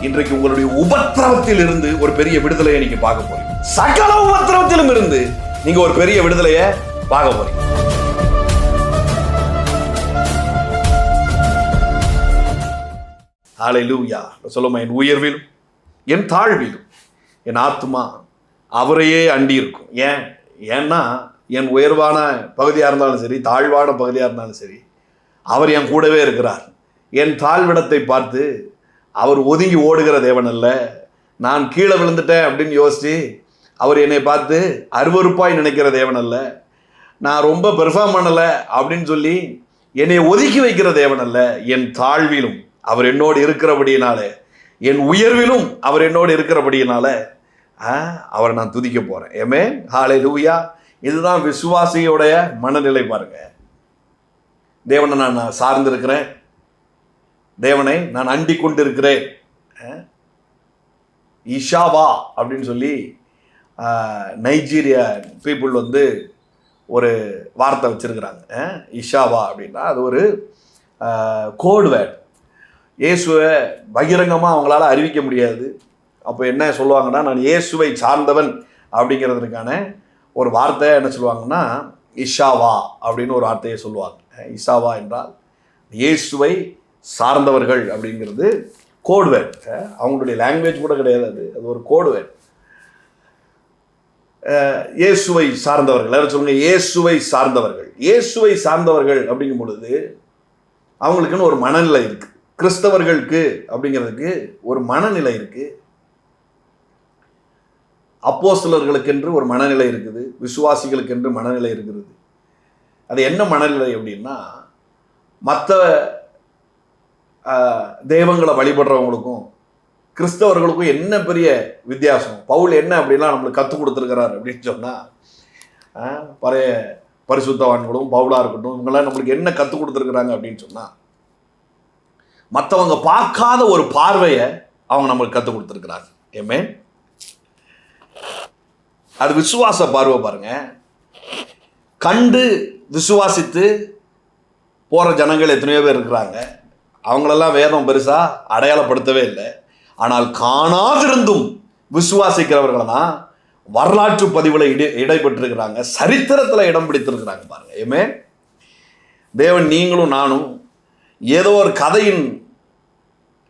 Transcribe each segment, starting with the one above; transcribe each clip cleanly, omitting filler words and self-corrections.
இன்றைக்கு உங்களுடைய உபத்திரவத்தில் இருந்து ஒரு பெரிய விடுதலையை நீங்க பார்க்க போறீங்க. சகல உபத்திரவத்திலும் இருந்து நீங்க ஒரு பெரிய விடுதலையை பார்க்க போறீங்க. ஹல்லேலூயா. சொல்லுமா, என் உயர்விலும் என் தாழ்விலும் என் ஆத்துமா அவரையே அண்டி இருக்கும். ஏன்னா என் உயர்வான பகுதியாக இருந்தாலும் சரி, தாழ்வான பகுதியாக இருந்தாலும் சரி, அவர் என் கூடவே இருக்கிறார். என் தாழ்விடத்தை பார்த்து அவர் ஒதுங்கி ஓடுகிற தேவன் அல்ல. நான் கீழே விழுந்துட்டேன் அப்படின்னு யோசித்து அவர் என்னை பார்த்து அருவருப்பாய் நினைக்கிற தேவன் அல்ல. நான் ரொம்ப பெர்ஃபார்ம் பண்ணலை அப்படின்னு சொல்லி என்னை ஒதுக்கி வைக்கிற தேவன் அல்ல. என் தாழ்விலும் அவர் என்னோடு இருக்கிறபடியினாலே, என் உயர்விலும் அவர் என்னோடு இருக்கிறபடியினால அவரை நான் துதிக்க போகிறேன். ஆமென். ஹல்லேலூயா. இதுதான் விசுவாசியோடைய மனநிலை. பாருங்க, தேவனை நான் சார்ந்திருக்கிறேன், தேவனை நான் அண்டி கொண்டு இருக்கிறேன். இஷாவா அப்படின்னு சொல்லி நைஜீரியா பீப்புள் ஒரு வார்த்தை வச்சிருக்கிறாங்க. இஷாவா அப்படின்னா அது ஒரு கோட் வேர்ட். இயேசுவை பகிரங்கமாக அவங்களால அறிவிக்க முடியாது. அப்போ என்ன சொல்லுவாங்கன்னா, நான் இயேசுவை சார்ந்தவன் அப்படிங்கிறதுக்கான ஒரு வார்த்தையை என்ன சொல்லுவாங்கன்னா, இஷாவா அப்படின்னு ஒரு வார்த்தையை சொல்லுவாங்க. இஷாவா என்றால் இயேசுவை சார்ந்தவர்கள் அப்படிங்கிறது கோட்வேர்ட். அவங்களுடைய லாங்குவேஜ் கூட கிடையாது, அது ஒரு கோட்வேர்ட். இயேசுவை சார்ந்தவர்கள் யாரும் சொல்லுங்க, இயேசுவை சார்ந்தவர்கள். இயேசுவை சார்ந்தவர்கள் அப்படிங்கும் பொழுது அவங்களுக்குன்னு ஒரு மனநிலை இருக்கு. கிறிஸ்தவர்களுக்கு அப்படிங்கிறதுக்கு ஒரு மனநிலை இருக்கு. அப்போஸ்தலர்களுக்கென்று ஒரு மனநிலை இருக்குது, விசுவாசிகளுக்கென்று மனநிலை இருக்கிறது. அது என்ன மனநிலை அப்படின்னா, மற்ற தெய்வங்களை வழிபடுறவங்களுக்கும் கிறிஸ்தவர்களுக்கும் என்ன பெரிய வித்தியாசம்? பவுல் என்ன அப்படிலாம் நம்மளுக்கு கற்றுக் கொடுத்துருக்கிறார் அப்படின்னு சொன்னால், பழைய பரிசுத்தவான்களும் பவுலாக இருக்கட்டும், இவங்கெல்லாம் நம்மளுக்கு என்ன கற்றுக் கொடுத்துருக்குறாங்க அப்படின்னு சொன்னால், மற்றவங்க பார்க்காத ஒரு பார்வையை அவங்க நம்மளுக்கு கற்றுக் கொடுத்துருக்குறாங்க. ஆமென். அது விசுவாச பார்வை. பாருங்க, கண்டு விசுவாசித்து போகிற ஜனங்கள் எத்தனையோ பேர் இருக்கிறாங்க. அவங்களெல்லாம் வேதம் பெருசாக அடையாளப்படுத்தவே இல்லை. ஆனால் காணாதிருந்தும் விசுவாசிக்கிறவர்களை தான் வரலாற்று பதிவில் இடைப்பட்டிருக்கிறாங்க, சரித்திரத்தில் இடம் பிடித்திருக்கிறாங்க. பாருங்க, ஏமே தேவன் நீங்களும் நானும் ஏதோ ஒரு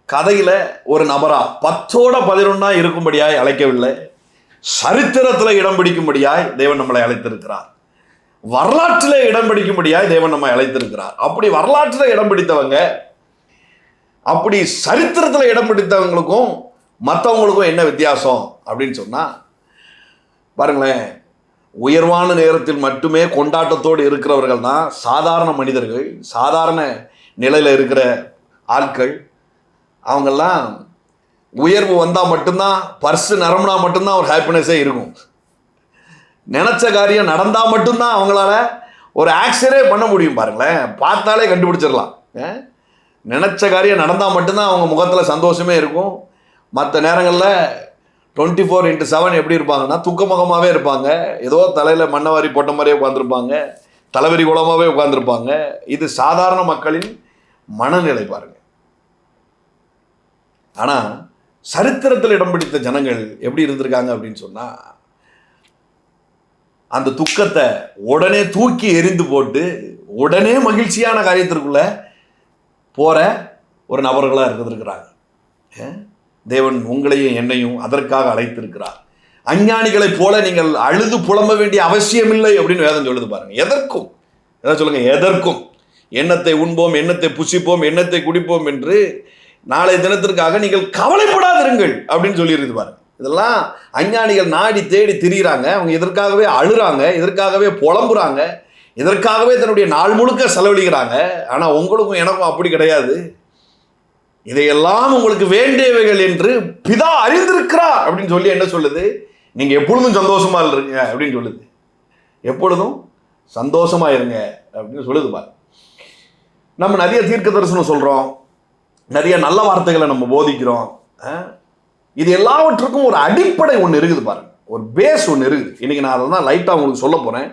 கதையில் ஒரு நபரா 10-11 இருக்கும்படியாய் அழைக்கவில்லை. சரித்திரத்தில் இடம் பிடிக்கும்படியாய் தேவன் நம்மளை அழைத்திருக்கிறார். வரலாற்றில் இடம் பிடிக்கும்படியாய் தேவன் நம்மை அழைத்திருக்கிறார். அப்படி வரலாற்றில் இடம் பிடித்தவங்க, அப்படி சரித்திரத்தில் இடம் பிடித்தவங்களுக்கும் மற்றவங்களுக்கும் என்ன வித்தியாசம் அப்படின்னு சொன்னால், பாருங்களேன், உயர்வான நேரத்தில் மட்டுமே கொண்டாட்டத்தோடு இருக்கிறவர்கள் தான் சாதாரண மனிதர்கள், சாதாரண நிலையில் இருக்கிற ஆட்கள். அவங்கெல்லாம் உயர்வு வந்தால் மட்டும்தான், பர்ஸு நிரம்பினா மட்டும்தான் ஒரு ஹாப்பினஸே இருக்கும். நினச்ச காரியம் நடந்தால் மட்டும்தான் அவங்களால ஒரு ஆக்ஷனே பண்ண முடியும். பாருங்களேன், பார்த்தாலே கண்டுபிடிச்சிடலாம். நினச்ச காரியம் நடந்தால் மட்டும்தான் அவங்க முகத்தில் சந்தோஷமே இருக்கும். மற்ற நேரங்களில் 24/7 எப்படி இருப்பாங்கன்னா துக்க முகமாகவே இருப்பாங்க. ஏதோ தலையில் மண்ணவாரி போட்ட மாதிரியே உட்காந்துருப்பாங்க, தலைவரி குளமாகவே உட்காந்துருப்பாங்க. இது சாதாரண மக்களின் மனநிலை. பாருங்க. ஆனால் சரித்திரத்தில் இடம் பிடித்த ஜனங்கள் எப்படி இருந்திருக்காங்க அப்படின்னு சொன்னால், அந்த துக்கத்தை உடனே தூக்கி எறிந்து போட்டு உடனே மகிழ்ச்சியான காரியத்திற்குள்ள போகிற ஒரு நபர்களாக இருந்திருக்கிறாங்க. தேவன் உங்களையும் என்னையும் அதற்காக அழைத்திருக்கிறார். அஞ்ஞானிகளைப் போல நீங்கள் அழுது புலம்ப வேண்டிய அவசியமில்லை அப்படின்னு வேதம் சொல்லுது. பாருங்க, எதற்கும் எதாவது சொல்லுங்க, எதற்கும் எண்ணத்தை உண்போம், எண்ணத்தை புசிப்போம், எண்ணத்தை குடிப்போம் என்று நாளை தினத்திற்காக நீங்கள் கவலைப்படாதிருங்கள் அப்படின்னு சொல்லியிருக்கு. பாருங்க, இதெல்லாம் அஞ்ஞானிகள் நாடி தேடி திரிகிறாங்க. அவங்க இதற்காகவே அழுறாங்க, இதற்காகவே புலம்புறாங்க, இதற்காகவே தன்னுடைய நாள் முழுக்க செலவழிக்கிறாங்க. ஆனால் உங்களுக்கும் எனக்கும் அப்படி கிடையாது. இதையெல்லாம் உங்களுக்கு வேண்டியவைகள் என்று பிதா அறிந்திருக்கிறார் அப்படின்னு சொல்லி என்ன சொல்லுது? நீங்கள் எப்பொழுதும் சந்தோஷமா இருங்க அப்படின்னு சொல்லுது. எப்பொழுதும் சந்தோஷமா இருங்க அப்படின்னு சொல்லுது. பாருங்க, நம்ம நிறைய தீர்க்க தரிசனம் சொல்கிறோம், நிறைய நல்ல வார்த்தைகளை நம்ம போதிக்கிறோம். இது எல்லாவற்றுக்கும் ஒரு அடிப்படை ஒன்று இருக்குது. பாருங்க, ஒரு பேஸ் ஒன்று இருக்குது. இன்னைக்கு நான் அதை தான் லைட்டாக உங்களுக்கு சொல்ல போகிறேன்.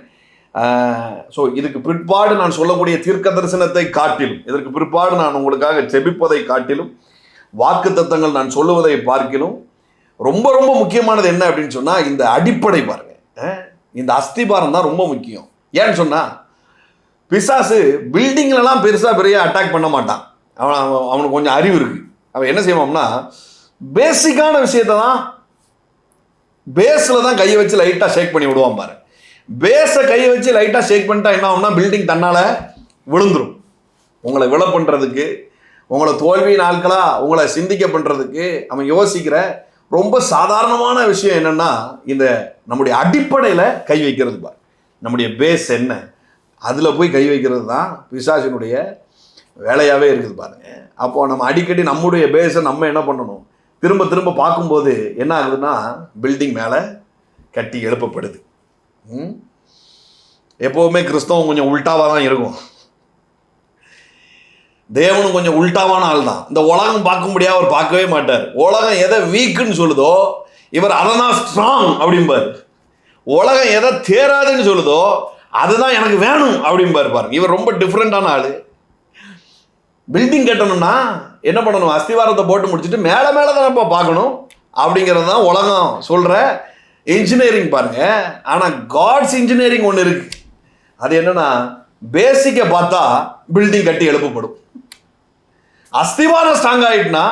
ஸோ இதுக்கு பிற்பாடு நான் சொல்லக்கூடிய தீர்க்க தரிசனத்தை காட்டிலும், இதற்கு பிற்பாடு நான் உங்களுக்காக ஜெபிப்பதை காட்டிலும் வாக்குத்தத்தங்கள் நான் சொல்லுவதை பார்க்கிலும் ரொம்ப ரொம்ப முக்கியமானது என்ன அப்படின்னு சொன்னால் இந்த அடிப்படை பாருங்க. இந்த அஸ்திபாரம் தான் ரொம்ப முக்கியம். ஏன்னு சொன்னால் பிசாசு பில்டிங்லலாம் பெரிய அட்டாக் பண்ண மாட்டான். அவனுக்கு கொஞ்சம் அறிவு இருக்கு. அவன் என்ன செய்வான்னா பேசிக்கான விஷயத்தை தான் பேஸில் தான் கையை வச்சு லைட்டாக ஷேக் பண்ணி விடுவான் பாரு. பேஸை கையை வச்சு லைட்டாக ஷேக் பண்ணிட்டா என்ன ஆகும்னா பில்டிங் தன்னால் விழுந்துடும். உங்களை விழ பண்ணுறதுக்கு, உங்களை தோல்வி நாட்களாக உங்களை சிந்திக்க பண்ணுறதுக்கு அவன் யோசிக்கிற ரொம்ப சாதாரணமான விஷயம் என்னென்னா இந்த நம்முடைய அடிப்படையில் கை வைக்கிறது பாரு. நம்முடைய பேஸ் என்ன, அதில் போய் கை வைக்கிறது தான் பிசாசினுடைய வேலையாகவே இருக்குது பாருங்க. அப்போது நம்ம அடிக்கடி நம்முடைய பேஸை நம்ம என்ன பண்ணணும், திரும்ப திரும்ப பார்க்கும்போது என்ன ஆகுதுன்னா பில்டிங் மேலே கட்டி எழுப்பப்படுது. எப்போவுமே கிறிஸ்தவம் கொஞ்சம் உல்டாவாக தான் இருக்கும். தேவனும் கொஞ்சம் உல்டாவான ஆள் தான். இந்த உலகம் பார்க்க முடியாது, அவர் பார்க்கவே மாட்டார். உலகம் எதை வீக்குன்னு சொல்லுதோ இவர் அதை தான் ஸ்ட்ராங் அப்படிம்பார். உலகம் எதை தேராதுன்னு சொல்லுதோ அதுதான் எனக்கு வேணும் அப்படிம்பார். பாருங்க, இவர் ரொம்ப டிஃப்ரெண்டான ஆள். பில்டிங் கட்டணும்னா என்ன பண்ணணும், அஸ்திவாரத்தை போட்டு முடிச்சுட்டு மேலே மேலே தான் நம்ம பார்க்கணும் அப்படிங்கிறது தான் உலகம் சொல்கிற இன்ஜினியரிங் பாருங்க. ஆனால் காட்ஸ் இன்ஜினியரிங் ஒன்று இருக்கு. அது என்னன்னா பேசிக்கை பார்த்தா பில்டிங் கட்டி எழுப்பப்படும். அஸ்திவாரம் ஸ்ட்ராங் ஆகிட்டுனா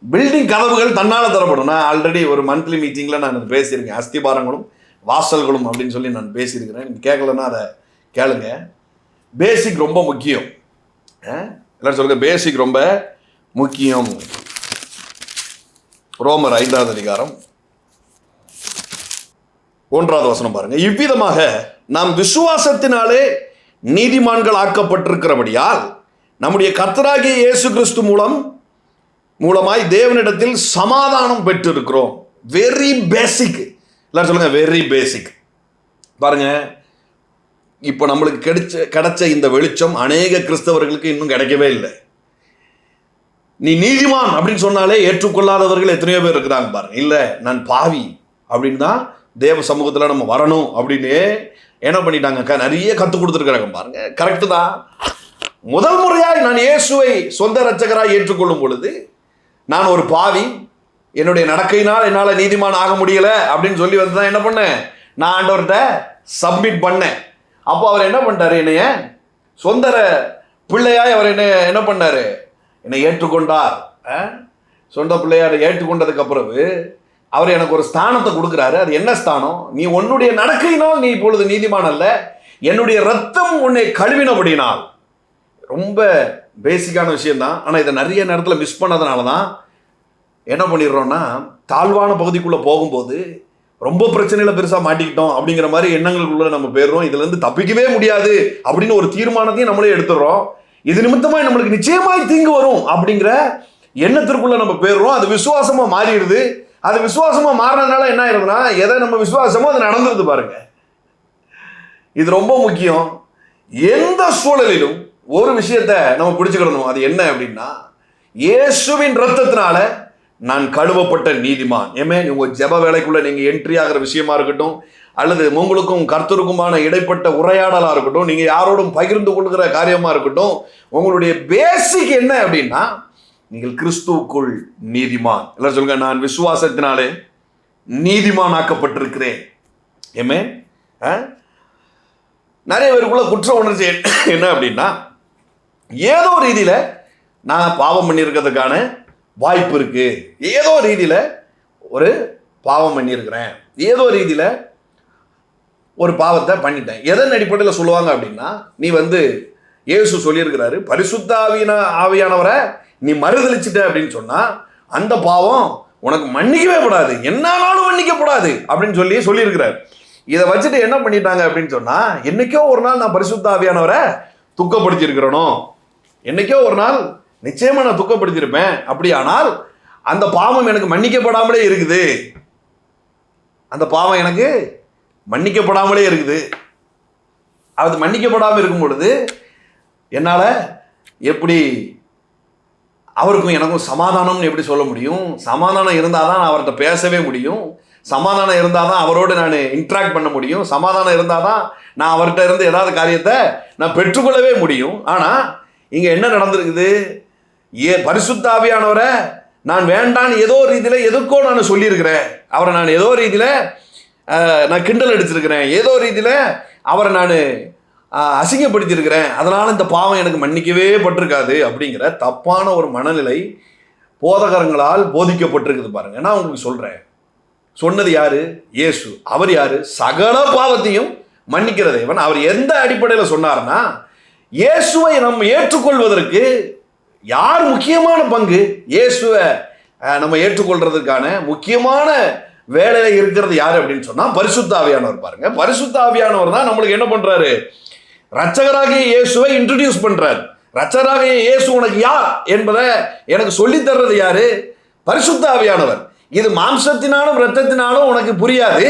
பில்டிங் கதவுகள் தன்னால் தரப்படும். நான் ஆல்ரெடி ஒரு மந்த்லி மீட்டிங்கில் நான் பேசியிருக்கேன், அஸ்திபாரங்களும் வாசல்களும் அப்படின்னு சொல்லி நான் பேசியிருக்கிறேன். நீங்கள் கேட்கலன்னா அதை கேளுங்க. பேசிக் ரொம்ப முக்கியம். எல்லாரும் சொல்லுங்க, பேசிக் ரொம்ப முக்கியம். ரோமர் 5வது அதிகாரம் 1வது வசனம் பாருங்க. இவ்விதமாக நாம் விசுவாசத்தினாலே நீதிமான்கள் ஆக்கப்பட்டிருக்கிறபடியால் நம்முடைய கர்த்தராகிய இயேசு கிறிஸ்து மூலமாய் தேவனிடத்தில் சமாதானம் பெற்றிருக்கிறோம். Very basic. எல்லாரும் சொல்லுங்க, வெரி பேசிக். பாருங்க, இப்போ நம்மளுக்கு கிடைச்ச இந்த வெளிச்சம் அநேக கிறிஸ்தவர்களுக்கு இன்னும் கிடைக்கவே இல்லை. நீ நீதிமான் அப்படின்னு சொன்னாலே ஏற்றுக்கொள்ளாதவர்கள் எத்தனையோ பேர் இருக்கிறாங்க பாருங்க. இல்லை, நான் பாவி அப்படின்னு தான் தேவ சமூகத்தில் நம்ம வரணும் அப்படின்னு என்ன பண்ணிட்டாங்க, நிறைய கற்றுக் கொடுத்துருக்குறாங்க பாருங்க. கரெக்டு தான். முதல் முறையாய் நான் இயேசுவை சொந்த இரட்சகராய் ஏற்றுக்கொள்ளும் பொழுது நான் ஒரு பாவி, என்னுடைய நடக்கையினால் என்னால் நீதிமான் ஆக முடியல அப்படின்னு சொல்லி வந்து தான் என்ன பண்ணேன், நான் ஆண்டவர்கிட்ட சப்மிட் பண்ணேன். அப்போ அவர் என்ன பண்ணிட்டாரு, என்னைய சொந்த பிள்ளையாய் அவர் என்ன பண்ணாரு, என்னை ஏற்றுக்கொண்டார். சொந்த பிள்ளையாரை ஏற்றுக்கொண்டதுக்கு பிறகு அவர் எனக்கு ஒரு ஸ்தானத்தை கொடுக்குறாரு. அது என்ன ஸ்தானம், நீ உன்னுடைய நடக்கையினால் நீ இப்பொழுது நீதிமான் அல்ல, என்னுடைய ரத்தம் உன்னை கழுவினபடினால். ரொம்ப பேசிக்கான விஷயம்தான். ஆனால் இதை நிறைய நேரத்தில் மிஸ் பண்ணதுனால தான் என்ன பண்ணிடுறோன்னா தாழ்வான பகுதிக்குள்ளே போகும்போது ரொம்ப பிரச்சனையில் பெருசாக மாட்டிக்கிட்டோம் அப்படிங்கிற மாதிரி எண்ணங்களுக்குள்ளே நம்ம போயிடுறோம். இதுலேருந்து தப்பிக்கவே முடியாது அப்படின்னு ஒரு தீர்மானத்தையும் நம்மளே எடுத்துடுறோம். இது நிமித்தமாக நம்மளுக்கு நிச்சயமாய் தீங்கு வரும் அப்படிங்கிற எண்ணத்திற்குள்ளே நம்ம போயிடுறோம். அது விசுவாசமாக மாறிடுது. அது விசுவாசமாக மாறினதுனால என்ன ஆயிடுதுன்னா எதை நம்ம விசுவாசமோ அது நடந்துருது பாருங்க. இது ரொம்ப முக்கியம். எந்த சூழலிலும் ஒரு விஷயத்தை நம்ம பிடிச்சுக்கிடணும். அது என்ன அப்படின்னா, இயேசுவின் ரத்தத்தினால நான் கழுவப்பட்ட நீதிமான். ஏமே, உங்கள் ஜெப வேலைக்குள்ளே நீங்கள் என்ட்ரி ஆகிற விஷயமா இருக்கட்டும், அல்லது உங்களுக்கும் கர்த்தருக்குமான இடைப்பட்ட உரையாடலாக இருக்கட்டும், நீங்கள் யாரோடும் பகிர்ந்து கொள்கிற காரியமாக இருக்கட்டும், உங்களுடைய பேசிக் என்ன அப்படின்னா நீங்கள் கிறிஸ்துவுக்குள் நீதிமான். எல்லாரும் சொல்லுங்க, நான் விசுவாசத்தினாலே நீதிமான் ஆக்கப்பட்டிருக்கிறேன். ஏமே, நிறைய பேருக்குள்ள குற்ற உணர்ச்சி என்ன அப்படின்னா, ஏதோ ரீதியில் நான் பாவம் பண்ணியிருக்கிறதுக்கான வாய்ப்பு இருக்கு, ஏதோ ரீதியில் ஒரு பாவம் பண்ணியிருக்கிறேன், ஏதோ ரீதியில் ஒரு பாவத்தை பண்ணிட்டேன். எதன் அடிப்படையில் சொல்லுவாங்க அப்படின்னா, நீ இயேசு சொல்லியிருக்கிறாரு, பரிசுத்த ஆவியானவரை நீ மறுதளிச்சிட்ட அப்படின்னு சொன்னால் அந்த பாவம் உனக்கு மன்னிக்கவே கூடாது, என்னாலும் மன்னிக்கப்படாது அப்படின்னு சொல்லியிருக்கிறார். இதை வச்சுட்டு என்ன பண்ணிட்டாங்க அப்படின்னு சொன்னால், என்னைக்கோ ஒரு நாள் நான் பரிசுத்த ஆவியானவரை துக்கப்படுத்தியிருக்கிறனோ, என்னைக்கோ ஒரு நாள் நிச்சயமாக நான் துக்கப்படுத்தியிருப்பேன், அப்படியானால் அந்த பாவம் எனக்கு மன்னிக்கப்படாமலே இருக்குது, அந்த பாவம் எனக்கு மன்னிக்கப்படாமலே இருக்குது. அது மன்னிக்கப்படாமல் இருக்கும் பொழுது என்னால் எப்படி அவருக்கும் எனக்கும் சமாதானம்னு எப்படி சொல்ல முடியும்? சமாதானம் இருந்தால் தான் அவர்கிட்ட பேசவே முடியும், சமாதானம் இருந்தால் தான் அவரோடு நான் இன்ட்ராக்ட் பண்ண முடியும், சமாதானம் இருந்தால் தான் நான் அவர்கிட்ட இருந்து ஏதாவது காரியத்தை நான் பெற்றுக்கொள்ளவே முடியும். ஆனால் இங்கே என்ன நடந்திருக்குது, பரிசுத்த ஆவியானவரை நான் வேண்டான்னு ஏதோ ரீதியில் எதுக்கோ நான் சொல்லியிருக்கிறேன், அவரை நான் ஏதோ ரீதியில் நான் கிண்டல் அடிச்சிருக்கிறேன், ஏதோ ரீதியில் அவரை நான் அசிங்கப்படுத்தியிருக்கிறேன், அதனால் இந்த பாவம் எனக்கு மன்னிக்கவே பட்டிருக்காது அப்படிங்கிற தப்பான ஒரு மனநிலை போதகர்களால் போதிக்கப்பட்டிருக்குது பாருங்க. நான் உங்களுக்கு சொல்கிறேன், சொன்னது யாரு? இயேசு. அவர் யாரு? சகல பாவத்தையும் மன்னிக்கிற தேவன். அவர் எந்த அடிப்படையில் சொன்னார்னா, இயேசுவை நம்ம ஏற்றுக்கொள்வதற்கு யார் முக்கியமான பங்கு? இயேசுவை நம்ம ஏற்றுக்கொள்றதுக்கான முக்கியமான வேலையில் இருக்கிறது யாரு அப்படின்னு சொன்னா பரிசுத்த ஆவியானவர். பாருங்க, பரிசுத்த ஆவியானவர் தான் நம்மளுக்கு என்ன பண்றாரு? இரட்சகராகிய இயேசுவை இன்ட்ரோடியூஸ் பண்றாரு. இரட்சகராகிய இயேசு உனக்கு யார் என்பதை எனக்கு சொல்லி தர்றது யாரு? பரிசுத்த ஆவியானவர். இது மாம்சத்தினாலும் இரத்தத்தினாலும் உனக்கு புரியாது.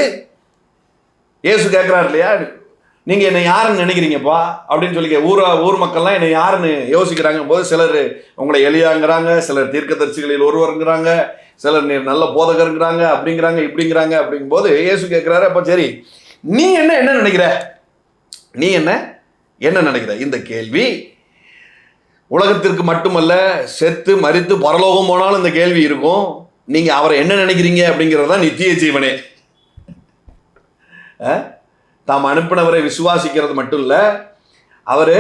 இயேசு கேட்கிறார் இல்லையா, நீங்க என்னை யாருன்னு நினைக்கிறீங்கப்பா அப்படின்னு சொல்லி ஊர் மக்கள்லாம் என்னை யாருன்னு யோசிக்கிறாங்க போது, சிலர் உங்களை எலியாங்கிறாங்க, சிலர் தீர்க்கதரிசிகளில் ஒருவருங்கிறாங்க, சிலர் நல்ல போதகருங்கிறாங்க, அப்படிங்கிறாங்க இப்படிங்கிறாங்க. அப்படிங்கும்போது இயேசு கேட்கிறாரு, அப்ப சரி நீ என்ன நினைக்கிற? நீ என்ன நினைக்கிற? இந்த கேள்வி உலகத்திற்கு மட்டுமல்ல, செத்து மரித்து பரலோகம் போனாலும் இந்த கேள்வி இருக்கும். நீங்க அவரை என்ன நினைக்கிறீங்க அப்படிங்கிறதா நித்திய ஜீவனே. தாம் அனுப்பினவரை விசுவாசிக்கிறது மட்டும் இல்ல, அவரு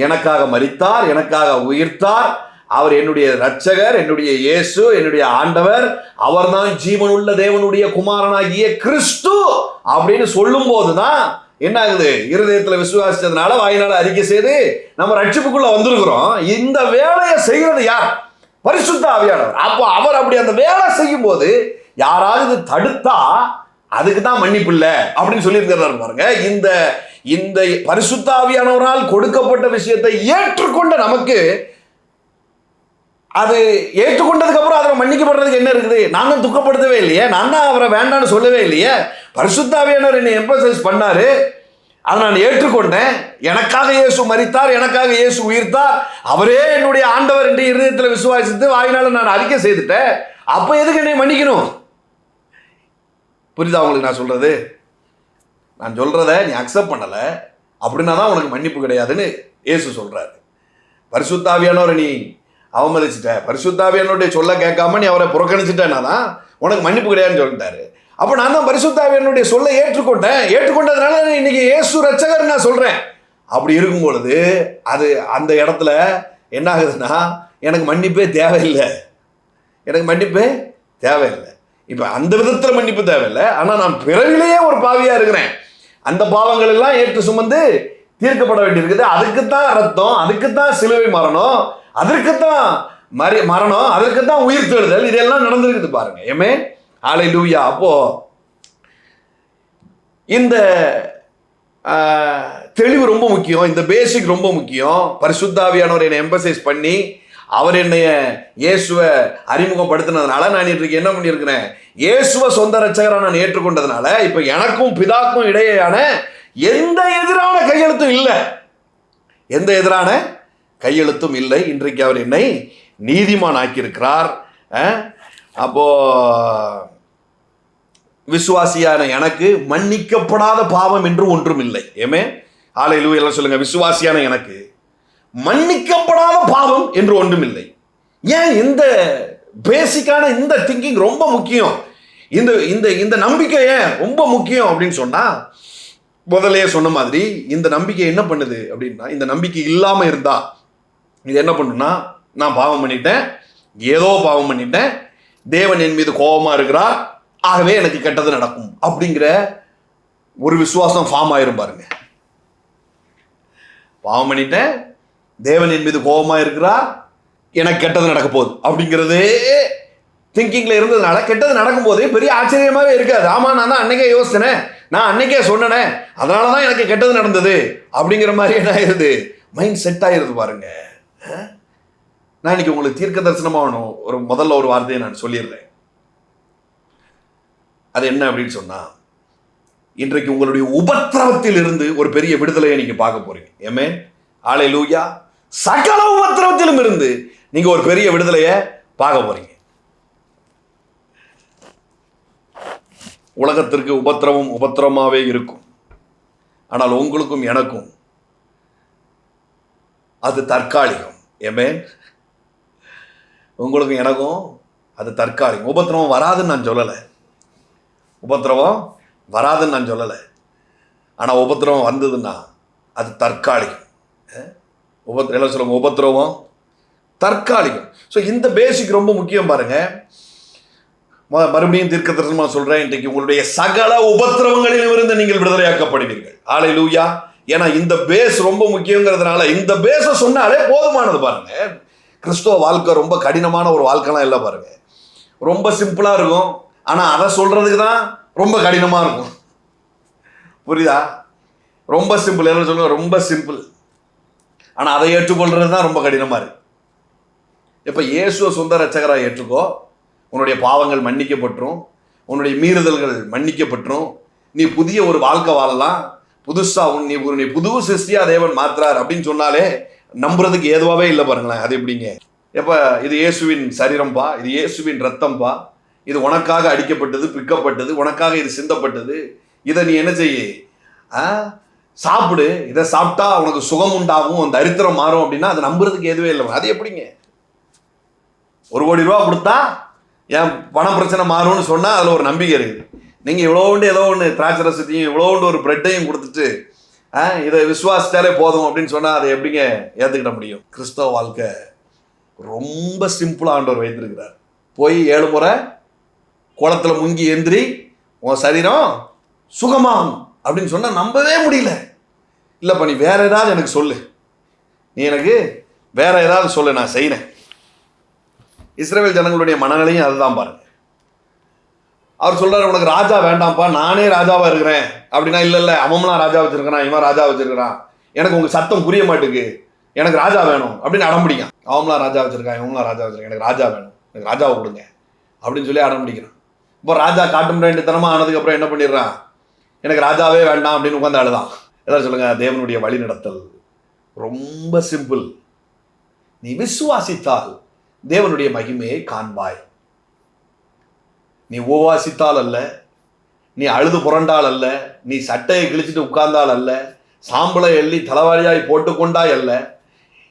எனக்காக மரித்தார், எனக்காக உயிர்த்தார், அவர் என்னுடைய இரட்சகர், என்னுடைய இயேசு, என்னுடைய ஆண்டவர், அவர்தான் ஜீவனுள்ள தேவனுடைய குமாரனாகிய கிறிஸ்து அப்படின்னு சொல்லும் போதுதான் என்ன ஆகுது? இருதயத்தில் விசுவாசிச்சதுனால வாயினால அறிக்கை செய்து நம்ம ரட்சிப்புக்குள்ள வந்திருக்கிறோம். இந்த வேலையை செய்யறது யார்? பரிசுத்த ஆவியானவர். அப்போ அவர் அப்படி அந்த வேலை செய்யும் போது யாராவது தடுத்தா அதுக்கு தான் மன்னிப்பு இல்லை அப்படின்னு சொல்லி இருக்கிறார் பாருங்க. இந்த பரிசுத்த ஆவியானவரால் கொடுக்கப்பட்ட விஷயத்தை ஏற்றுக்கொண்ட நமக்கு, அது ஏற்றுக்கொண்டதுக்கு அப்புறம் அதில் மன்னிக்கப்படுறதுக்கு என்ன இருக்குது? நான் தான் துக்கப்படுத்தவே இல்லையே, நான் தான் அவரை வேண்டான்னு சொல்லவே இல்லையே. பரிசுத்த ஆவியானவர் என்னை எம்பசைஸ் பண்ணாரு, அதை நான் ஏற்றுக்கொண்டேன். எனக்காக இயேசு மரித்தார், எனக்காக இயேசு உயிர்த்தார், அவரே என்னுடைய ஆண்டவர் என்று இருதயத்தில் விசுவாசித்து வாயினால நான் அறிக்கை செய்துட்டேன். அப்ப எதுக்கு என்னை மன்னிக்கணும்? புரியுதா உங்களுக்கு நான் சொல்றது? நான் சொல்றத நீ அக்செப்ட் பண்ணல அப்படின்னா தான் உனக்கு மன்னிப்பு கிடையாதுன்னு இயேசு சொல்றாரு. பரிசுத்த ஆவியானவரை நீ அவமதிச்சிட்ட, பரிசுத்த ஆவியானவருடைய சொல்ல கேட்காம நீ அவரை புறக்கணிச்சிட்டேன்னா தான் உனக்கு மன்னிப்பு கிடையாதுன்னு சொல்லிட்டாரு. அப்போ நான் தான் பரிசுத்த ஆவியானவருடைய சொல்ல ஏற்றுக்கொண்டதுனால இன்னைக்கு இயேசு ரட்சகர் நான் சொல்றேன். அப்படி இருக்கும் பொழுது அது அந்த இடத்துல என்ன ஆகுதுன்னா, எனக்கு மன்னிப்பே தேவையில்லை, எனக்கு மன்னிப்பே தேவையில்லை. இப்போ அந்த விதத்தில் மன்னிப்பு தேவையில்லை, ஆனால் நான் பிறவிலேயே ஒரு பாவியா இருக்கிறேன். அந்த பாவங்கள் எல்லாம் ஏற்று சுமந்து தீர்க்கப்பட வேண்டியிருக்குது. அதுக்குத்தான் ரத்தம், அதுக்குத்தான் சிலுவை மரணம், அதற்குத்தான் மரணம், அதற்குத்தான் உயிர் தெழுதல், இதெல்லாம் நடந்திருக்குது பாருங்க. ஏமே ஹல்லேலூயா. அப்போ இந்த தெளிவு ரொம்ப முக்கியம், இந்த பேசிக் ரொம்ப முக்கியம். பரிசுத்த ஆவியானவர் என்னை எம்பசைஸ் பண்ணி அவர் என்னைய இயேசுவை அறிமுகப்படுத்தினதுனால நான் இன்றைக்கு என்ன பண்ணியிருக்கிறேன்? இயேசுவை சொந்த ரட்சகரை நான் ஏற்றுக்கொண்டதுனால இப்போ எனக்கும் பிதாக்கும் இடையேயான எந்த எதிரான கையெழுத்தும் இல்லை, எந்த எதிரான கையெழுத்தும் இல்லை. இன்றைக்கு அவர் என்னை நீதிமான் ஆக்கியிருக்கிறார். அப்போ விசுவாசியான எனக்கு மன்னிக்கப்படாத பாவம் என்று ஒன்றும் இல்லை. ஏமே ஹல்லேலூயா எல்லாம் சொல்லுங்க. விசுவாசியான எனக்கு மன்னிக்கப்படாத பாவம் என்று ஒன்றும் இல்லை. ஏன் இந்த பேசிக்கான இந்த திங்கிங் ரொம்ப முக்கியம், இந்த இந்த இந்த நம்பிக்கை ஏன் ரொம்ப முக்கியம் அப்படின்னு சொன்னா, முதலே சொன்ன மாதிரி இந்த நம்பிக்கை என்ன பண்ணுது அப்படின்னா, இந்த நம்பிக்கை இல்லாம இருந்தா இது என்ன பண்ணுன்னா, நான் பாவம் பண்ணிட்டேன், ஏதோ பாவம் பண்ணிட்டேன், தேவன் என் மீது கோபமா இருக்கிறார், ஆகவே எனக்கு கெட்டது நடக்கும் அப்படிங்கிற ஒரு விசுவாசம் ஃபார்ம் ஆயிரும் பாருங்க. பாவம் பண்ணிட்டேன், தேவன் என் மீது கோபமா இருக்கிறார், எனக்கு கெட்டது நடக்க போகுது அப்படிங்கிறதே திங்கிங்ல இருந்ததுனால கெட்டது நடக்கும் போதே பெரிய ஆச்சரியமாவே இருக்காது. ஆமா, நான் தான் அன்னைக்கே யோசித்தேன், நான் அன்னைக்கே சொன்னேன், அதனாலதான் எனக்கு கெட்டது நடந்தது அப்படிங்கிற மாதிரி என்ன ஆயிருது? மைண்ட் செட் ஆயிருது பாருங்க. நான் இன்னைக்கு உங்களுக்கு தீர்க்க தரிசனமாகணும் முதல்ல ஒரு வார்த்தையை நான் சொல்லிடுறேன். அது என்ன அப்படின்னு சொன்னா, இன்றைக்கு உங்களுடைய உபத்திரவத்தில் இருந்து ஒரு பெரிய விடுதலையை நீங்க பார்க்க போறீங்க. ஏமே ஹல்லேலூயா. சகல உபத்திரவத்திலும் இருந்து நீங்க ஒரு பெரிய விடுதலையை பார்க்க போறீங்க. உலகத்திற்கு உபத்திரமாவே இருக்கும், ஆனால் உங்களுக்கும் எனக்கும் அது தற்காலிகம். ஏமே உங்களுக்கும் எனக்கும் அது தற்காலிகம். உபத்திரவம் வராதுன்னு நான் சொல்லலை, உபத்திரவம் வராதுன்னு நான் சொல்லலை. ஆனால் உபத்திரவம் வந்ததுன்னா அது தற்காலிகம். எல்லாம் சொல்லுங்க, உபத்திரவம் தற்காலிகம். ஸோ இந்த பேசிக் ரொம்ப முக்கியம் பாருங்க. மறுபடியும் தீர்க்கதரிசனமா சொல்றேன், இன்றைக்கு உங்களுடைய சகல உபத்திரவங்களிலும் இருந்து நீங்கள் விடுதலையாக்கப்படுவீர்கள். ஹல்லேலூயா. ஏன்னா இந்த பேஸ் ரொம்ப முக்கியங்கிறதுனால இந்த பேஸை சொன்னாலே போதுமானது. பாருங்க, கிறிஸ்துவ வாழ்க்கை ரொம்ப கடினமான ஒரு வாழ்க்கைலாம் இல்லை பாருங்க, ரொம்ப சிம்பிளா இருக்கும். ஆனா அதை சொல்றதுக்கு தான் ரொம்ப கடினமா இருக்கும். புரியுதா? ரொம்ப சிம்பிள், என்ன சொல்லுங்க, ரொம்ப சிம்பிள். ஆனா அதை ஏற்றுக்கொள்றது தான் ரொம்ப கடினமா இருக்கு. இப்ப இயேசுவை சொந்த ரட்சகராக ஏற்றுக்கோ, உன்னுடைய பாவங்கள் மன்னிக்கப்பட்டுரும், உன்னுடைய மீறுதல்கள் மன்னிக்கப்பட்டுரும், நீ புதிய ஒரு வாழ்க்கை வாழலாம், புதுசா நீ புது சிருஷ்டியா தேவன் மாத்துறார் அப்படின்னு சொன்னாலே நம்புறதுக்கு ஏதுவாவே இல்லை பாருங்களேன். அது எப்படிங்க? எப்ப இது இயேசுவின் சரீரம்பா, இது இயேசுவின் ரத்தம்பா, இது உனக்காக அடிக்கப்பட்டது, பிக்கப்பட்டது, உனக்காக இது சிந்தப்பட்டது, இதை நீ என்ன செய்ய, சாப்பிடு, இதை சாப்பிட்டா உனக்கு சுகம் உண்டாகும், அந்த தரித்திரம் மாறும் அப்படின்னா அது நம்புறதுக்கு எதுவே இல்லை. அது எப்படிங்க? 1 கோடி ரூபா கொடுத்தா என் பண பிரச்சனை மாறும்னு சொன்னால் அதில் ஒரு நம்பிக்கை இருக்குது. நீங்கள் இவ்வளோண்டு ஏதோ ஒன்று திராட்சை ரசத்தையும் இவ்வளோண்டு ஒரு பிரெட்டையும் கொடுத்துட்டு இதை விசுவாசித்தாலே போதும் அப்படின்னு சொன்னால் அதை எப்படிங்க ஏற்றுக்கிட முடியும்? கிறிஸ்தவ வாழ்க்கை ரொம்ப சிம்பிளாக ஆண்டவர் வைத்திருக்கிறார். போய் 7 முறை குளத்தில் முங்கி எந்திரி, உன் சரீரம் சுகமாகும் அப்படின்னு சொன்னால் நம்பவே முடியல. இல்லைப்பா, நீ வேற ஏதாவது எனக்கு சொல்லு, நீ எனக்கு வேற ஏதாவது சொல்லு, நான் செய்கிறேன். இஸ்ரவேல் ஜனங்களுடைய மனநிலையும் அதுதான் பாருங்க. அவர் சொல்றாரு, உனக்கு ராஜா வேண்டாம்ப்பா, நானே ராஜாவா இருக்கிறேன் அப்படின்னா, இல்லை அவன்லாம் ராஜா வச்சிருக்கிறான், இவன் ராஜா வச்சிருக்கிறான், எனக்கு உங்க சத்தம் புரிய மாட்டேங்குது, எனக்கு ராஜா வேணும் அப்படின்னு அடம்பிடிக்கான். அவன்லாம் ராஜா வச்சிருக்கான், இவங்களாம் ராஜா வச்சிருக்கான், எனக்கு ராஜா வேணும், எனக்கு ராஜாவை கொடுங்க அப்படின்னு சொல்லி அடம்பிடிக்கிறான். இப்போ ராஜா காட்டும் ரெண்டுத்தனமா ஆனதுக்கு அப்புறம் என்ன பண்ணிடுறான், எனக்கு ராஜாவே வேண்டாம் அப்படின்னு உட்காந்து அழுதான். ஏதாவது சொல்லுங்க, தேவனுடைய வழி நடத்தல் ரொம்ப சிம்பிள். நீ விசுவாசித்தால் தேவனுடைய மகிமையை காண்பாய். நீ உபவாசித்தால் அல்ல, நீ அழுது புரண்டால் அல்ல, நீ சட்டையை கிழிச்சிட்டு உட்கார்ந்தால் அல்ல, சாம்பலை எள்ளி தலைவாரியாய் போட்டுக்கொண்டாய் அல்ல.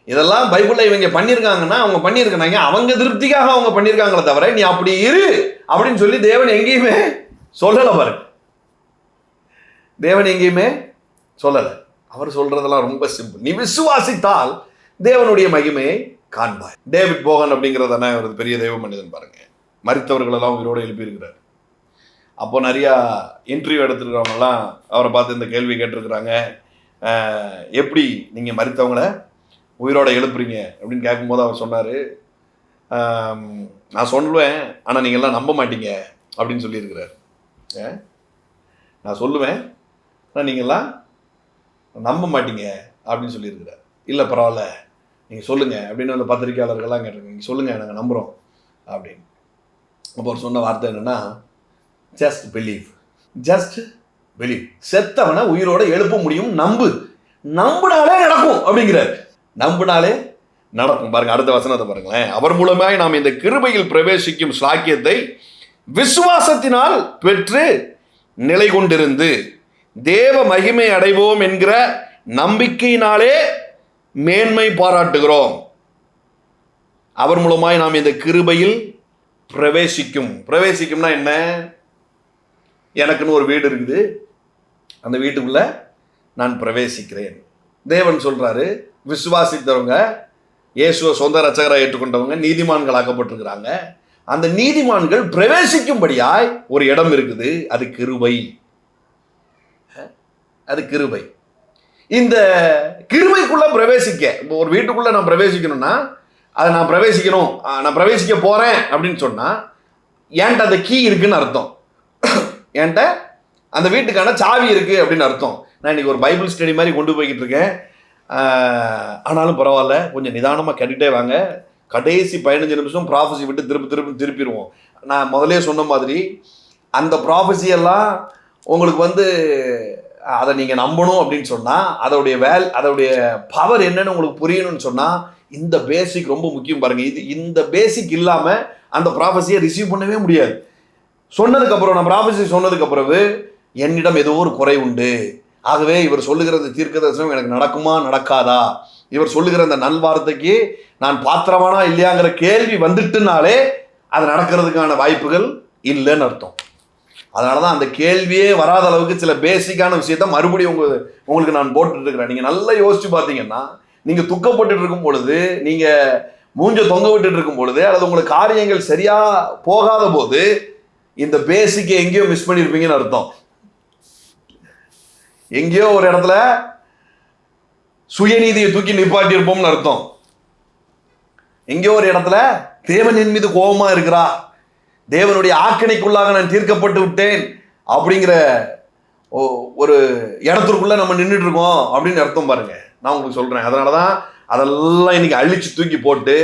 இதெல்லாம் பைபிளில் இவங்க பண்ணியிருக்காங்கன்னா அவங்க பண்ணியிருக்காங்க, அவங்க திருப்திக்காக அவங்க பண்ணியிருக்காங்களே தவிர நீ அப்படி இரு அப்படின்னு சொல்லி தேவன் எங்கேயுமே சொல்லலை பாருங்க. தேவன் எங்கேயுமே சொல்லலை. அவர் சொல்றதெல்லாம் ரொம்ப சிம்பிள். நீ விசுவாசித்தால் தேவனுடைய மகிமையை காண்பாய். டேவிட் போகன் அப்படிங்கிறதானே ஒரு பெரிய தெய்வ மனிதன் பாருங்க, மரித்தவர்களெல்லாம் உயிரோடு எழுப்பியிருக்கிறார். அப்போ நிறையா இன்டர்வியூ எடுத்துருக்கிறவங்கலாம் அவரை பார்த்து இந்த கேள்வி கேட்டிருக்கிறாங்க, எப்படி நீங்கள் மரித்தவங்களை உயிரோட எழுப்புறீங்க அப்படின்னு கேட்கும்போது அவர் சொன்னார், நான் சொல்லுவேன் ஆனால் நீங்கள்லாம் நம்ப மாட்டீங்க அப்படின்னு சொல்லியிருக்கிறார். நான் சொல்லுவேன் ஆனால் நீங்கள்லாம் நம்ப மாட்டீங்க அப்படின்னு சொல்லியிருக்கிறார். இல்லை பரவாயில்ல, நீங்கள் சொல்லுங்கள் அப்படின்னு அந்த பத்திரிகையாளர்கள்லாம் கேட்டிருக்கீங்க, நீங்கள் சொல்லுங்கள் நாங்கள் நம்புகிறோம் அப்படின்னு. அப்போ அவர் சொன்ன வார்த்தை என்னென்னா, ஜஸ்ட் பிலீவ், ஜஸ்ட் பிலீவ். செத்தவனை உயிரோட எழுப்ப முடியும், நம்பு, நம்பினாலே நடக்கும் அப்படிங்கிறார். நம்பினாலே நடக்கும். பாருங்க அடுத்த வசனத்தை பாருங்களேன். அவர் மூலமாய் நாம் இந்த கிருபையில் பிரவேசிக்கும் சாக்கியத்தை விசுவாசத்தினால் பெற்று நிலை கொண்டிருந்து தேவ மகிமை அடைவோம் என்கிற நம்பிக்கையினாலே மேன்மை பாராட்டுகிறோம். அவர் மூலமாய் நாம் இந்த கிருபையில் பிரவேசிக்கும்னா என்ன? எனக்குன்னு ஒரு வீடு இருக்குது, அந்த வீட்டுக்குள்ள நான் பிரவேசிக்கிறேன். தேவன் சொல்றாரு, விசுவாசித்தவங்க, இயேசுவை சொந்த ரட்சகராக ஏற்றுக்கொண்டவங்க நீதிமான்கள் ஆக்கப்பட்டிருக்கிறாங்க. அந்த நீதிமான்கள் பிரவேசிக்கும்படியாய் ஒரு இடம் இருக்குது, அது கிருபை. அது கிருபை. இந்த கிருபைக்குள்ள பிரவேசிக்க, இப்போ ஒரு வீட்டுக்குள்ள நான் பிரவேசிக்கணும்னா அதை நான் பிரவேசிக்கணும், நான் பிரவேசிக்க போறேன் அப்படின்னு சொன்னா என்கிட்ட அந்த கீ இருக்குன்னு அர்த்தம், என்கிட்ட அந்த வீட்டுக்கான சாவி இருக்கு அப்படின்னு அர்த்தம். நான் இன்னைக்கு ஒரு பைபிள் ஸ்டடி மாதிரி கொண்டு போய்கிட்டு இருக்கேன். ஆனாலும் பரவாயில்ல, கொஞ்சம் நிதானமாக கேட்டுகிட்டே வாங்க. கடைசி 15 நிமிஷம் ப்ராஃபஸி விட்டு திருப்பிடுவோம். நான் முதலே சொன்ன மாதிரி அந்த ப்ராஃபஸியெல்லாம் உங்களுக்கு அதை நீங்கள் நம்பணும் அப்படின்னு சொன்னால், அதோடைய பவர் என்னன்னு உங்களுக்கு புரியணும்னு சொன்னால் இந்த பேசிக் ரொம்ப முக்கியம் பாருங்க. இந்த பேசிக் இல்லாமல் அந்த ப்ராஃபஸியை ரிசீவ் பண்ணவே முடியாது. சொன்னதுக்கப்புறம், நான் ப்ராஃபஸி சொன்னதுக்கு பிறகு என்னிடம் ஏதோ ஒரு குறை உண்டு, ஆகவே இவர் சொல்லுகிறது தீர்க்கதரிசனம் எனக்கு நடக்குமா நடக்காதா, இவர் சொல்லுகிற அந்த நல்வார்த்தைக்கு நான் பாத்திரமானா இல்லையாங்கிற கேள்வி வந்துட்டுனாலே அது நடக்கிறதுக்கான வாய்ப்புகள் இல்லைன்னு அர்த்தம். அதனால தான் அந்த கேள்வியே வராத அளவுக்கு சில பேசிக்கான விஷயத்த மறுபடியும் உங்களுக்கு நான் போட்டுட்டு இருக்கிறேன். நீங்கள் நல்லா யோசிச்சு பார்த்தீங்கன்னா, நீங்கள் துக்கப்பட்டு இருக்கும் பொழுது, நீங்கள் மூஞ்ச தொங்க விட்டுட்டு இருக்கும் பொழுது, அல்லது உங்களுக்கு காரியங்கள் சரியா போகாத போது இந்த பேசிக்கை எங்கேயோ மிஸ் பண்ணியிருப்பீங்கன்னு அர்த்தம். எங்கேயோ ஒரு இடத்துல சுயநீதியை தூக்கி நிப்பாட்டி இருப்போம்னு அர்த்தம். எங்கேயோ ஒரு இடத்துல தேவன் என் மீது கோபமா இருக்கிறா, தேவனுடைய ஆக்கினைக்குள்ளாக நான் தீர்க்கப்பட்டு விட்டேன் அப்படிங்கிற ஒரு இடத்திற்குள்ள நம்ம நின்றுட்டு இருக்கோம் அப்படின்னு அர்த்தம் பாருங்க. நான் உங்களுக்கு சொல்றேன். அதனாலதான் அதெல்லாம் இன்னைக்கு அழிச்சு தூக்கி போட்டு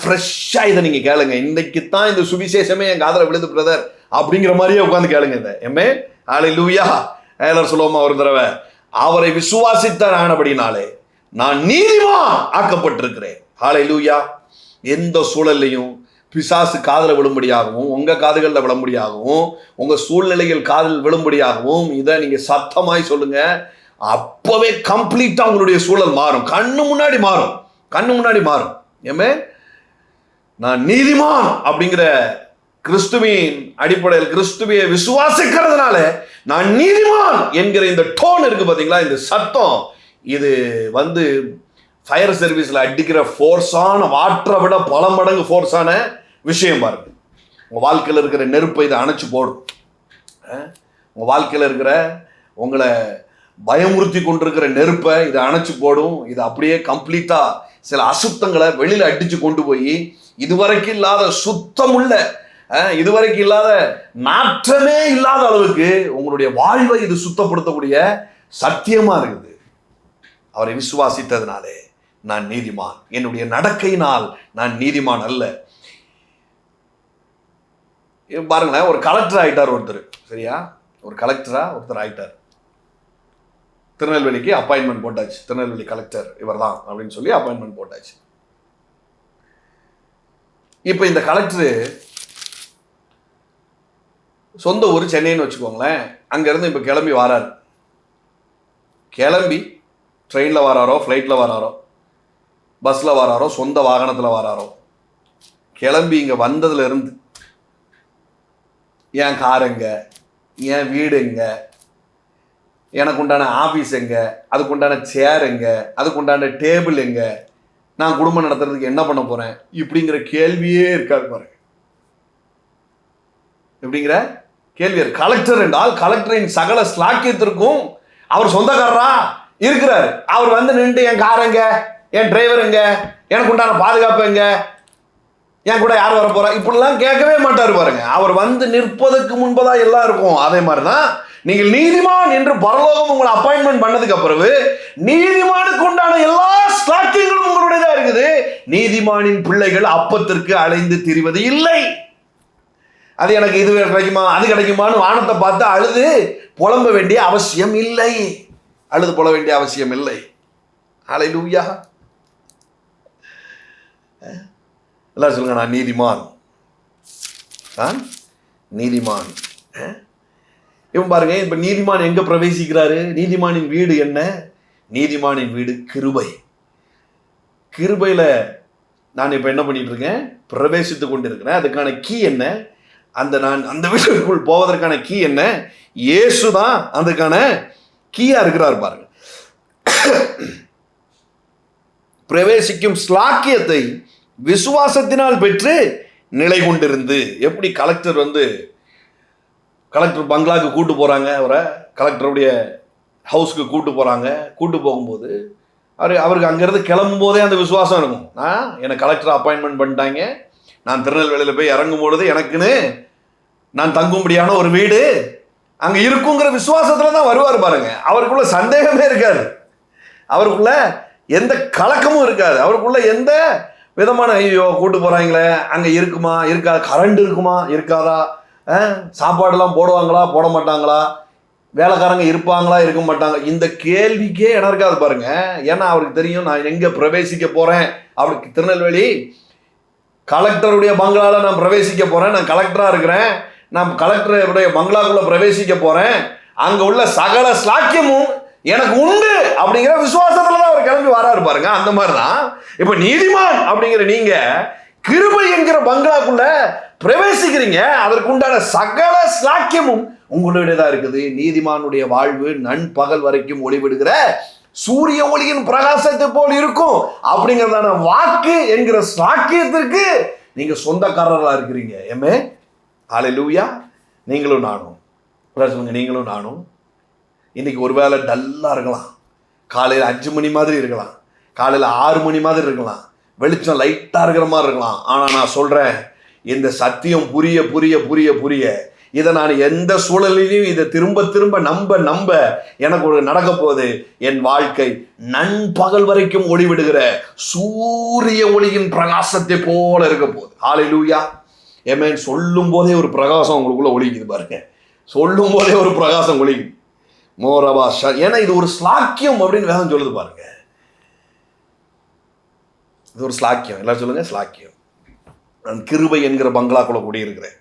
ஃப்ரெஷ்ஷா இதை நீங்க கேளுங்க. இன்னைக்கு தான் இந்த சுவிசேஷமே என் காதல விழுது பிரதர் அப்படிங்கிற மாதிரியே உட்காந்து கேளுங்க. இந்த எம்ஏ ஹல்லேலூயா. எல்லாரும் சொல்லுவோமா ஒரு தடவை, அவரை விசுவாசித்த ஆனபடினாலே நான் நீதிமான் ஆக்கப்பட்டிருக்கிறேன். ஹல்லேலூயா. எந்த சூழல்லையும் பிசாசு காதல விழும்படியாகவும், உங்க காதுகளில் விழும்படியாகவும், உங்க சூழ்நிலைகள் காதில் விழும்படியாகவும் இதை நீங்க சத்தமாய் சொல்லுங்க. அப்பவே கம்ப்ளீட்டா உங்களுடைய சூழல் மாறும். கண்ணு முன்னாடி மாறும். ஏமே நான் நீதிமான் அப்படிங்கிற கிறிஸ்துவின் அடிப்படையில் கிறிஸ்துவியை விசுவாசிக்கிறதுனால நான் நீதிமான் என்கிற இந்த டோன் இருக்கு பாத்தீங்களா, இந்த சத்தம், இது ஃபயர் சர்வீஸ்ல அடிக்கிற ஃபோர்ஸான வாட்டரை விட பல மடங்கு ஃபோர்ஸான விஷயம் பாருங்க. உங்க வாழ்க்கையில் இருக்கிற நெருப்பை இதை அணைச்சு போடும். உங்க வாழ்க்கையில் இருக்கிற உங்களை பயமுறுத்தி கொண்டிருக்கிற நெருப்பை இதை அணைச்சு போடும். இது அப்படியே கம்ப்ளீட்டா சில அசுத்தங்களை வெளியில அடிச்சு கொண்டு போய் இதுவரைக்கும் இல்லாத சுத்தமுள்ள, இதுவரைக்கும் இல்லாத நாற்றமே இல்லாத அளவுக்கு உங்களுடைய வாழ்வை இது சுத்தப்படுத்தக்கூடிய சத்தியமா இருக்குது. அவரை விசுவாசித்ததுனாலே நான் நீதிமான், என்னுடைய நடக்கையினால் நான் நீதிமான் அல்ல. பாருங்களேன், ஒரு கலெக்டர் ஆயிட்டார் ஒருத்தர். சரியா, ஒரு கலெக்டரா ஒருத்தர் ஆயிட்டார். திருநெல்வேலிக்கு அப்பாயின்மெண்ட் போட்டாச்சு. திருநெல்வேலி கலெக்டர் இவர் தான் அப்படின்னு சொல்லி அப்பாயின்மெண்ட் போட்டாச்சு. இப்ப இந்த கலெக்டர் சொந்த ஊர் சென்னைன்னு வச்சுக்கோங்களேன். அங்கிருந்து இப்ப கிளம்பி வராரு. கிளம்பி ட்ரெயினில் வராரோ, ஃப்ளைட்டில் வராரோ, பஸ்ஸில் வராரோ, சொந்த வாகனத்தில் வராரோ, கிளம்பி இங்கே வந்ததுல இருந்து என் கார் எங்க, என் வீடு எங்க, எனக்கு உண்டான ஆஃபீஸ் எங்க, அதுக்கு உண்டான சேர் எங்க, அதுக்கு உண்டான டேபிள் எங்க, நான் குடும்பம் நடத்துறதுக்கு என்ன பண்ண போறேன் இப்படிங்கிற கேள்வியே இருக்காது பாருங்க. எப்படிங்கிற கேள்வி. கலெக்டர் என்றால் கலெக்டரின் சகல ஸ்லாக்கியத்திற்கும் அவர் சொந்தக்காரரா இருக்கிறார். அவர் நின்று என் கார் எங்க, என் டிரைவர் எங்க, எனக்கு உண்டான பாதுகாப்பு எங்க, என் கூட யார் வர போறா இப்படிலாம் கேட்கவே மாட்டார் பாருங்க. அவர் நிற்பதற்கு முன்பதா எல்லாம் இருக்கும். அதே மாதிரிதான் நீங்கள் நீதிமான் என்று பரலோகம் உங்களை அப்பாயின்மெண்ட் பண்ணதுக்கு அப்புறம் நீதிமானுக்கு உண்டான எல்லா ஸ்லாக்கியங்களும் உங்களுடையதா இருக்குது. நீதிமானின் பிள்ளைகள் அப்பத்திற்கு அலைந்து திரிவது இல்லை. அது எனக்கு இது கிடைக்குமா அது கிடைக்குமான்னு வானத்தை பார்த்து அழுது புலம்ப வேண்டிய அவசியம் இல்லை. அழுது புல வேண்டிய அவசியம் இல்லை. ஹல்லேலூயா. எல்லாம் சொல்லுங்க, நான் நீதிமான், நான் நீதிமான். இவன் பாருங்க, இப்ப நீதிமான் எங்க பிரவேசிக்கிறாரு? நீதிமானின் வீடு என்ன? நீதிமானின் வீடு கிருபை. கிருபையில நான் இப்ப என்ன பண்ணிட்டு இருக்கேன்? பிரவேசித்து கொண்டிருக்கிறேன். அதுக்கான கீ என்ன? நான் அந்த வீட்டுக்குள் போவதற்கான கீ என்ன? இயேசு தான் அதுக்கான கீயா இருக்கிறார் பாருங்க. பிரவேசிக்கும் ஸ்லாக்கியத்தை விசுவாசத்தினால் பெற்று நிலை கொண்டிருந்து. எப்படி கலெக்டர் கலெக்டர் பங்களாவுக்கு கூட்டு போறாங்க, அவரை கலெக்டருடைய ஹவுஸ்க்கு கூட்டு போறாங்க. கூட்டு போகும்போது அவருக்கு அங்கிருந்து கிளம்பும் போதே அந்த விசுவாசம் இருக்கும். எனக்கு கலெக்டர் அப்பாயின்மெண்ட் பண்ணிட்டாங்க, நான் திருநெல்வேலியில் போய் இறங்கும் பொழுது எனக்குன்னு நான் தங்கும்படியான ஒரு வீடு அங்க இருக்குங்கிற விசுவாசத்துல தான் வருவார் பாருங்க. அவருக்குள்ள சந்தேகமே இருக்காது, அவருக்குள்ள எந்த கலக்கமும் இருக்காது, அவருக்குள்ள எந்த விதமான ஐயோ கூட்டு போறாங்களே அங்க இருக்குமா இருக்காது, கரண்ட் இருக்குமா இருக்காதா, சாப்பாடுலாம் போடுவாங்களா போட மாட்டாங்களா, வேலைக்காரங்க இருப்பாங்களா இருக்க மாட்டாங்க, இந்த கேள்விக்கே இடம் இருக்காது பாருங்க. ஏன்னா அவருக்கு தெரியும் நான் எங்க பிரவேசிக்க போறேன். அவருக்கு திருநெல்வேலி கலெக்டருடைய பங்களால நான் பிரவேசிக்க போறேன், நான் கலெக்டரா இருக்கிறேன், நான் கலெக்டருடைய பங்களாக்குள்ள பிரவேசிக்க போறேன், அங்க உள்ள சகல ஸ்லாக்கியமும் எனக்கு உண்டு அப்படிங்கிற விசுவாசத்துல தான் அவர் கிளம்பி வராரு பாருங்க. அந்த மாதிரிதான் இப்ப நீதிமான் அப்படிங்கிற நீங்க கிருபை என்கிற பங்களாக்குள்ள பிரவேசிக்கிறீங்க. அதற்குண்டான சகல ஸ்லாக்கியமும் உங்களுடையதான் இருக்குது. நீதிமானுடைய வாழ்வு நண்பகல் வரைக்கும் ஒளிவிடுகிற சூரிய ஒளியின் பிரகாசத்தை போல் இருக்கும் அப்படிங்கிறதான வாக்கு என்கிற சாக்கியத்திற்கு நீங்க சொந்தக்காரர்களா இருக்கிறீங்க. ஏமே ஹல்லேலூயா. நீங்களும் நானும் சொல்லுங்க, நீங்களும் நானும் இன்னைக்கு ஒருவேளை டல்லா இருக்கலாம், காலையில் 5 மணி மாதிரி இருக்கலாம், காலையில் 6 மணி மாதிரி இருக்கலாம், வெளிச்சம் லைட்டா இருக்கிற மாதிரி இருக்கலாம். ஆனா நான் சொல்றேன், இந்த சத்தியம் புரிய புரிய புரிய புரிய இதை நான் எந்த சூழலிலையும் இதை திரும்ப திரும்ப நம்ப எனக்கு ஒரு நடக்க போகுது. என் வாழ்க்கை நண்பகல் வரைக்கும் ஒளிவிடுகிற சூரிய ஒளியின் பிரகாசத்தை போல இருக்க போகுது. ஹல்லேலூயா. ஏமேன். சொல்லும் போதே ஒரு பிரகாசம் உங்களுக்குள்ள ஒளிக்குது பாருங்க. சொல்லும் போதே ஒரு பிரகாசம் ஒளிக்குது. மோரபா. ஏன்னா இது ஒரு ஸ்லாக்கியம் அப்படின்னு வேதம் சொல்லுது பாருங்க. இது ஒரு ஸ்லாக்கியம். எல்லாரும் சொல்லுங்க, ஸ்லாக்கியம். நான் கிருபை என்கிற பங்களாக்குள்ள குடியிருக்கிறேன்.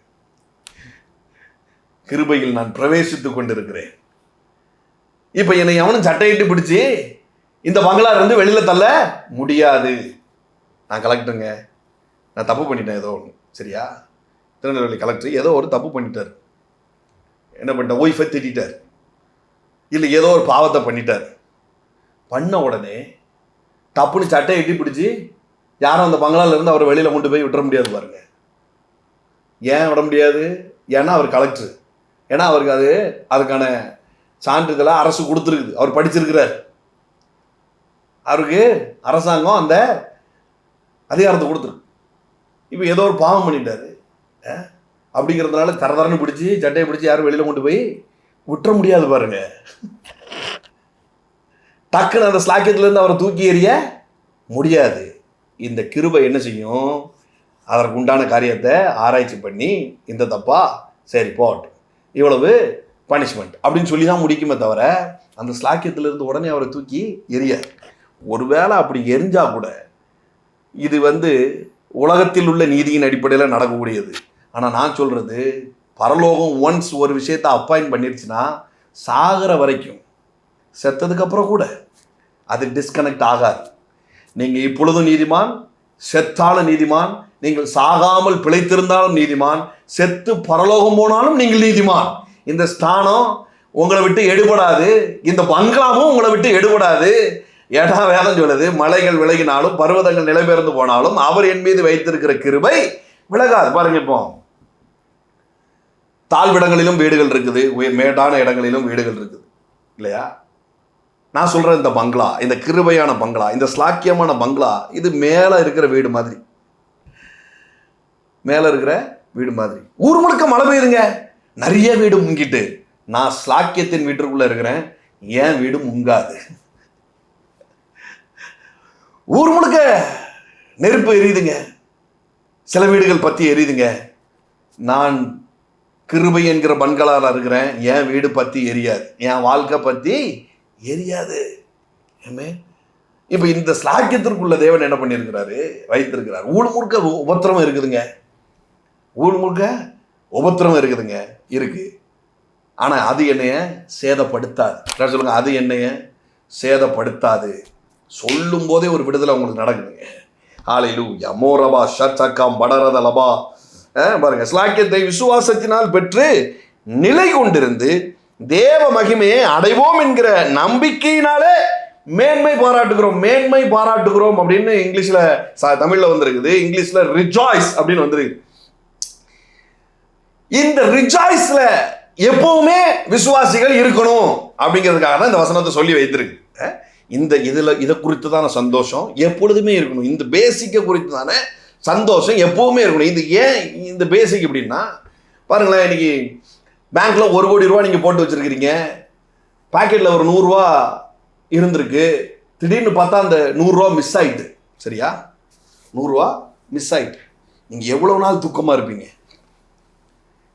கிருபையில் நான் பிரவேசித்துக் கொண்டிருக்கிறேன். இப்ப என்னை எவனும் சட்டையிட்டு பிடிச்சி இந்த பங்களா இருந்து வெளியில தள்ள முடியாது. நான் கலெக்டருங்க, நான் தப்பு பண்ணிட்டேன் ஏதோ ஒன்று, சரியா? திருநெல்வேலி கலெக்டர் ஏதோ ஒரு தப்பு பண்ணிட்டார். என்ன பண்ணிட்டார்? ஒய்ஃபை திட்டார், இல்லை ஏதோ ஒரு பாவத்தை பண்ணிட்டார். பண்ண உடனே தப்புன்னு சட்டையை எட்டி பிடிச்சி யாரும் அந்த பங்களால இருந்து அவரை வெளியில கொண்டு போய் விட்டுற முடியாது பாருங்க. ஏன் விட முடியாது? ஏன்னா அவர் கலெக்டர். ஏன்னா அவருக்கு அதுக்கான சான்றிதழை அரசு கொடுத்துருக்குது. அவர் படிச்சிருக்கிறார். அவருக்கு அரசாங்கம் அந்த அதிகாரத்தை கொடுத்துருக்கு. இப்போ ஏதோ ஒரு பாவம் பண்ணிட்டாரு அப்படிங்கிறதுனால தரதரன்னு பிடிச்சி சட்டையை பிடிச்சி யாரும் வெளியில கொண்டு போய் விட்டுற முடியாது பாருங்க. டக்குன்னு அந்த ஸ்லாக்கியத்திலேருந்து அவரை தூக்கி எறிய முடியாது. இந்த கிருபை என்ன செய்யும்? அதற்கு உண்டான காரியத்தை ஆராய்ச்சி பண்ணி இந்த தப்பா சரி போட்டு இவ்வளவு பனிஷ்மெண்ட் அப்படின்னு சொல்லி தான் முடிக்குமே தவிர அந்த ஸ்லாக்கியத்திலிருந்து உடனே அவரை தூக்கி எரியாது. ஒருவேளை அப்படி எரிஞ்சா கூட இது உலகத்தில் உள்ள நீதியின் அடிப்படையில் நடக்கக்கூடியது. ஆனால் நான் சொல்றது, பரலோகம் ஒன்ஸ் ஒரு விஷயத்தை அப்பாயிண்ட் பண்ணிருச்சுன்னா சாகிற வரைக்கும், செத்ததுக்கு அப்புறம் கூட அது டிஸ்கனெக்ட் ஆகாது. நீங்கள் இப்பொழுதும் நீதிமான், செத்தாலும் நீதிமான், நீங்கள் சாகாமல் பிழைத்திருந்தாலும் நீதிமான், செத்து பரலோகம் போனாலும் நீங்கள் நீதிமான். இந்த ஸ்தானம் உங்களை விட்டு எடுபடாது, இந்த பங்களாவும் உங்களை விட்டு எடுபடாது. ஏன்னா வேதம் சொல்லுது, மலைகள் விலகினாலும் பர்வதங்கள் நிலைபெயர்ந்து போனாலும் அவர் என் மீது வைத்திருக்கிற கிருபை விலகாது. பாருங்க, இப்போ தாழ்விடங்களிலும் வீடுகள் இருக்குது, மேடான இடங்களிலும் வீடுகள் இருக்குது இல்லையா? நான் சொல்றேன், இந்த பங்களா, இந்த கிருபையான பங்களா, இந்த ஸ்லாக்கியமான பங்களா, இது மேல இருக்கிற வீடு மாதிரி, மேல இருக்கிற வீடு மாதிரி. ஊர் முழுக்க மழை பெய்யுதுங்க, நிறைய வீடு முங்கிட்டு, நான் ஸ்லாக்கியத்தின் வீட்டுக்குள்ள இருக்கிறேன், ஏன் வீடு முங்காது. ஊர் முழுக்க நெருப்பு எரியுதுங்க, சில வீடுகள் பத்தி எரியுதுங்க, நான் கிருபை என்கிற பங்களால இருக்கிறேன், என் வீடு பத்தி எரியாது, என் வாழ்க்கை பத்தி எரியாது. இப்ப இந்த ஸ்லாக்கியத்திற்குள்ள தேவன் என்ன பண்ணியிருக்கிறாரு, வைத்திருக்கிறார். ஊர் முழுக்க உபத்திரவம் இருக்குதுங்க, ஊர் முழுக்க உபத்திரவம் இருக்குதுங்க, இருக்கு. ஆனா அது என்னைய சேதப்படுத்தாது. சொல்லுங்க, அது என்னைய சேதப்படுத்தாது. சொல்லும் போதே ஒரு விடுதலை உங்களுக்கு நடக்குதுங்க. ஹல்லேலூயா. மோரபா ஷட்சகம் படரதலபா. பாருங்க, ஸ்லாக்கியத்தை விசுவாசத்தினால் பெற்று நிலை கொண்டிருந்து தேவ மகிமையை அடைவோம் என்கிற நம்பிக்கையினாலே மேன்மை பாராட்டுகிறோம். மேன்மை பாராட்டுகிறோம் அப்படின்னு இங்கிலீஷ்ல, தமிழ்ல வந்திருக்குது, இங்கிலீஷ்ல ரிஜாய்ஸ் அப்படின்னு வந்திருக்கு. இந்த ரிஜாய்ஸ்ல எப்பவுமே விசுவாசிகள் இருக்கணும் அப்படிங்கிறதுக்காக தான் இந்த வசனத்தை சொல்லி வைத்திருக்கு. இந்த இதை குறித்து தானே சந்தோஷம் எப்பொழுதுமே இருக்கணும். இந்த பேசிக்கை குறித்து தானே சந்தோஷம் எப்பவுமே இருக்கணும். இது ஏன் இந்த பேசிக் அப்படின்னா, பாருங்களேன், இன்னைக்கு பேங்க்ல 1 கோடி ரூபா நீங்க போட்டு வச்சிருக்கிறீங்க, பாக்கெட்ல ஒரு 100 ரூபா இருந்திருக்கு, திடீர்னு பார்த்தா அந்த 100 ரூபா மிஸ் ஆயிட்டு. சரியா? 100 ரூபா மிஸ் ஆயிட்டு. நீங்க எவ்வளவு நாள் துக்கமா இருப்பீங்க?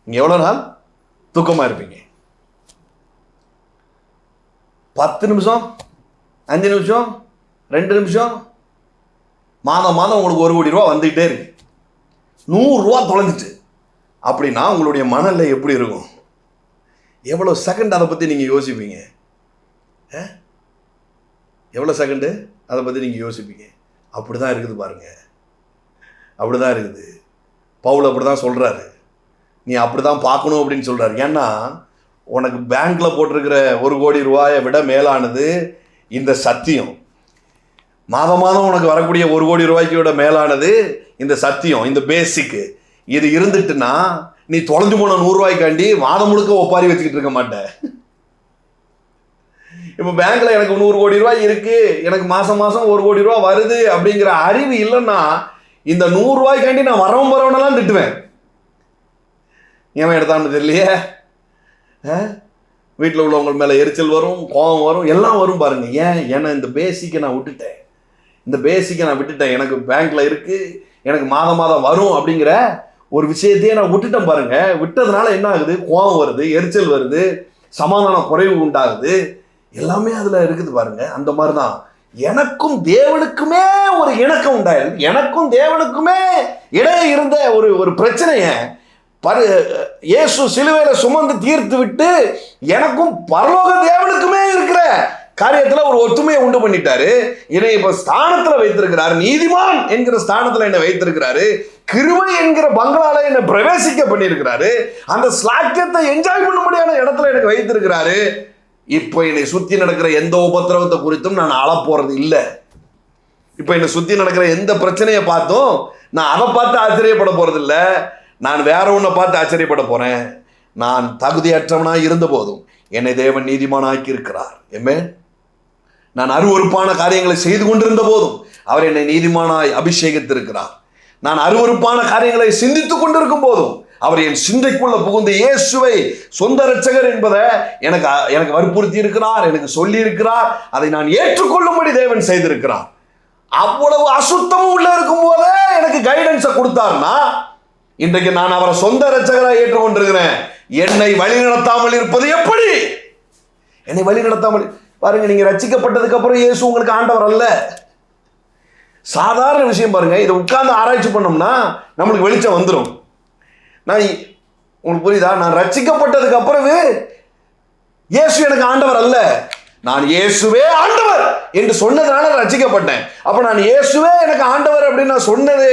நீங்க எவ்வளவு நாள் துக்கமா இருப்பீங்க? 10 நிமிஷம், 5 நிமிஷம், 2 நிமிஷம், மாதம் மாதம் உங்களுக்கு 1 கோடி ரூபா வந்துகிட்டே இருக்கு, 100 ரூபா தொலைஞ்சிட்டு அப்படின்னா உங்களுடைய மனநிலை எப்படி இருக்கும்? எவ்வளவு செகண்ட் அதை பத்தி நீங்க யோசிப்பீங்க? எவ்வளவு செகண்டு அதை பத்தி நீங்க யோசிப்பீங்க? அப்படிதான் இருக்குது பாருங்க. அப்படிதான் இருக்குது. பவுல் அப்படிதான் சொல்றாரு, நீ அப்படிதான் பார்க்கணும் அப்படின்னு சொல்றாரு. ஏன்னா உனக்கு பேங்க்ல போட்டிருக்கிற 1 கோடி ரூபாயை விட மேலானது இந்த சத்தியம். மாதம் மாதம் உனக்கு வரக்கூடிய 1 கோடி ரூபாய்க்கு விட மேலானது இந்த சத்தியம், இந்த பேசிக்கு. இது இருந்துட்டுன்னா நீ தொலைஞ்சு போன 100 ரூபாய்க்காண்டி மாதம் முழுக்க ஒப்பாரி வச்சுக்கிட்டு இருக்க மாட்டேன். இப்போ பேங்க்ல எனக்கு 100 கோடி ரூபாய் இருக்கு, எனக்கு மாசம் மாசம் 1 கோடி ரூபாய் வருது அப்படிங்கிற அறிவு இல்லைன்னா இந்த 100 ரூபாய்க்காண்டி நான் வரவனெல்லாம் திட்டுவேன். ஏன் எடுத்தான்னு தெரியலையே, வீட்டில் உள்ளவங்க மேலே எரிச்சல் வரும், கோபம் வரும், எல்லாம் வரும் பாருங்க. ஏன்னா இந்த பேசிக்கை நான் விட்டுட்டேன், எனக்கு பேங்க்ல இருக்கு, எனக்கு மாதம் மாதம் வரும் அப்படிங்கிற ஒரு விஷயத்தையே நான் விட்டுட்டேன் பாருங்க. விட்டதுனால என்ன ஆகுது? கோபம் வருது, எரிச்சல் வருது, சமாதான குறைவு உண்டாகுது, எல்லாமே அதுல இருக்குது பாருங்க. அந்த மாதிரிதான் எனக்கும் தேவனுக்குமே ஒரு இணக்கம் உண்டாயிருது. எனக்கும் தேவனுக்குமே இடையே இருந்த ஒரு பிரச்சனைய இயேசு சிலுவையில சுமந்து தீர்த்து விட்டு எனக்கும் பரலோக தேவனுக்குமே இருக்கிற காரியத்துல ஒரு ஒத்துமையை உண்டு பண்ணிட்டாரு. என்னை இப்ப ஸ்தானத்துல வைத்திருக்கிறாரு, நீதிமான் என்கிற ஸ்தானத்துல என்னை வைத்திருக்கிறாரு, கிருபை என்கிற பங்களால என்னை பிரவேசிக்க பண்ணியிருக்கிறாரு, அந்த ஸ்லாக்கியத்தை என்ஜாய் பண்ண முடியாத இடத்துல எனக்கு வைத்திருக்கிறாரு. இப்போ என்னை சுத்தி நடக்கிற எந்த உபத்திரவத்தை குறித்தும் நான் அழப்போறது இல்லை. இப்போ என்னை சுத்தி நடக்கிற எந்த பிரச்சனையை பார்த்தும் நான் அதை பார்த்து ஆச்சரியப்பட போறது இல்லை. நான் வேற ஒன்றை பார்த்து ஆச்சரியப்பட போறேன். நான் தகுதியற்றவனாய் இருந்த போதும் என்னை தேவன் நீதிமானாக்கி இருக்கிறார். நான் அருவருப்பான காரியங்களை செய்து கொண்டிருந்த போதும் அவர் என்னை நீதிமானாய் அபிஷேகித்திருக்கிறார். நான் அருவருப்பான காரியங்களை சிந்தித்துக் கொண்டிருக்கும் போதும் அவர் என் சிந்தைக்குள்ள புகுந்த இயேசுவை சொந்த இரட்சகர் என்பதை எனக்கு வற்புறுத்தி இருக்கிறார், எனக்கு சொல்லி இருக்கிறார். அதை நான் ஏற்றுக்கொள்ளும்படி தேவன் செய்திருக்கிறார். அவ்வளவு அசுத்தமும் உள்ள இருக்கும் போதே எனக்கு கைடன்ஸை கொடுத்தார்னா இன்றைக்கு நான் அவரை சொந்த இரட்சகராக ஏற்றுக்கொண்டிருக்கிறேன். என்னை வழி நடத்தாமல் இருப்பது எப்படி? என்னை வழி நடத்தாமல் பாருங்க, நீங்க ரட்சிக்கப்பட்டதுக்கு அப்புறம் இயேசு உங்களுக்கு ஆண்டவர் அல்ல. சாதாரண விஷயம் பாருங்க, இதை உட்கார்ந்து ஆராய்ச்சி பண்ணோம்னா நம்மளுக்கு வெளிச்சம் வந்துடும். உங்களுக்கு புரியுதா? நான் ரட்சிக்கப்பட்டதுக்கு அப்புறமே இயேசு எனக்கு ஆண்டவர் அல்ல, நான் இயேசுவே ஆண்டவர் என்று சொன்னதுனால ரட்சிக்கப்பட்டேன். அப்ப நான் இயேசுவே எனக்கு ஆண்டவர் அப்படின்னு நான் சொன்னது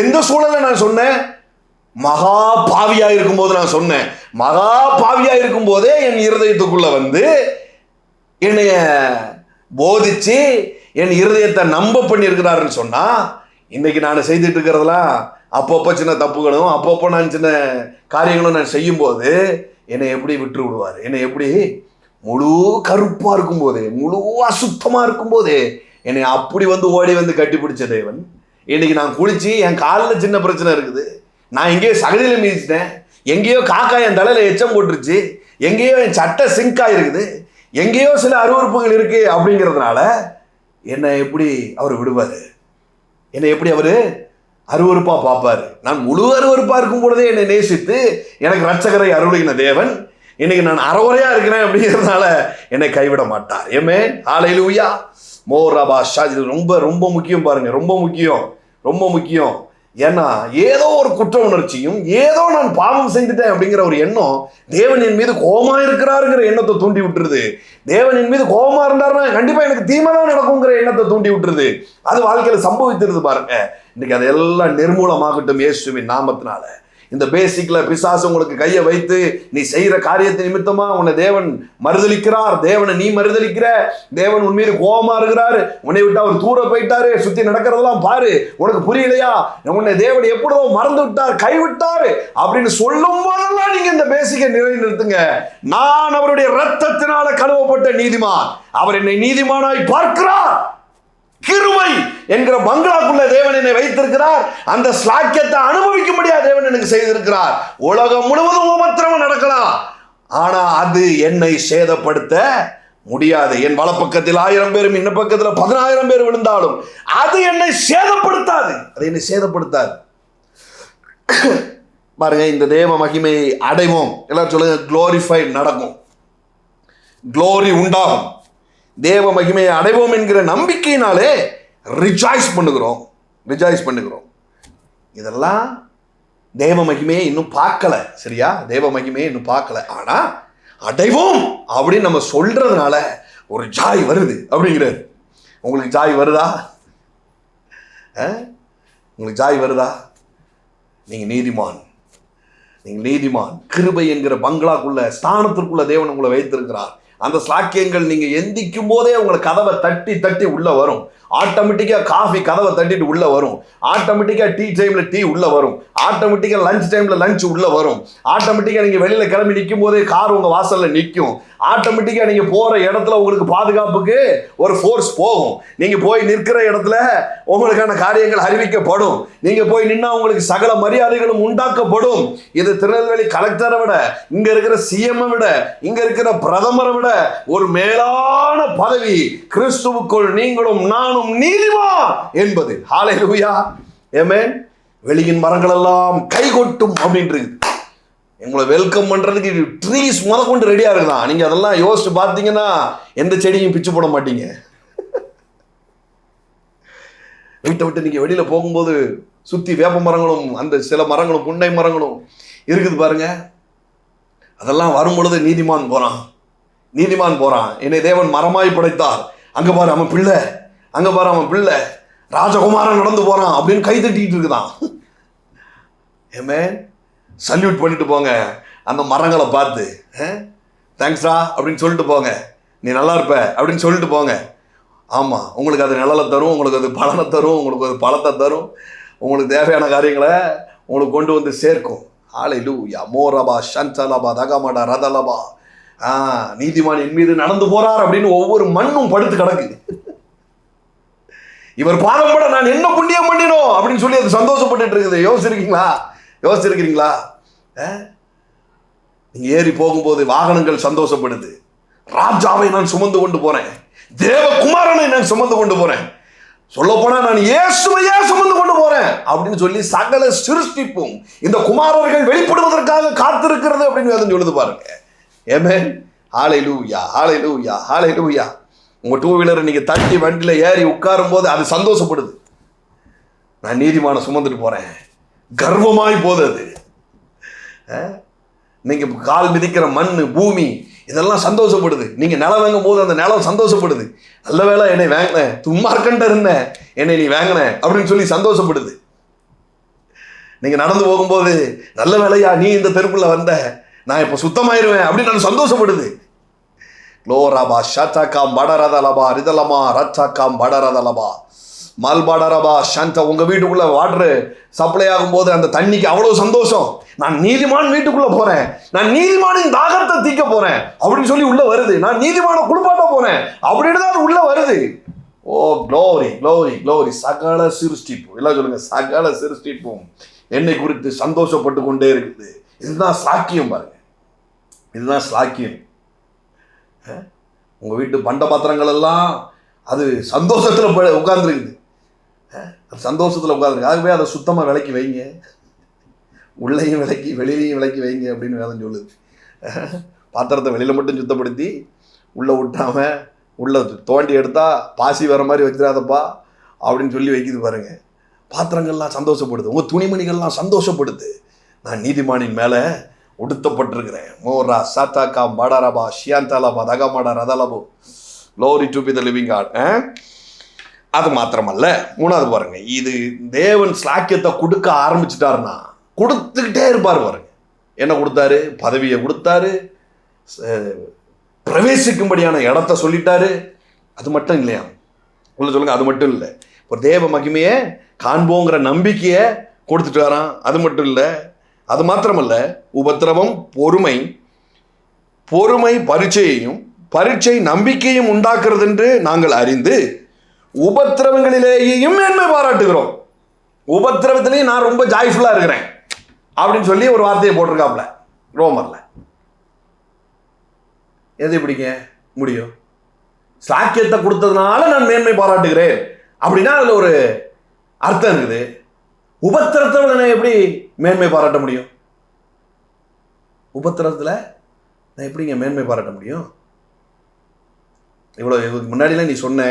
எந்த சூழல்ல நான் சொன்னேன்? மகா பாவியா இருக்கும் போது நான் சொன்னேன். மகா பாவியா இருக்கும் போதே என் இருதயத்துக்குள்ள வந்து என்னைய போதிச்சு என் இருதயத்தை நம்ப பண்ணி இருக்கிறாருன்னு சொன்னா, இன்னைக்கு நான் செய்துட்டு இருக்கிறதெல்லாம் அப்பப்போ சின்ன தப்புகளும் அப்பப்போ நான் சின்ன காரியங்களும் நான் செய்யும் போது என்னை எப்படி விட்டு விடுவார்? என்னை எப்படி முழு கருப்பா இருக்கும் போதே, முழு அசுத்தமா இருக்கும் போதே என்னை அப்படி வந்து ஓடி வந்து கட்டி பிடிச்ச தேவன், இன்னைக்கு நான் குளிச்சு என் காலில் சின்ன பிரச்சனை இருக்குது, நான் எங்கேயோ சகதியில மீதிச்சிட்டேன், எங்கேயோ காக்கா என் தலையில எச்சம் போட்டுருச்சு, எங்கேயோ என் சட்டை சிங்க் ஆயிருக்குது, எங்கேயோ சில அருவறுப்புகள் இருக்கு அப்படிங்கிறதுனால என்னை எப்படி அவர் விடுவாரு? என்னை எப்படி அவரு அருவறுப்பா பார்ப்பாரு? நான் முழு அருவறுப்பா இருக்கும் பொழுதே என்னை நேசித்து எனக்கு ரட்சகரை அருளின தேவன் இன்னைக்கு நான் அறவுரையா இருக்கிறேன் அப்படிங்கிறதுனால என்னை கைவிட மாட்டார். ஹல்லேலூயா. மோரபா ஷா. இது ரொம்ப ரொம்ப முக்கியம் பாருங்க, ரொம்ப முக்கியம். ஏன்னா ஏதோ ஒரு குற்ற உணர்ச்சியும் ஏதோ நான் பாவம் செஞ்சுட்டேன் அப்படிங்கிற ஒரு எண்ணம் தேவன் என் மீது கோபமா இருக்கிறாருங்கிற எண்ணத்தை தூண்டி விட்டுருது. தேவன் என் மீது கோபமா இருந்தாருன்னா கண்டிப்பா எனக்கு தீமைதான் நடக்குங்கிற எண்ணத்தை தூண்டி விட்டுருது. அது வாழ்க்கையில சம்பவித்திருது பாருங்க. இன்னைக்கு அதெல்லாம் நிர்மூலமாகட்டும் இயேசுவின் நாமத்தினால. இந்த பேசிக்ல பிசாசு உங்களுக்கு கையை வைத்து நீ செய்யற காரியத்தை நிமித்தமா உன்னை தேவன் மறுதலிக்கிறார், தேவனை நீ மறுதலிக்கிற, தேவன் உன் மீது கோபமா இருக்கிறாரு, உன்னை விட்டு அவர் தூர போயிட்டாரு, சுத்தி நடக்கிறதெல்லாம் பாரு, உனக்கு புரியலையா, உன்னை தேவன் எப்படியோ மறந்து விட்டார், கைவிட்டாரு அப்படின்னு சொல்லும் போதெல்லாம் நீங்க இந்த பேசிக்கை நிலைநிறுத்துங்க. நான் அவருடைய இரத்தத்தினால கழுவப்பட்ட நீதிமான், அவர் என்னை நீதிமானாய் பார்க்கிறார். கிருபை என்கிற பங்களாக்குள்ள தேவன் என்னை வைத்திருக்கிறார். அந்த ஸ்லாக்கியத்தை அனுபவிக்கும்படியா தேவன் எனக்கு செய்திருக்கிறார். உலகம் முழுவதும் உபத்திரவம் நடக்கலாம், ஆனா அது என்னை சேதப்படுத்த முடியாது. என் வலப்பக்கத்தில் 1000 பேரும் இன்ன பக்கத்தில் 10000 பேர் விழுந்தாலும் அது என்னை சேதப்படுத்தாது. பாருங்க, இந்த தேவ மகிமையை அடைவோம். எல்லாரும் சொல்லுங்க, குளோரிஃபைட் நடக்கும், குளோரி உண்டாகும். தேவ மகிமையை அடைவோம் என்கிற நம்பிக்கையினாலே ரிஜாய்ஸ் பண்ணுகிறோம். இதெல்லாம் தேவ மகிமையை இன்னும் பார்க்கல, சரியா? தேவ மகிமையை இன்னும் பார்க்கல, ஆனா அடைவோம் அப்படின்னு நம்ம சொல்றதுனால ஒரு ஜாய் வருது அப்படிங்கிறாரு. உங்களுக்கு ஜாய் வருதா? உங்களுக்கு ஜாய் வருதா? நீங்கள் நீதிமான், நீங்கள் நீதிமான். கிருபை என்கிற பங்களாக்குள்ள ஸ்தானத்திற்குள்ள தேவன் உங்களை வைத்திருக்கிறார். அந்த ஸ்லாக்கியங்கள் நீங்கள் எந்திக்கும் போதே உங்களை கதவை தட்டி தட்டி உள்ள வரும். ஆட்டோமேட்டிக்காக காஃபி கதவை தட்டிட்டு உள்ளே வரும். ஆட்டோமேட்டிக்காக டீ டைமில் டீ உள்ளே வரும். ஆட்டோமேட்டிக்காக லஞ்ச் டைமில் லஞ்ச் உள்ளே வரும். ஆட்டோமேட்டிக்காக நீங்கள் வெளியில் கிளம்பி நிற்கும் போதே கார் உங்கள் வாசலில் நிற்கும். ஆட்டோமேட்டிக்காக நீங்கள் போகிற இடத்துல உங்களுக்கு பாதுகாப்புக்கு ஒரு ஃபோர்ஸ் போகும். நீங்கள் போய் நிற்கிற இடத்துல உங்களுக்கான காரியங்கள் அறிவிக்கப்படும். நீங்கள் போய் நின்னா உங்களுக்கு சகல மரியாதைகளும் உண்டாக்கப்படும். இது திருநெல்வேலி கலெக்டரை விட, இங்கே இருக்கிற சிஎம்ஐ விட, இங்கே இருக்கிற பிரதமரை விட ஒரு மேலான பதவி கிறிஸ்துவுக்குள் நீங்களும் நானும் நீதிமான் என்பது. ஹல்லேலூயா, ஆமென். வெளியின் மரங்கள் எல்லாம் கை கொட்டும் அப்படின்றது. உங்களை வெல்கம் பண்றதுக்கு ட்ரீஸ் முதற்கொண்டு ரெடியா இருக்குதான். நீங்க அதெல்லாம் யோசிச்சு பார்த்தீங்கன்னா எந்த செடியும் பிச்சு போட மாட்டீங்க. வீட்டை விட்டு நீங்க வெளியில போகும்போது சுத்தி வேப்ப மரங்களும் அந்த சில மரங்களும் புன்னை மரங்களும் இருக்குது பாருங்க. அதெல்லாம் வரும் பொழுது நீதிமான் போறான், நீதிமான் போறான். என்னை தேவன் மரமாய் படைத்தார். அங்க பாரு அவன் பிள்ளை, அங்க பாரு அவன் பிள்ளை, ராஜகுமாரன் நடந்து போறான் அப்படின்னு கை தட்டிட்டு இருக்குதான். ஆமென். சல்யூட் பண்ணிட்டு போங்க அந்த மரங்களை பார்த்து. தேங்க்ஸ்ரா அப்படின்னு சொல்லிட்டு போங்க. நீ நல்லா இருப்ப அப்படின்னு சொல்லிட்டு போங்க. ஆமாம், உங்களுக்கு அது நிழலை தரும், உங்களுக்கு அது பலனை தரும், உங்களுக்கு அது பழத்தை தரும், உங்களுக்கு தேவையான காரியங்களை உங்களுக்கு கொண்டு வந்து சேர்க்கும். ஹல்லேலூயா. மோரபா ஷன்சலபா தகமடா ரதலபா. நீதிமான் என் மீது நடந்து போறார் அப்படின்னு ஒவ்வொரு மண்ணும் படுத்து கிடக்கு. இவர் பாதம்பட நான் என்ன புண்ணியம் பண்ணினோம் அப்படின்னு சொல்லி அது சந்தோஷப்பட்டு இருக்குது. யோசிச்சிருக்கிறீங்களா? நீங்க ஏறி போகும்போது வாகனங்கள் சந்தோஷப்படுது. ராஜாவை நான் சுமந்து கொண்டு போறேன், தேவகுமாரனை நான் சுமந்து கொண்டு போறேன், சொல்ல போனா நான் இயேசுவையே சுமந்து கொண்டு போறேன் அப்படின்னு சொல்லி சகல சிருஷ்டிப்பும் இந்த குமாரர்கள் வெளிப்படுவதற்காக காத்திருக்கிறது அப்படின்னு வேதம் சொல்லுது பாருங்க. ஆமென். ஹல்லேலூயா, ஹல்லேலூயா, ஹல்லேலூயா. உங்க டூ வீலரை நீங்க தட்டி வண்டியில ஏறி உட்காரும் போது அது சந்தோஷப்படுது. நான் நீதிமான சுமந்துட்டு போறேன், கர்வமாய் போகுது அது. நீங்க கால் மிதிக்கிற மண் பூமி இதெல்லாம் சந்தோஷப்படுது. நீங்க நிலம் வாங்கும் போது அந்த நிலம் சந்தோஷப்படுது. நல்ல வேளை என்னை வாங்கின, தும்மார்க்கண்ட இருந்தேன், என்னை நீ வாங்கின அப்படின்னு சொல்லி சந்தோஷப்படுது. நீங்க நடந்து போகும்போது நல்ல வேலையா நீ இந்த தெருப்புல வந்த, நான் இப்ப சுத்தமாயிருவேன் அப்படின்னு நான் சந்தோஷப்படுது. லோராபா ஷாத்தாக்காம் படரதலபா ரிதலமா ரச்சாக்காம் படரதலபா மல்படரபா ஷாந்தா. உங்க வீட்டுக்குள்ள வாட்டரு சப்ளை ஆகும் போது அந்த தண்ணிக்கு அவ்வளவு சந்தோஷம். நான் நீதிமான் வீட்டுக்குள்ள போறேன், நான் நீதிமானின் தாகத்தை தீக்க போறேன் அப்படின்னு சொல்லி உள்ள வருது. நான் நீதிமான குளிப்பாட்ட போறேன் அப்படின்னு தான் அது உள்ள வருது. ஓ க்ளோரி, க்ளோரி, க்ளோரி. சகல சிருஷ்டிப்பும், எல்லாம் சொல்லுங்க, சகல சிருஷ்டிப்பும் என்னை குறித்து சந்தோஷப்பட்டு கொண்டே இருக்குது. இதுதான் சாக்கியம் பாருங்க, இதுதான் சாக்கியம். உங்க வீட்டு பண்ட பாத்திரங்கள் எல்லாம் அது சந்தோஷத்துல உட்கார்ந்துருக்குது, அது சந்தோஷத்துல உட்கார்ந்துருக்கு. ஆகவே அதை சுத்தமா விலைக்கு வைங்க, உள்ளேயும் விலைக்கு வெளியிலையும் விலைக்கு வைங்க அப்படின்னு வேதம் சொல்லுது. பாத்திரத்தை வெளியில மட்டும் சுத்தப்படுத்தி உள்ள விட்டாம உள்ள தோண்டி எடுத்தா பாசி வர மாதிரி வச்சிடாதப்பா அப்படின்னு சொல்லி வைக்குது பாருங்க. பாத்திரங்கள்லாம் சந்தோஷப்படுது, உங்க துணிமணிகள்லாம் சந்தோஷப்படுது. நான் நீதிமானின் மேல உடுத்தப்பட்டிருக்கிறேன். மோரா சாத்தாக்கா படாரபா ஷியாந்தாலபா தகமாடா ரதலபோ. Glory to be the living God. அது மாத்திரமல்ல, மூணாவது பாருங்க, இது தேவன் ஸ்லாக்கியத்தை கொடுக்க ஆரம்பிச்சுட்டாருன்னா கொடுத்துக்கிட்டே இருப்பார் பாருங்க. என்ன கொடுத்தாரு? பதவியை கொடுத்தாரு, பிரவேசிக்கும்படியான இடத்த சொல்லிட்டாரு. அது மட்டும் இல்லையா? உள்ள சொல்லுங்க, அது மட்டும் இல்லை, ஒரு தேவ மகிமையை காண்போங்கிற நம்பிக்கையை கொடுத்துட்டு வரான். அது மட்டும் இல்லை, அது மாத்திரமல்ல, உபத்திரவம் பொறுமை, பொறுமை பரீட்சையையும், பரீட்சை நம்பிக்கையும் உண்டாக்குறது என்று நாங்கள் அறிந்து உபத்திரவங்களிலேயும் மேன்மை பாராட்டுகிறோம். உபத்திரவத்திலையும் நான் ரொம்ப ஜாய்ஃபுல்லா இருக்கிறேன் அப்படின்னு சொல்லி ஒரு வார்த்தையை போட்டிருக்காப்ல ரோமர்ல. எது எப்படிங்க முடியும்? சாக்கியத்தை கொடுத்ததுனால நான் மேன்மை பாராட்டுகிறேன் அப்படின்னா அதுல ஒரு அர்த்தம் இருக்குது. உபத்திரத்தில் நான் எப்படி மேன்மை பாராட்ட முடியும்? உபத்திரத்தில் நான் எப்படிங்க மேன்மை பாராட்ட முடியும்? இவ்வளோ முன்னாடிலாம் நீ சொன்ன,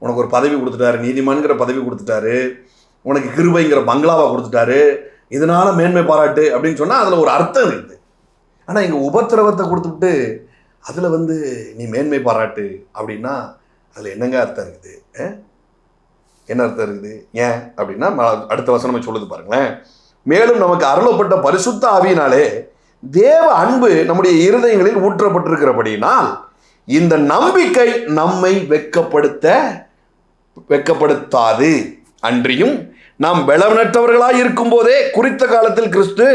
உனக்கு ஒரு பதவி கொடுத்துட்டாரு, நீதிமான்கிற பதவி கொடுத்துட்டாரு, உனக்கு கிருபைங்கிற பங்களாவை கொடுத்துட்டாரு, இதனால மேன்மை பாராட்டு அப்படின்னு சொன்னால் அதில் ஒரு அர்த்தம் இருக்குது. ஆனால் இங்கே உபத்திரவத்தை கொடுத்துட்டு அதில் நீ மேன்மை பாராட்டு அப்படின்னா அதில் என்னங்க அர்த்தம் இருக்குது? என்ன அர்த்தம் இருக்குது? ஏன் அப்படின்னா அடுத்த வசனம் சொல்லுது பாருங்களேன். மேலும் நமக்கு அருளப்பட்ட பரிசுத்த ஆவியினாலே தேவ அன்பு நம்முடைய இருதயங்களில் ஊற்றப்பட்டிருக்கிறபடியினால் இந்த நம்பிக்கை நம்மை வெட்கப்படுத்தாது. அன்றியும் நாம் பலவற்றவர்களாய் இருக்கும் போதே குறித்த காலத்தில் கிறிஸ்து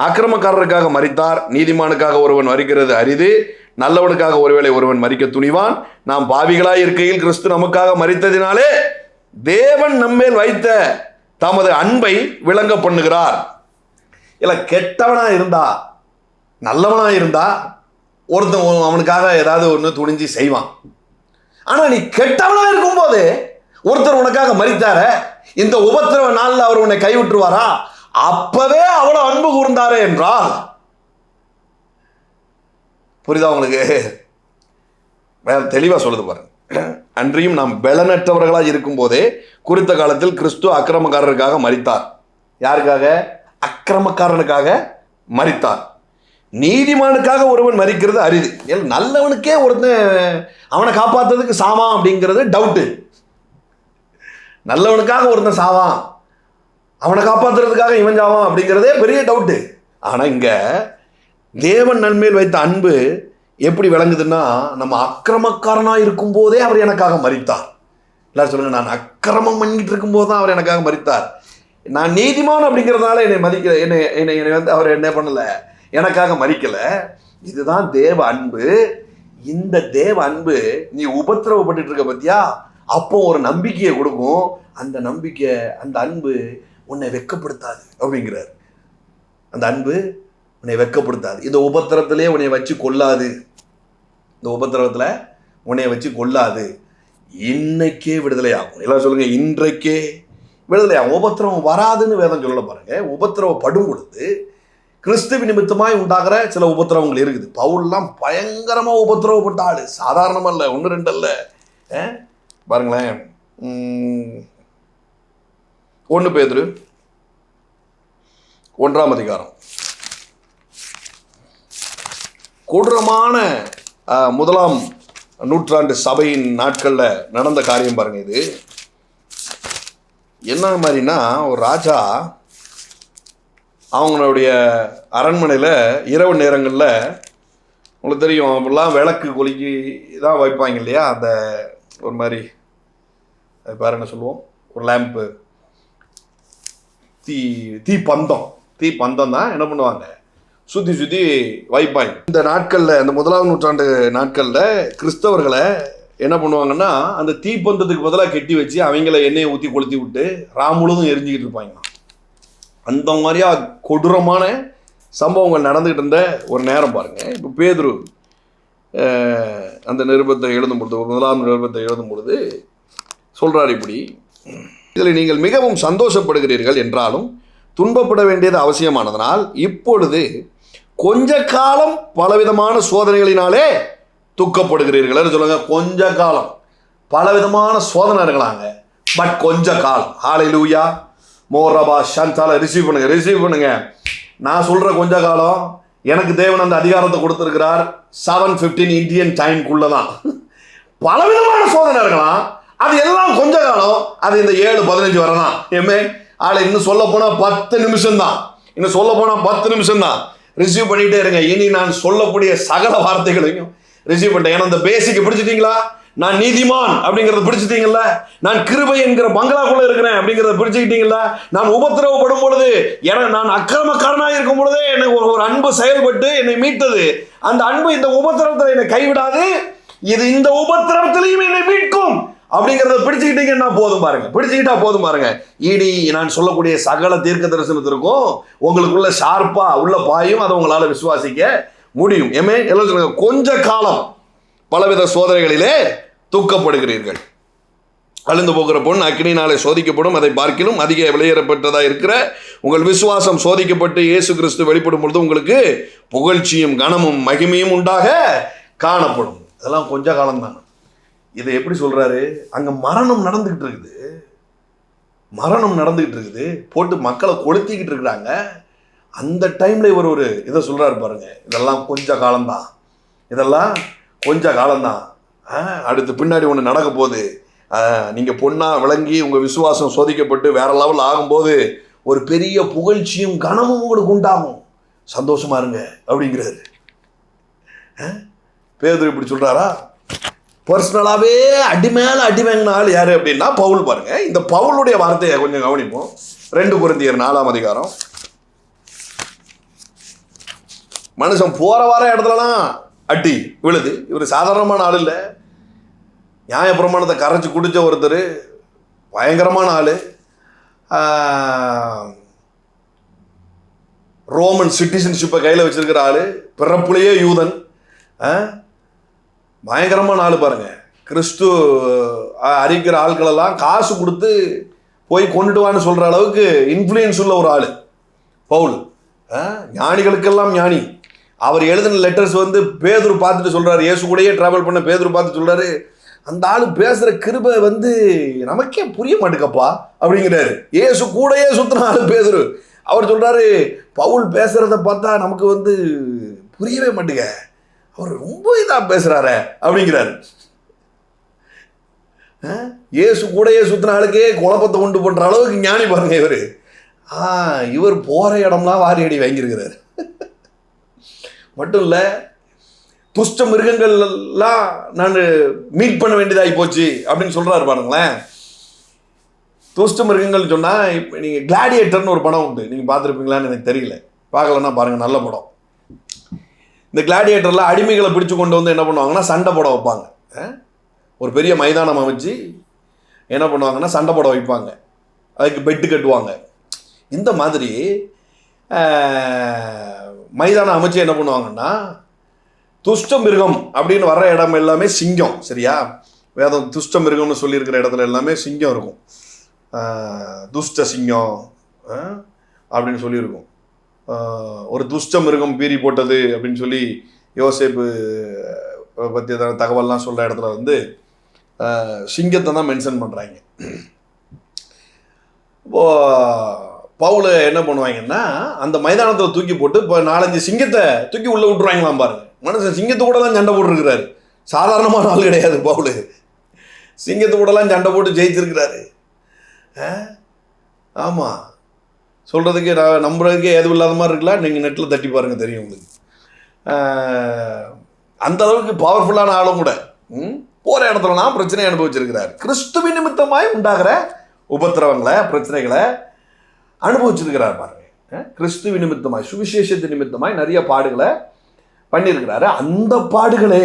அக்கிரமக்காரருக்காக மரித்தார். நீதிமானுக்காக ஒருவன் மரிக்கிறது அரிது, நல்லவனுக்காக ஒருவேளை ஒருவன் மரிக்க துணிவான். நாம் பாவிகளாய் இருக்கையில் கிறிஸ்து நமக்காக மரித்ததினாலே தேவன் நம்மேல் வைத்த தமது அன்பை விளங்க பண்ணுகிறார். இல்லை, கெட்டவனா இருந்தா நல்லவனா இருந்தா ஒருத்தன் அவனுக்காக ஏதாவது ஒன்று துணிஞ்சு செய்வான். ஆனால் நீ கெட்டவனா இருக்கும்போது ஒருத்தர் உனக்காக மரித்தார, இந்த உபத்திரவ நாளில் அவர் உன்னை கைவிட்டுருவாரா? அப்பவே அவ்வளோ அன்பு கூர்ந்தாரே என்றால், புரியுதா உங்களுக்கு? தெளிவாக சொல்லுது பாருங்க. அன்றியும் நாம் பலனற்றவர்களாக இருக்கும் போதே குறித்த காலத்தில் கிறிஸ்து அக்கிரமக்காரருக்காக மரித்தார். யாருக்காக? அக்கிரமக்காரனுக்காக மரித்தார். நீதிமானுக்காக ஒருவன் மரிக்கிறது அரிது. நல்லவனுக்கே ஒருத்தன் அவனை காப்பாற்றுறதுக்கு சாவான் அப்படிங்கிறது டவுட்டு. நல்லவனுக்காக ஒருத்தன் சாவான், அவனை காப்பாற்றுறதுக்காக இவன் சாவான் அப்படிங்கிறதே பெரிய டவுட்டு. ஆனால் இங்கே தேவன் நன்மேல் வைத்த அன்பு எப்படி விளங்குதுன்னா, நம்ம அக்கிரமக்காரனாக இருக்கும்போதே அவர் எனக்காக மரித்தார். எல்லாரும் சொல்லுங்க, நான் அக்கிரமம் பண்ணிட்டு இருக்கும்போது தான் அவர் எனக்காக மரித்தார். நான் நீதிமான் அப்படிங்கிறதுனால என்னை மதிக்கல, என்னை வந்து அவர் என்ன பண்ணலை, எனக்காக மரிக்கலை. இதுதான் தேவ அன்பு. இந்த தேவ அன்பு நீ உபத்திரவப்பட்டு இருக்க பத்தியா, அப்போ ஒரு நம்பிக்கையை கொடுக்கும். அந்த நம்பிக்கை, அந்த அன்பு உன்னை வெட்கப்படுத்தாது அப்படிங்கிறார். அந்த அன்பு உன்னை வெட்கப்படுத்தாது. இந்த உபத்திரத்திலே உன்னை வச்சு கொள்ளாது. இந்த உபத்திரவத்தில் உன்னை வச்சு கொள்ளாது. இன்னைக்கே விடுதலை ஆகும். எல்லாரும் சொல்லுங்க, இன்றைக்கே விடுதலை ஆகும். உபத்திரவம் வராதுன்னு வேதம் சொல்ல பாருங்க. உபத்திரவப்படும் பொழுது கிறிஸ்துவ நிமித்தமாய் உண்டாகிற சில உபத்திரவங்கள் இருக்குது. பவுல்லாம் பயங்கரமாக உபத்திரவப்பட்ட ஆளு, சாதாரணமாக இல்லை, 1-2 அல்ல. பாருங்களேன், 1 பேதுரு 1ஆம் அதிகாரம், கொடூரமான 1ஆம் நூற்றாண்டு சபையின் நாட்களில் நடந்த காரியம் பாருங்க. இது என்ன மாதிரினா, ஒரு ராஜா அவங்களுடைய அரண்மனையில் இரவு நேரங்களில், உங்களுக்கு தெரியும், அப்படிலாம் விளக்கு கொளுக்கி தான் வைப்பாங்க இல்லையா, அந்த ஒரு மாதிரி அது பேர் என்ன சொல்லுவோம், ஒரு லேம்ப்பு, தீப்பந்தம் தான் என்ன பண்ணுவாங்க, சுற்றி வைப்பாங்க. இந்த நாட்களில், இந்த 1ஆம் நூற்றாண்டு நாட்களில் கிறிஸ்தவர்களை என்ன பண்ணுவாங்கன்னா, அந்த தீப்பந்தத்துக்கு பதிலாக கெட்டி வச்சு அவங்கள எண்ணெயை ஊற்றி கொளுத்தி விட்டு முழுதும் எரிஞ்சிக்கிட்டு இருப்பாங்க. அந்த மாதிரியா கொடூரமான சம்பவங்கள் நடந்துக்கிட்டு இருந்த ஒரு நேரம் பாருங்கள். இப்போ பேதுரு அந்த நிருபத்தை எழுதும் பொழுது, 1ஆம் நிருபத்தை எழுதும் பொழுது சொல்கிறார் இப்படி, இதில் நீங்கள் மிகவும் சந்தோஷப்படுகிறீர்கள் என்றாலும் துன்பப்பட வேண்டியது அவசியமானதனால் இப்பொழுது கொஞ்ச காலம் பலவிதமான சோதனைகளினாலே துக்கப்படுகிறீர்கள். சொல்லுங்க, கொஞ்ச காலம் பலவிதமான சோதனை இருக்கலாங்க, பட் கொஞ்ச காலம். ஹல்லேலூயா, மோரபா ஷாந்தால ரிசீவ் பண்ணுங்க. நான் சொல்கிற கொஞ்ச காலம் எனக்கு தேவன் அந்த அதிகாரத்தை கொடுத்துருக்கிறார். 7:15 இந்தியன் டைம்குள்ளே தான். பலவிதமான சோதனை இருக்கலாம், அது எல்லாம் கொஞ்ச காலம். அது இந்த 7:15 வரை தான். இன்னும் சொல்ல போனால் 10 நிமிஷம் தான். இன்னும் சொல்ல போனால் 10 நிமிஷம் தான். ரிசீவ் பண்ணிகிட்டே இருங்க. இனி நான் சொல்லக்கூடிய சகல வார்த்தைகளையும் ரிசீவ் பண்ணிட்டேன். ஏன்னா அந்த பேசிக்கை பிடிச்சிட்டீங்களா? நான் நீதிமான் அப்படிங்கிறத பிடிச்சிட்டீங்கல்ல? நான் கிருபை என்கிற பங்களாக்குள்ள இருக்கிறேன் அப்படிங்கிறத பிடிச்சிக்கிட்டீங்களா? நான் உபத்திரவப்படும் பொழுது, ஏன்னா நான் அக்கிரமக்காரனாக இருக்கும் பொழுதே எனக்கு ஒரு அன்பு செயல்பட்டு என்னை மீட்டது. அந்த அன்பு இந்த உபத்திரவத்தில் என்னை கைவிடாது, இது இந்த உபத்திரவத்திலையும் என்னை மீட்கும் அப்படிங்கிறத பிடிச்சிக்கிட்டீங்கன்னா போதும் பாருங்க. பிடிச்சிக்கிட்டா போதும் பாருங்க. இனி நான் சொல்லக்கூடிய சகல தீர்க்க தரிசனத்திற்கும் உங்களுக்குள்ள ஷார்ப்பா உள்ள பாயும், அதை உங்களால் விசுவாசிக்க முடியும். எல்லாம் சொல்லுங்க, கொஞ்ச காலம் பலவித சோதனைகளிலே தூக்கப்படுகிறீர்கள். அழிந்து போகிற பொன் அக்கினியினாலே சோதிக்கப்படும், அதை பார்க்கிலும் அதிக விலையேறப்பட்டதாக இருக்கிற உங்கள் விசுவாசம் சோதிக்கப்பட்டு இயேசு கிறிஸ்து வெளிப்படும் பொழுது உங்களுக்கு புகழ்ச்சியும் கனமும் மகிமையும் உண்டாக காணப்படும். அதெல்லாம் கொஞ்ச காலம்தான். இதை எப்படி சொல்றாரு? அங்க மரணம் நடந்துகிட்டு இருக்குது, போட்டு மக்களை கொளுத்திக்கிட்டு இருக்கிறாங்க. அந்த டைம்ல இவர் ஒரு இதை சொல்றாரு பாருங்க, இதெல்லாம் கொஞ்ச காலம்தான், இதெல்லாம் கொஞ்ச காலம்தான். அடுத்து பின்னாடி ஒன்று நடக்க போகுது, நீங்கள் பொண்ணாக விளங்கி உங்கள் விசுவாசம் சோதிக்கப்பட்டு வேற லெவல் ஆகும்போது ஒரு பெரிய புகழ்ச்சியும் கனமும் உங்களுக்கு உண்டாகும். சந்தோஷமா இருங்க அப்படிங்கிறாரு. பேதுரு இப்படி சொல்கிறாரா? பர்சனலாகவே அடி மேலே அடி வாங்கின ஆள் யார் அப்படின்னா பவுல். பாருங்க, இந்த பவுலுடைய வார்த்தையை கொஞ்சம் கவனிப்போம். 2 கொரிந்தியர் 4ஆம் அதிகாரம். மனுஷன் போகிற வர இடத்துலலாம் அடி விழுது. இவர் சாதாரணமான ஆள் இல்லை. நியாயப்பிரமாணத்தை கரைச்சி குடித்த ஒருத்தர், பயங்கரமான ஆள். ரோமன் சிட்டிசன்ஷிப்பை கையில் வச்சிருக்கிற ஆள், பிறப்புலேயே யூதன், பயங்கரமான ஆள். பாருங்க, கிறிஸ்து அறிக்கிற ஆட்களெல்லாம் காசு கொடுத்து போய் கொண்டுடுவான்னு சொல்கிற அளவுக்கு இன்ஃப்ளூயன்ஸ் உள்ள ஒரு ஆள் பவுல். ஞானிகளுக்கெல்லாம் ஞானி. அவர் எழுதின லெட்டர்ஸ் வந்து பேதுரு பார்த்துட்டு சொல்கிறாரு, இயேசு கூடயே ட்ராவல் பண்ண பேதுரு பார்த்து சொல்கிறாரு, அந்த ஆள் பேசுகிற கிருபை வந்து நமக்கே புரிய மாட்டேங்கப்பா அப்படிங்கிறாரு. இயேசு கூடயே சுற்றின ஆள் பேதுரு. அவர் சொல்கிறாரு, பவுல் பேசுகிறத பார்த்தா நமக்கு வந்து புரியவே மாட்டேங்க, அவர் ரொம்ப இதாக பேசுகிறாரு அப்படிங்கிறாரு. இயேசு கூடயே சுற்றின ஆளுக்கே குழப்பத்தை கொண்டு பண்ணுற அளவுக்கு ஞானி பாருங்க இவர். இவர் போகிற இடம்லாம் வாரி அடி வாங்கியிருக்கிறார். மட்டும் இல்லை, துஷ்ட மிருகங்கள்லாம் நான் மீட் பண்ண வேண்டியதாகி போச்சு அப்படின்னு சொல்கிறாரு பாருங்களேன். துஷ்ட மிருகங்கள் சொன்னால், இப்போ நீங்கள் கிளாடியேட்டர்னு ஒரு படம் உண்டு, நீங்கள் பார்த்துருப்பீங்களான்னு எனக்கு தெரியல. பார்க்கலன்னா பாருங்கள், நல்ல படம். இந்த கிளாடியேட்டரில் அடிமைகளை பிடிச்சு கொண்டு வந்து என்ன பண்ணுவாங்கன்னா சண்டை போட வைப்பாங்க. ஒரு பெரிய மைதானம் அமைச்சு என்ன பண்ணுவாங்கன்னா சண்டை போட வைப்பாங்க. அதுக்கு பெட்டு கட்டுவாங்க. இந்த மாதிரி மைதானம் அமைச்சு என்ன பண்ணுவாங்கன்னா, துஷ்ட மிருகம் அப்படின்னு வர்ற இடம் எல்லாமே சிங்கம். சரியா? வேதம் துஷ்ட மிருகம்னு சொல்லியிருக்கிற இடத்துல எல்லாமே சிங்கம் இருக்கும். துஷ்ட சிங்கம் அப்படின்னு சொல்லியிருக்கும். ஒரு துஷ்ட மிருகம் பீறி போட்டது அப்படின்னு சொல்லி யோசேப்பு பற்றிய தகவல்லாம் சொல்கிற இடத்துல வந்து சிங்கத்தை தான் மென்ஷன் பண்ணுறாங்க. இப்போது பவுல் என்ன பண்ணுவாங்கன்னா, அந்த மைதானத்தில் தூக்கி போட்டு இப்போ 4-5 சிங்கத்தை தூக்கி உள்ளே விட்டுருவாங்களாம். பாருங்க, மனுஷன் சிங்கத்து கூட தான் சண்டை போட்டுருக்கிறாரு. சாதாரணமான ஆள் கிடையாது பவுல். சிங்கத்து கூடலாம் சண்டை போட்டு ஜெயிச்சிருக்கிறாரு. ஆமாம், சொல்கிறதுக்கு நம்புறதுக்கே எதுவும் இல்லாத மாதிரி இருக்கலாம். நீங்கள் நெட்டில் தட்டி பாருங்கள், தெரியும் உங்களுக்கு. அந்த அளவுக்கு பவர்ஃபுல்லான ஆளும் கூட போகிற இடத்துலலாம் பிரச்சனையை அனுபவிச்சிருக்கிறார். கிறிஸ்துவின் நிமித்தமாய் உண்டாகிற உபத்திரவங்களை, பிரச்சனைகளை அனுபவிச்சிருக்கிறார் பாருங்க. கிறிஸ்துவின் நிமித்தமாய், சுவிசேஷத்தின் நிமித்தமாய் நிறைய பாடுகளை பண்ணியிருக்கிறாரு. அந்த பாடுகளே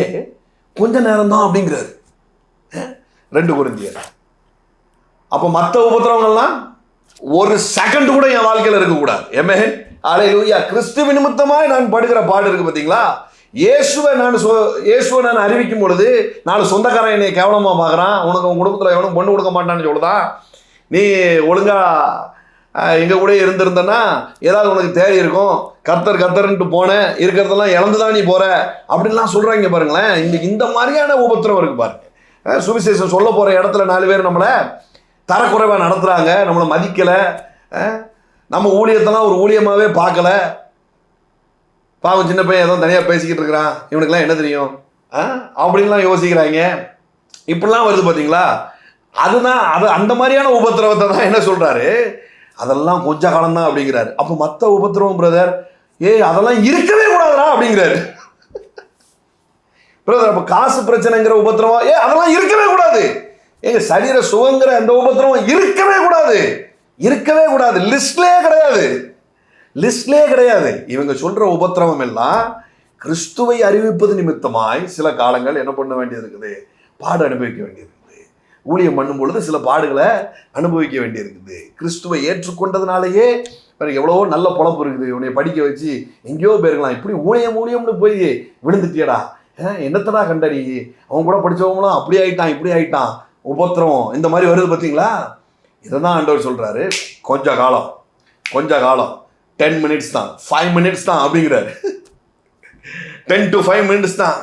கொஞ்ச நேரம் தான் அப்படிங்கிறாரு 2 கொரிந்தியர். அப்போ மற்ற உபத்திரவங்கள்லாம் ஒரு செகண்ட் கூட என் வாழ்க்கையில் இருக்கக்கூடாது. ஆமென், அல்லேலூயா. கிறிஸ்துவின் நிமித்தமாய் நான் படுகிற பாடு இருக்கு பார்த்தீங்களா? இயேசுவை நான் அறிவிக்கும் பொழுது 4 சொந்தக்காரன் என்னை கேவலமாக பார்க்குறான். உனக்கு உன் குடும்பத்தில் எவனும் பொண்ணு கொடுக்க மாட்டான்னு சொல்லுதான். நீ ஒழுங்கா எங்கள் கூட இருந்திருந்தனா ஏதாவது உனக்கு தேவை இருக்கும். கர்த்தர்ன்ட்டு போனேன், இருக்கிறதெல்லாம் இழந்துதான் நீ போகிற அப்படின்லாம் சொல்கிறாங்க பாருங்களேன். இந்த மாதிரியான உபத்திரம் இருக்கு பாருங்க. சுவிசேஷம் சொல்ல போகிற இடத்துல 4 பேர் நம்மளை தரக்குறைவாக நடத்துகிறாங்க, நம்மளை மதிக்கலை, நம்ம ஊழியத்தெல்லாம் ஒரு ஊழியமாகவே பார்க்கல. பாவம், சின்ன பையன் ஏதோ தனியாக பேசிக்கிட்டு இருக்கிறான், இவனுக்கெல்லாம் என்ன தெரியும் அப்படின்லாம் யோசிக்கிறாங்க. இப்படிலாம் வருது பார்த்தீங்களா? அதுதான் அந்த மாதிரியான உபத்திரவத்தை தான் என்ன சொல்கிறாரு, அதெல்லாம் கொஞ்ச காலம்தான் அப்படிங்கிறாரு. அப்போ மற்ற உபத்திரவம் பிரதர், அதெல்லாம் இருக்கவே கூடாதுடா அப்படிங்கிறாரு பிரதர். அப்போ காசு பிரச்சனைங்கிற உபத்திரவம் அதெல்லாம் இருக்கவே கூடாது. எங்க சரீர சுகங்கிற அந்த உபத்திரவம் இருக்கவே கூடாது. லிஸ்ட்லே கிடையாது. இவங்க சொல்ற உபத்திரவம் எல்லாம் கிறிஸ்துவை அறிவிப்பது நிமித்தமாய் சில காலங்கள் என்ன பண்ண வேண்டியது இருக்குது, பாடு அனுபவிக்க வேண்டியது இருக்குது. ஊழியம் பண்ணும் பொழுது சில பாடுகளை அனுபவிக்க வேண்டியிருக்குது. கிறிஸ்துவை ஏற்றுக்கொண்டதுனாலேயே எவ்வளவோ நல்ல பொழப்பு இருக்குது. உன்னை படிக்க வச்சு எங்கேயோ போயிருக்கலாம். இப்படி ஊழியம்னு போய் விழுந்துட்டியடா, என்னத்தடா கண்டடி, அவன் கூட படித்தவங்களும் அப்படி ஆயிட்டான் இப்படி ஆயிட்டான். உபத்திரம் இந்த மாதிரி வருது பார்த்தீங்களா? இதை தான் ஆண்டவர் சொல்கிறாரு, கொஞ்ச காலம் 10 மினிட்ஸ் தான், 5 மினிட்ஸ் தான் அப்படிங்கிறாரு. 10 to 5 மினிட்ஸ் தான்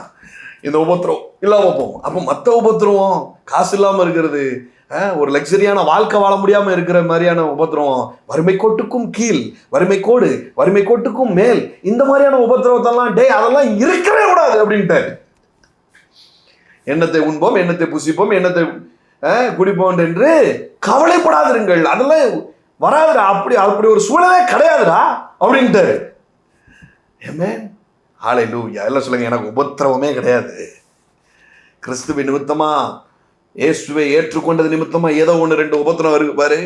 இந்த உபத்திரம் இல்லாமல் போகும். அப்போ மற்ற உபத்திரம், காசு இல்லாமல் இருக்கிறது, ஒரு லக்ஸரியான வாழ்க்கை வாழ முடியாமல் இருக்கிற மாதிரியான உபத்திரம், வறுமை கோட்டுக்கும் கீழ், வறுமை கோட்டுக்கும் மேல், இந்த மாதிரியான உபத்திரவத்தெல்லாம் அதெல்லாம் இருக்கவே கூடாது அப்படின்ட்டு. எண்ணத்தை உண்போம், எண்ணத்தை புசிப்போம், எண்ணத்தை குடிப்போம் என்று கவலைப்படாதிருங்கள், அதெல்லாம் வராதுடா, அப்படி ஒரு சூழலே கிடையாதுடா அப்படின்ட்டாரு. ஆமென், ஹல்லேலூயா. எல்லாம் சொல்லுங்க, எனக்கு உபத்திரவமே கிடையாது. கிறிஸ்துவின் நிமித்தமா, இயேசுவை ஏற்றுக்கொண்டது நிமித்தமா ஏதோ 1-2 உபத்திரம் இருக்கு பாரு,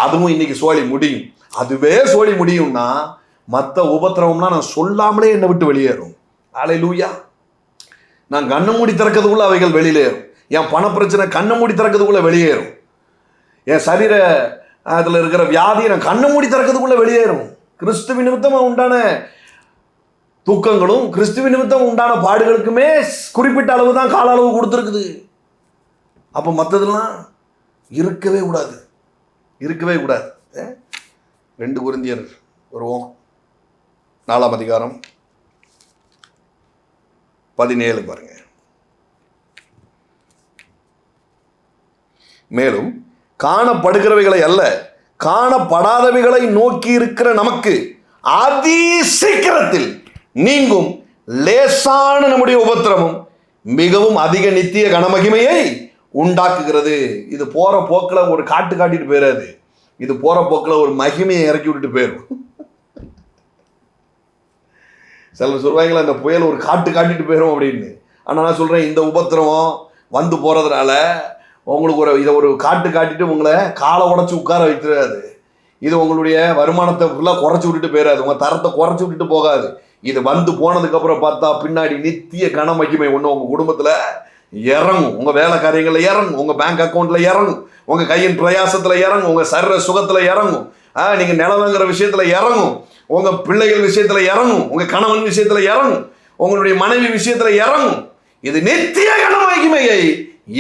அதுவும் இன்னைக்கு சோழி முடியும். அதுவே சோழி முடியும்னா மற்ற உபத்திரவம்னா நான் சொல்லாமலே என்னை விட்டு வெளியேறும். ஹல்லேலூயா. நான் கண்ணை மூடி திறக்கிறதுக்குள்ள அவைகள் வெளியேறும். என் பண பிரச்சனை கண்ணை மூடி திறக்கிறதுக்குள்ள வெளியேறும். என் சரீர அதில் இருக்கிற வியாதியை நான் கண்ணை மூடி திறக்கிறதுக்குள்ள வெளியேறும். கிறிஸ்துவின் நிமித்தமாக உண்டான தூக்கங்களும் கிறிஸ்துவின் நிமித்தம் உண்டான பாடுகளுக்குமே குறிப்பிட்ட அளவு தான் கால அளவு கொடுத்துருக்குது. அப்போ மற்றதெல்லாம் இருக்கவே கூடாது, இருக்கவே கூடாது. 2 கொரிந்தியர் வருவோம், 4ஆம் அதிகாரம் 17 பாருங்க. மேலும் காணப்படுகிறவைகளை அல்ல, காணப்படாதவைகளை நோக்கி இருக்கிற நமக்கு அதி சீக்கிரத்தில் நீங்கும் லேசான நம்முடைய உபத்திரமும் மிகவும் அதிக நித்திய கனமகிமையை உண்டாக்குகிறது. இது போற போக்கில் ஒரு காட்டு காட்டிட்டு போயிடாது, இது போற போக்கில் ஒரு மகிமையை இறக்கி விட்டுட்டு போயிடும். சிலர் சொல்வாங்களா, இந்த புயல் ஒரு காட்டு காட்டிட்டு போயிடும் அப்படின்னு. ஆனால் நான் சொல்கிறேன், இந்த உபத்திரவம் வந்து போகிறதுனால உங்களுக்கு இதை ஒரு காட்டு காட்டிட்டு உங்களை காலை உடச்சி உட்கார வைக்கிறாது. இது உங்களுடைய வருமானத்தை ஃபுல்லாக குறைச்சி விட்டுட்டு போயிடாது, உங்கள் தரத்தை குறைச்சி விட்டுட்டு போகாது. இது வந்து போனதுக்கப்புறம் பார்த்தா பின்னாடி நித்திய கனமகிமை ஒன்று உங்கள் குடும்பத்தில் இறங்கும், உங்கள் வேலை காரியங்களில் இறங்கும், உங்கள் பேங்க் அக்கௌண்ட்டில் இறங்கும், உங்கள் கையின் பிரயாசத்தில் இறங்கும், உங்கள் சரீர சுகத்தில் இறங்கும், நீங்கள் நிலவங்கிற விஷயத்தில் இறங்கும், உங்கள் பிள்ளைகள் விஷயத்தில் இறங்கும், உங்கள் கணவன் விஷயத்தில் இறங்கும், உங்களுடைய மனைவி விஷயத்தில் இறங்கும். இது நித்திய கனமகிமையை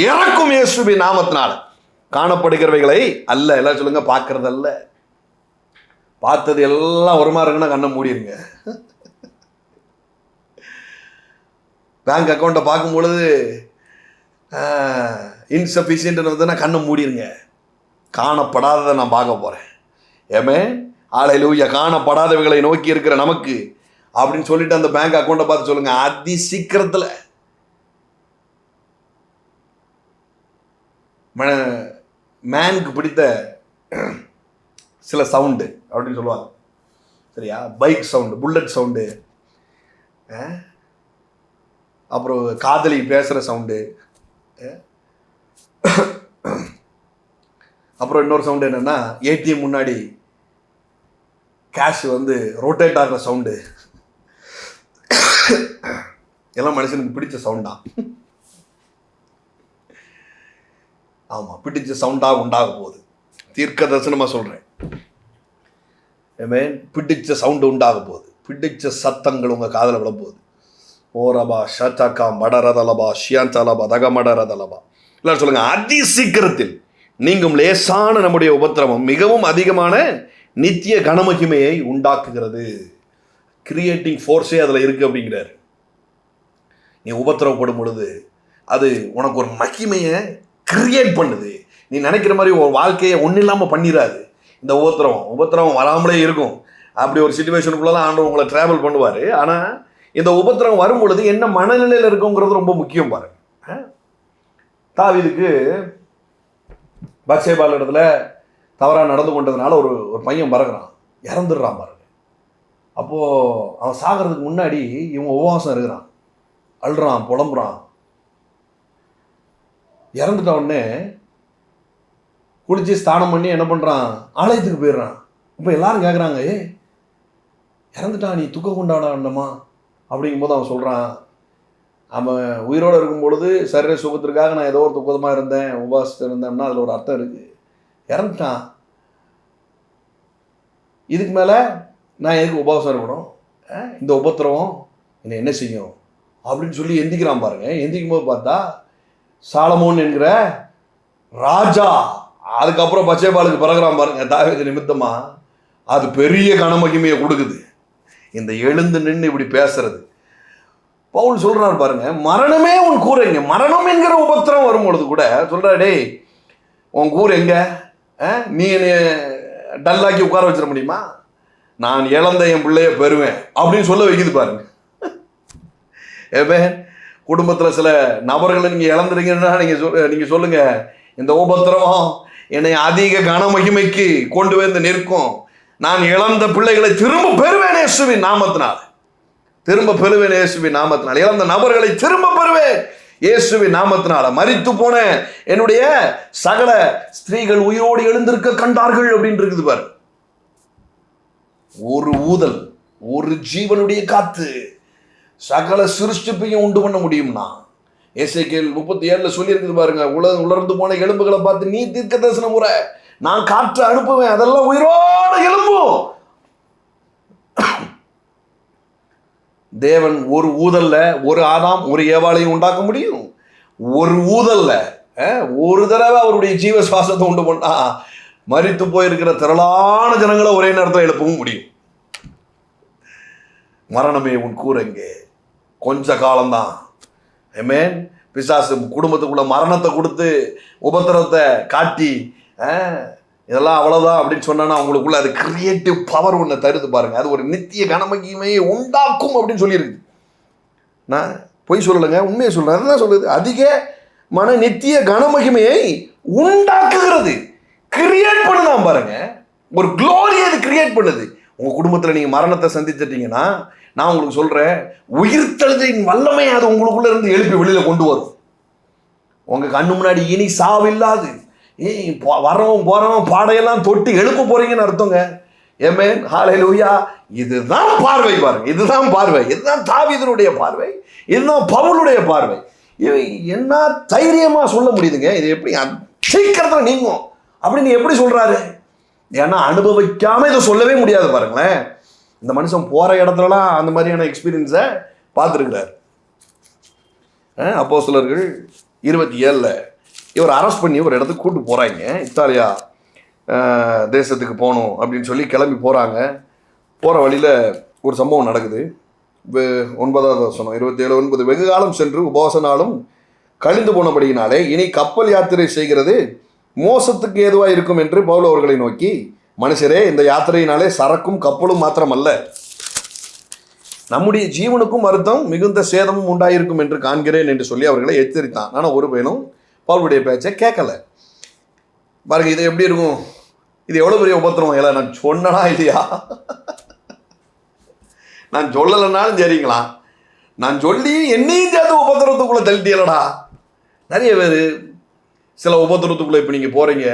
இறக்கும் இயேசுவின் நாமத்தினால. காணப்படுகிறவைகளை அல்ல, எல்லாம் சொல்லுங்க, பார்க்கறதல்ல. பார்த்தது எல்லாம் வருமா இருக்குன்னா கண்ணை மூடிருங்க. பேங்க் அக்கௌண்ட்டை பார்க்கும் பொழுது இன்சஃபிஷியன்ட் வந்து நான் கண்ணை மூடிருங்க. காணப்படாததை நான் பார்க்க போகிறேன். ஆமென், ஹல்லேலூயா. காணப்படாதவைகளை நோக்கி இருக்கிற நமக்கு அப்படின்னு சொல்லிட்டு அந்த பேங்க் அக்கௌண்ட்டை பார்த்து சொல்லுங்க, அதி சீக்கிரத்தில் மேனுக்கு பிடித்த சில சவுண்டு அப்படின்னு சொல்லுவாங்க, சரியா? பைக் சவுண்டு, புல்லட் சவுண்டு, அப்புறம் காதலி பேசுகிற சவுண்டு, அப்புறம் இன்னொரு சவுண்டு என்னென்னா ஏடிஎம் முன்னாடி கேஷ் வந்து ரொட்டேட் ஆகிற சவுண்டு. எல்லாம் மனுஷனுக்கு பிடிச்ச சவுண்டாக, ஆமாம், பிடிச்ச சவுண்டாக உண்டாக போகுது. தீர்க்க தரிசனமாக சொல்கிறேன். ஆமென், பிடிச்ச சவுண்டு உண்டாக போகுது, பிடிச்ச சத்தங்கள் உங்கள் காதில் விட போகுது. ஓரபா ஷாக்கா மடரதலபா ஷியாந்தலபா தக மடரதலபா. எல்லாரும் சொல்லுங்கள், அதி சீக்கிரத்தில் நீங்கும் லேசான நம்முடைய உபத்திரவம் மிகவும் அதிகமான நித்திய கனமகிமையை உண்டாக்குகிறது. கிரியேட்டிங் ஃபோர்ஸே அதில் இருக்குது அப்படிங்கிறார். நீ உபத்திரவப்படும் பொழுது அது உனக்கு ஒரு மகிமையை கிரியேட் பண்ணுது. நீ நினைக்கிற மாதிரி ஒரு வாழ்க்கையை ஒன்றும் இல்லாமல் பண்ணிடாது. இந்த உபத்திரவம் வராமலே இருக்கும். அப்படி ஒரு சிச்சுவேஷனுக்குள்ள தான் ஆண்டவர் உங்களை ட்ராவல் பண்ணுவார். ஆனால் இந்த உபத்திரவம் வரும் பொழுது என்ன மனநிலையில் இருக்குங்கிறது ரொம்ப முக்கியம். பாருங்க, தாவீதுக்கு பத்சேபாள் இடத்துல தவறாக நடந்து கொண்டதுனால ஒரு பையன் பறக்கிறான், இறந்துடுறான் பாருங்க. அப்போது அவன் சாகிறதுக்கு முன்னாடி இவன் உபவாசம் இருக்கிறான், அழுறான், புலம்புறான். இறந்துட்ட உடனே குளிச்சு ஸ்தானம் பண்ணி என்ன பண்ணுறான், ஆலயத்துக்கு போயிடுறான். இப்போ எல்லாரும் கேட்குறாங்க, இறந்துட்டான், நீ துக்கம் கொண்டாடமா அப்படிங்கும்போது அவன் சொல்கிறான், அவன் உயிரோடு இருக்கும் பொழுது சரீர சுகத்திற்காக நான் ஏதோ ஒரு துக்கமாக இருந்தேன், உபவாசத்தில் இருந்தேன்னா அதில் ஒரு அர்த்தம் இருக்குது. இறந்துட்டான், இதுக்கு மேலே நான் எதுக்கு உபவாசம் இருக்கணும், இந்த உபத்திரவம் என்னை என்ன செய்யும் அப்படின்னு சொல்லி எந்திக்கிறான் பாருங்க. எந்திக்கும் போது பார்த்தா சாலமோன் என்கிற ராஜா, அதுக்கப்புறம் பத்சேபாளுக்கு பிறகுறான் பாருங்க தாவீது நிமித்தமா. அது பெரிய கனமகிமையை கொடுக்குது. இந்த எழுந்து நின்று இப்படி பேசுறது. பவுல் சொல்றார் பாருங்க, மரணமே உன் கூர் எங்க, மரணம் என்கிற உபத்திரம் வரும் பொழுது கூட சொல்ற, டேய் உன் கூர் எங்க, நீ என்னை டல்லாக்கி உட்கார வச்சிட முடியுமா, நான் இழந்த என் பிள்ளைய பெறுவேன் அப்படின்னு சொல்ல வைக்குது பாருங்க. குடும்பத்தில் சில நபர்களை நீங்கள் இழந்துருங்கன்னா நீங்கள் சொல்லுங்கள், இந்த உபத்திரவம் என்னை அதிக கனமகிமைக்கு கொண்டு வந்து நிற்கும். நான் இழந்த பிள்ளைகளை திரும்ப பெறுவேன் இயேசுவின் நாமத்தினால். திரும்ப பெறுவேன் இயேசுவின் நாமத்தினால். இழந்த நபர்களை திரும்ப பெறுவேன் இயேசுவின் நாமத்தினால. மரித்து போன என்னுடைய சகல ஸ்திரீகள் உயிரோடு எழுந்திருக்க கண்டார்கள் அப்படின்னு இருக்குது பாரு. ஒரு ஊதல், ஒரு ஜீவனுடைய காத்து சகல சிருஷ்டிப்பையும் உண்டு பண்ண முடியும்னா எசேக்கியேல் 37 சொல்லி இருக்குது பாருங்க. உலர்ந்து போன எலும்புகளை பார்த்து நீ தீர்க்க தரிசனம் முறை, நான் காற்று அனுப்புவேன், அதெல்லாம் உயிரோடு எழும்பும். தேவன் ஒரு ஊதல்ல ஒரு ஆதாம் ஒரு ஏவாளையும் உண்டாக்க முடியும். ஒரு ஊதல்ல ஒரு தடவை அவருடைய ஜீவ சுவாசத்தை உண்டு பண்ணா மரித்து போயிருக்கிற திரளான ஜனங்களை ஒரே நேரத்தில் எழுப்பவும் முடியும். மரணமே உன் கூரங்கே, கொஞ்ச காலம்தான். ஆமென். பிசாசு குடும்பத்துக்குள்ள மரணத்தை கொடுத்து உபத்திரத்தை காட்டி இதெல்லாம் அவ்வளோதான் அப்படின்னு சொன்னா அவங்களுக்குள்ள அது கிரியேட்டிவ் பவர் ஒன்று தருது பாருங்க. அது ஒரு நித்திய கனமகிமையை உண்டாக்கும் அப்படின்னு சொல்லியிருக்கு. நான் பொய் சொல்லலைங்க, உண்மையை சொல்றேன். அதுதான் சொல்லுது, அதிக மன நித்திய கனமகிமையை உண்டாக்குகிறது. கிரியேட் பண்ணுதான் பாருங்க. ஒரு குளோரியை அது கிரியேட் பண்ணுது. உங்க குடும்பத்தில் நீங்க மரணத்தை சந்திச்சிட்டீங்கன்னா நான் உங்களுக்கு சொல்றேன், உயிர்த்தெழுதலின் வல்லமை அது உங்களுக்குள்ள இருந்து எழுப்பி வெளியில கொண்டு வரும். உங்க கண்ணு முன்னாடி இனி சாவில்லாது வரவும் போறவன் பாடையெல்லாம் தொட்டு எழுப்ப போறீங்கன்னு அர்த்தங்க. ஆமென், ஹல்லேலூயா. இதுதான் பார்வை பாருங்க, இதுதான் பார்வை, இதுதான் தாவீதுடைய பார்வை, இதுதான் பவுலுடைய பார்வை. என்ன தைரியமா சொல்ல முடியுதுங்க? இது எப்படி சீக்கிரத்துல நீங்கும் அப்படின்னு எப்படி சொல்றாரு? ஏன்னா அனுபவிக்காம இதை சொல்லவே முடியாது பாருங்களேன். இந்த மனுஷன் போற இடத்துலலாம் அந்த மாதிரியான எக்ஸ்பீரியன்ஸை பார்த்துருக்கிறார். அப்போஸ்தலர்கள் 27 இவர் அரெஸ்ட் பண்ணி ஒரு இடத்துக்கு கூட்டு போகிறாங்க. இத்தாலியா தேசத்துக்கு போகணும் அப்படின்னு சொல்லி கிளம்பி போகிறாங்க. போகிற வழியில் ஒரு சம்பவம் நடக்குது. 9வது வசனம் 27:9 வெகு காலம் சென்று உபவாச நாளும் கழிந்து போனபடியினாலே இனி கப்பல் யாத்திரை செய்கிறது மோசத்துக்கு ஏதுவாக இருக்கும் என்று பவுல் அவர்களை நோக்கி, மனுஷரே, இந்த யாத்திரையினாலே சரக்கும் கப்பலும் மாத்திரமல்ல, நம்முடைய ஜீவனுக்கும் அர்த்தம் மிகுந்த சேதமும் உண்டாயிருக்கும் என்று காண்கிறேன் என்று சொல்லி அவர்களை எச்சரித்தான். ஆனால் ஒரு பையனும் பவுலுடைய பேச்சை கேட்கல. பாருங்க, இது எப்படி இருக்கும்? இது எவ்வளோ பெரிய உபத்திரம். இல்லை, நான் சொன்னனா இல்லையா? நான் சொல்லலைன்னாலும் சரிங்களா, நான் சொல்லி என்னையும் சேர்த்து உபத்திரத்துக்குள்ளே தள்ளிட்டீங்களடா. நிறைய பேர் சில உபத்திரத்துக்குள்ளே இப்போ நீங்கள் போகிறீங்க,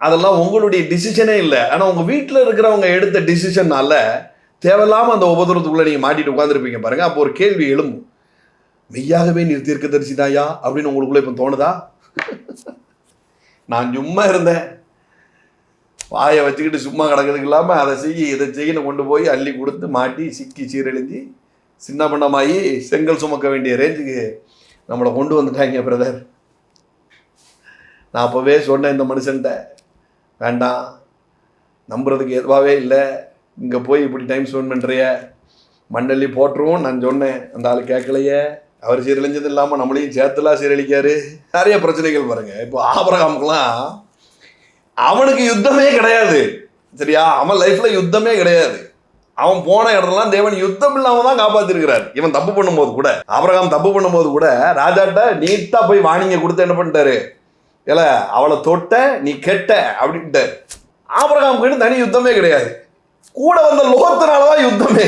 அதெல்லாம் உங்களுடைய டிசிஷனே இல்லை. ஆனால் உங்கள் வீட்டில் இருக்கிறவங்க எடுத்த டிசிஷன்னால தேவையில்லாமல் அந்த உபத்திரத்துக்குள்ளே நீங்கள் மாட்டிட்டு உட்காந்துருப்பீங்க பாருங்கள். அப்போ ஒரு கேள்வி எழும்பும், மெய்யாகவே நீர் தீர்க்கதரிசிதாயா அப்படின்னு உங்களுக்குள்ளே இப்போ தோணுதா? நான் சும்மா இருந்தேன், வாயை வச்சுக்கிட்டு சும்மா கிடக்கிறதுக்கு இல்லாமல் அதை செய்ய இதை செய்யணும் கொண்டு போய் அள்ளி கொடுத்து மாட்டி சிக்கி சீரழிஞ்சு சின்ன பண்ணமாகி செங்கல் சுமக்க வேண்டிய ரேஞ்சுக்கு நம்மளை கொண்டு வந்துட்டாங்க பிரதர். நான் அப்போவே சொன்னேன் இந்த மனுஷன்ட்ட, வேண்டாம், நம்புறதுக்கு எதுவாகவே இல்லை, இங்கே போய் இப்படி டைம் ஸ்பெண்ட் பண்ணுறிய, மண்ணள்ளி போட்டுருவோம் நான் சொன்னேன். அந்த ஆள் கேட்கலையே. அவர் சீரழிஞ்சது இல்லாமல் நம்மளையும் சேர்த்துலாம் சீரழிக்காரு. நிறைய பிரச்சனைகள் பாருங்க. இப்போ ஆபிரகாமுக்கெல்லாம் அவனுக்கு யுத்தமே கிடையாது, சரியா? அவன் லைஃப்ல யுத்தமே கிடையாது. அவன் போன இடத்துலாம் தேவன் யுத்தம் இல்லாமல் தான் காப்பாற்றிருக்கிறார். இவன் தப்பு பண்ணும்போது கூட, ஆபிரகாம் தப்பு பண்ணும்போது கூட ராஜாட்ட நீட்டாக போய் வாணிங்க கொடுத்து என்ன பண்ணிட்டாரு, இல்லை அவளை தொட்ட நீ கெட்ட அப்படின்ட்டார். ஆபிரகாம் கிட்ட தனி யுத்தமே கிடையாது. கூட வந்த லோகத்தினால தான் யுத்தமே.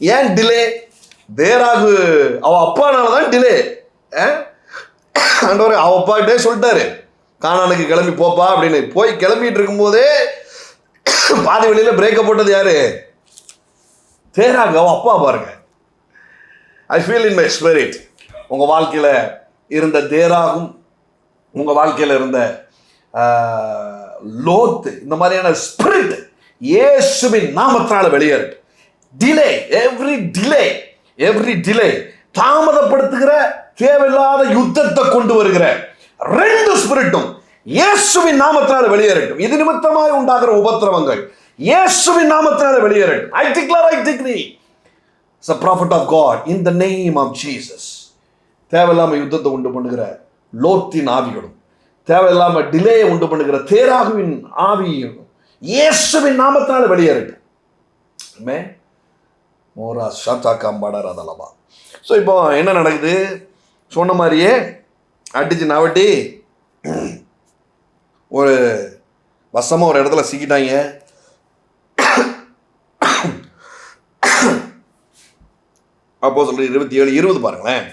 ஏன் டிலே? தேராகு அவ அப்பானால தான் டிலே. ஆண்டவர் அவ அப்பாக்கிட்டே சொல்லிட்டாரு, கானானுக்கு கிளம்பி போப்பா அப்படின்னு. போய் கிளம்பிட்டு இருக்கும்போதே பாதி வழியில் பிரேக்கப் போட்டது யாரு? தேராகு அவ அப்பா. பாருங்க, I feel in my spirit உங்கள் வாழ்க்கையில் இருந்த தேராகும், உங்கள் வாழ்க்கையில் இருந்த லோத்து, இந்த மாதிரியான ஸ்பிரிட் இயேசுவின் நாமத்தினால வெளியேறு. டிலே, எவ்ரி டிலே தாமதப்படுத்துகிற தேவையில்லாத யுத்தத்தை கொண்டு வருகிற ரெண்டு ஸ்பிரிட்டும் இயேசுவின் நாமத்தினால வெளியேறட்டும். இது நிமித்தமாய் உண்டாகிற உபத்திரவங்கள் இயேசுவின் நாமத்தினால வெளியேறட்டும். I decree as a prophet of God in the name of Jesus. தேவையில்லாம யுத்தத்தை உண்டு பண்ணுகிற லோத்தின் ஆவிகளும், தேவையில்லாம டிலே உண்டு பண்ணுகிற தேராகுவின் ஆவியும் இயேசுவின் நாமத்தினால வெளியேறட்டும். மோரா ஷாத்தா காம்பாடா அதலவா. ஸோ இப்போ என்ன நடக்குது? சொன்ன மாதிரியே அடிச்சு நவட்டி ஒரு வசமாக ஒரு இடத்துல சிக்கிட்டாங்க. அப்போஸ்தலர் 27:20 பாருங்களேன்.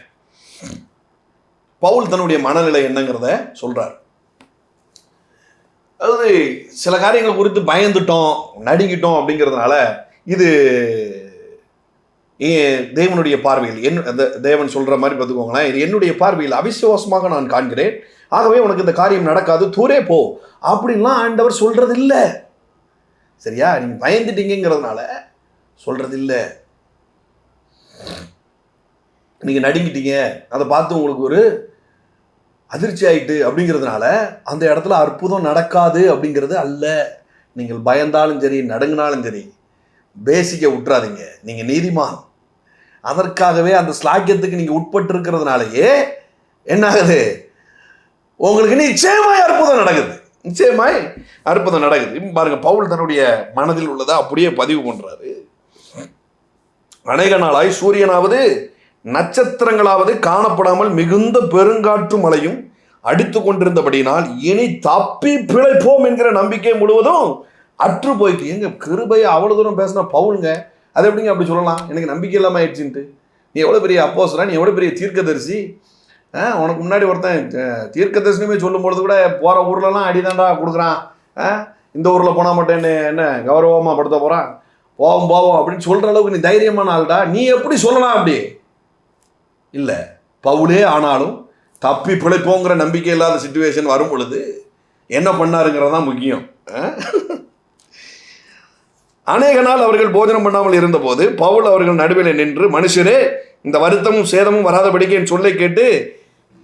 பவுல் தன்னுடைய மனநிலை என்னங்கிறத சொல்றார். அதாவது சில காரியங்கள் குறித்து பயந்துட்டோம், நடுங்கிட்டோம் அப்படிங்கிறதுனால இது தேவனுடைய பார்வையில் தேவன் சொல்ற மாதிரி பார்த்துக்கோங்களேன், இது என்னுடைய பார்வையில் அவிசுவாசமாக நான் காண்கிறேன், ஆகவே உனக்கு இந்த காரியம் நடக்காது, தூரே போ அப்படின்லாம் ஆண்டவர் சொல்றது இல்லை. சரியா? நீங்க பயந்துட்டீங்கிறதுனால சொல்றது இல்லை. நீங்க நடுங்கிட்டீங்க, அதை பார்த்து உங்களுக்கு ஒரு அதிர்ச்சி ஆயிட்டு அப்படிங்கிறதுனால அந்த இடத்துல அற்புதம் நடக்காது அப்படிங்கிறது அல்ல. நீங்கள் பயந்தாலும் சரி, நடுங்கினாலும் சரி, பேசிக்க விட்டுறாதீங்க. நீங்க நீதிமான். அதற்காகவே அந்த ஸ்லாக்கியத்துக்கு நீங்க உட்பட்டு இருக்கிறதுனாலயே என்ன ஆகுது? உங்களுக்கு நிச்சயமாய் அற்புதம் நடக்குது. நிச்சயமாய் அற்புதம் நடக்குது. பாருங்க, பவுல் தன்னுடைய மனதில் உள்ளதை அப்படியே பதிவு பண்றாரு. அநேக நாளாய் சூரியனாவது நட்சத்திரங்களாவது காணப்படாமல் மிகுந்த பெருங்காற்று மழையும் அடித்து கொண்டிருந்தபடினால் இனி தப்பி பிழைப்போம் என்கிற நம்பிக்கை முழுவதும் அற்று போயிட்டு. எங்க கிருபையை அவ்வளவு தூரம் பேசினா பவுலுங்க, அது எப்படிங்க அப்படி சொல்லலாம்? எனக்கு நம்பிக்கை இல்லாமல் ஆயிடுச்சுன்ட்டு. நீ எவ்வளோ பெரிய அப்போஸ்தலன், நீ எவ்வளோ பெரிய தீர்க்கதரிசி. உனக்கு முன்னாடி ஒருத்தன் தீர்க்கதரிசனமே சொல்லும் பொழுது கூட போகிற ஊர்லலாம் அடிதாண்டா கொடுக்குறான். இந்த ஊரில் போனால் மட்டும் என்ன கௌரவமாக படுத்த போகிறான், போவோம் அப்படின்னு சொல்கிற அளவுக்கு நீ தைரியமான ஆள்டா. நீ எப்படி சொல்லலாம் அப்படி? இல்லை, பவுலே ஆனாலும் தப்பி பிழைப்போங்கிற நம்பிக்கை இல்லாத சிச்சுவேஷன் வரும் பொழுது என்ன பண்ணாருங்கிறது தான் முக்கியம். அநேக நாள் அவர்கள் போஜனம் பண்ணாமல் இருந்தபோது பவுல் அவர்கள் நடுவில் நின்று, மனுஷரே, இந்த வருத்தமும் சேதமும் வராதபடிக்கு என் சொல்லை கேட்டு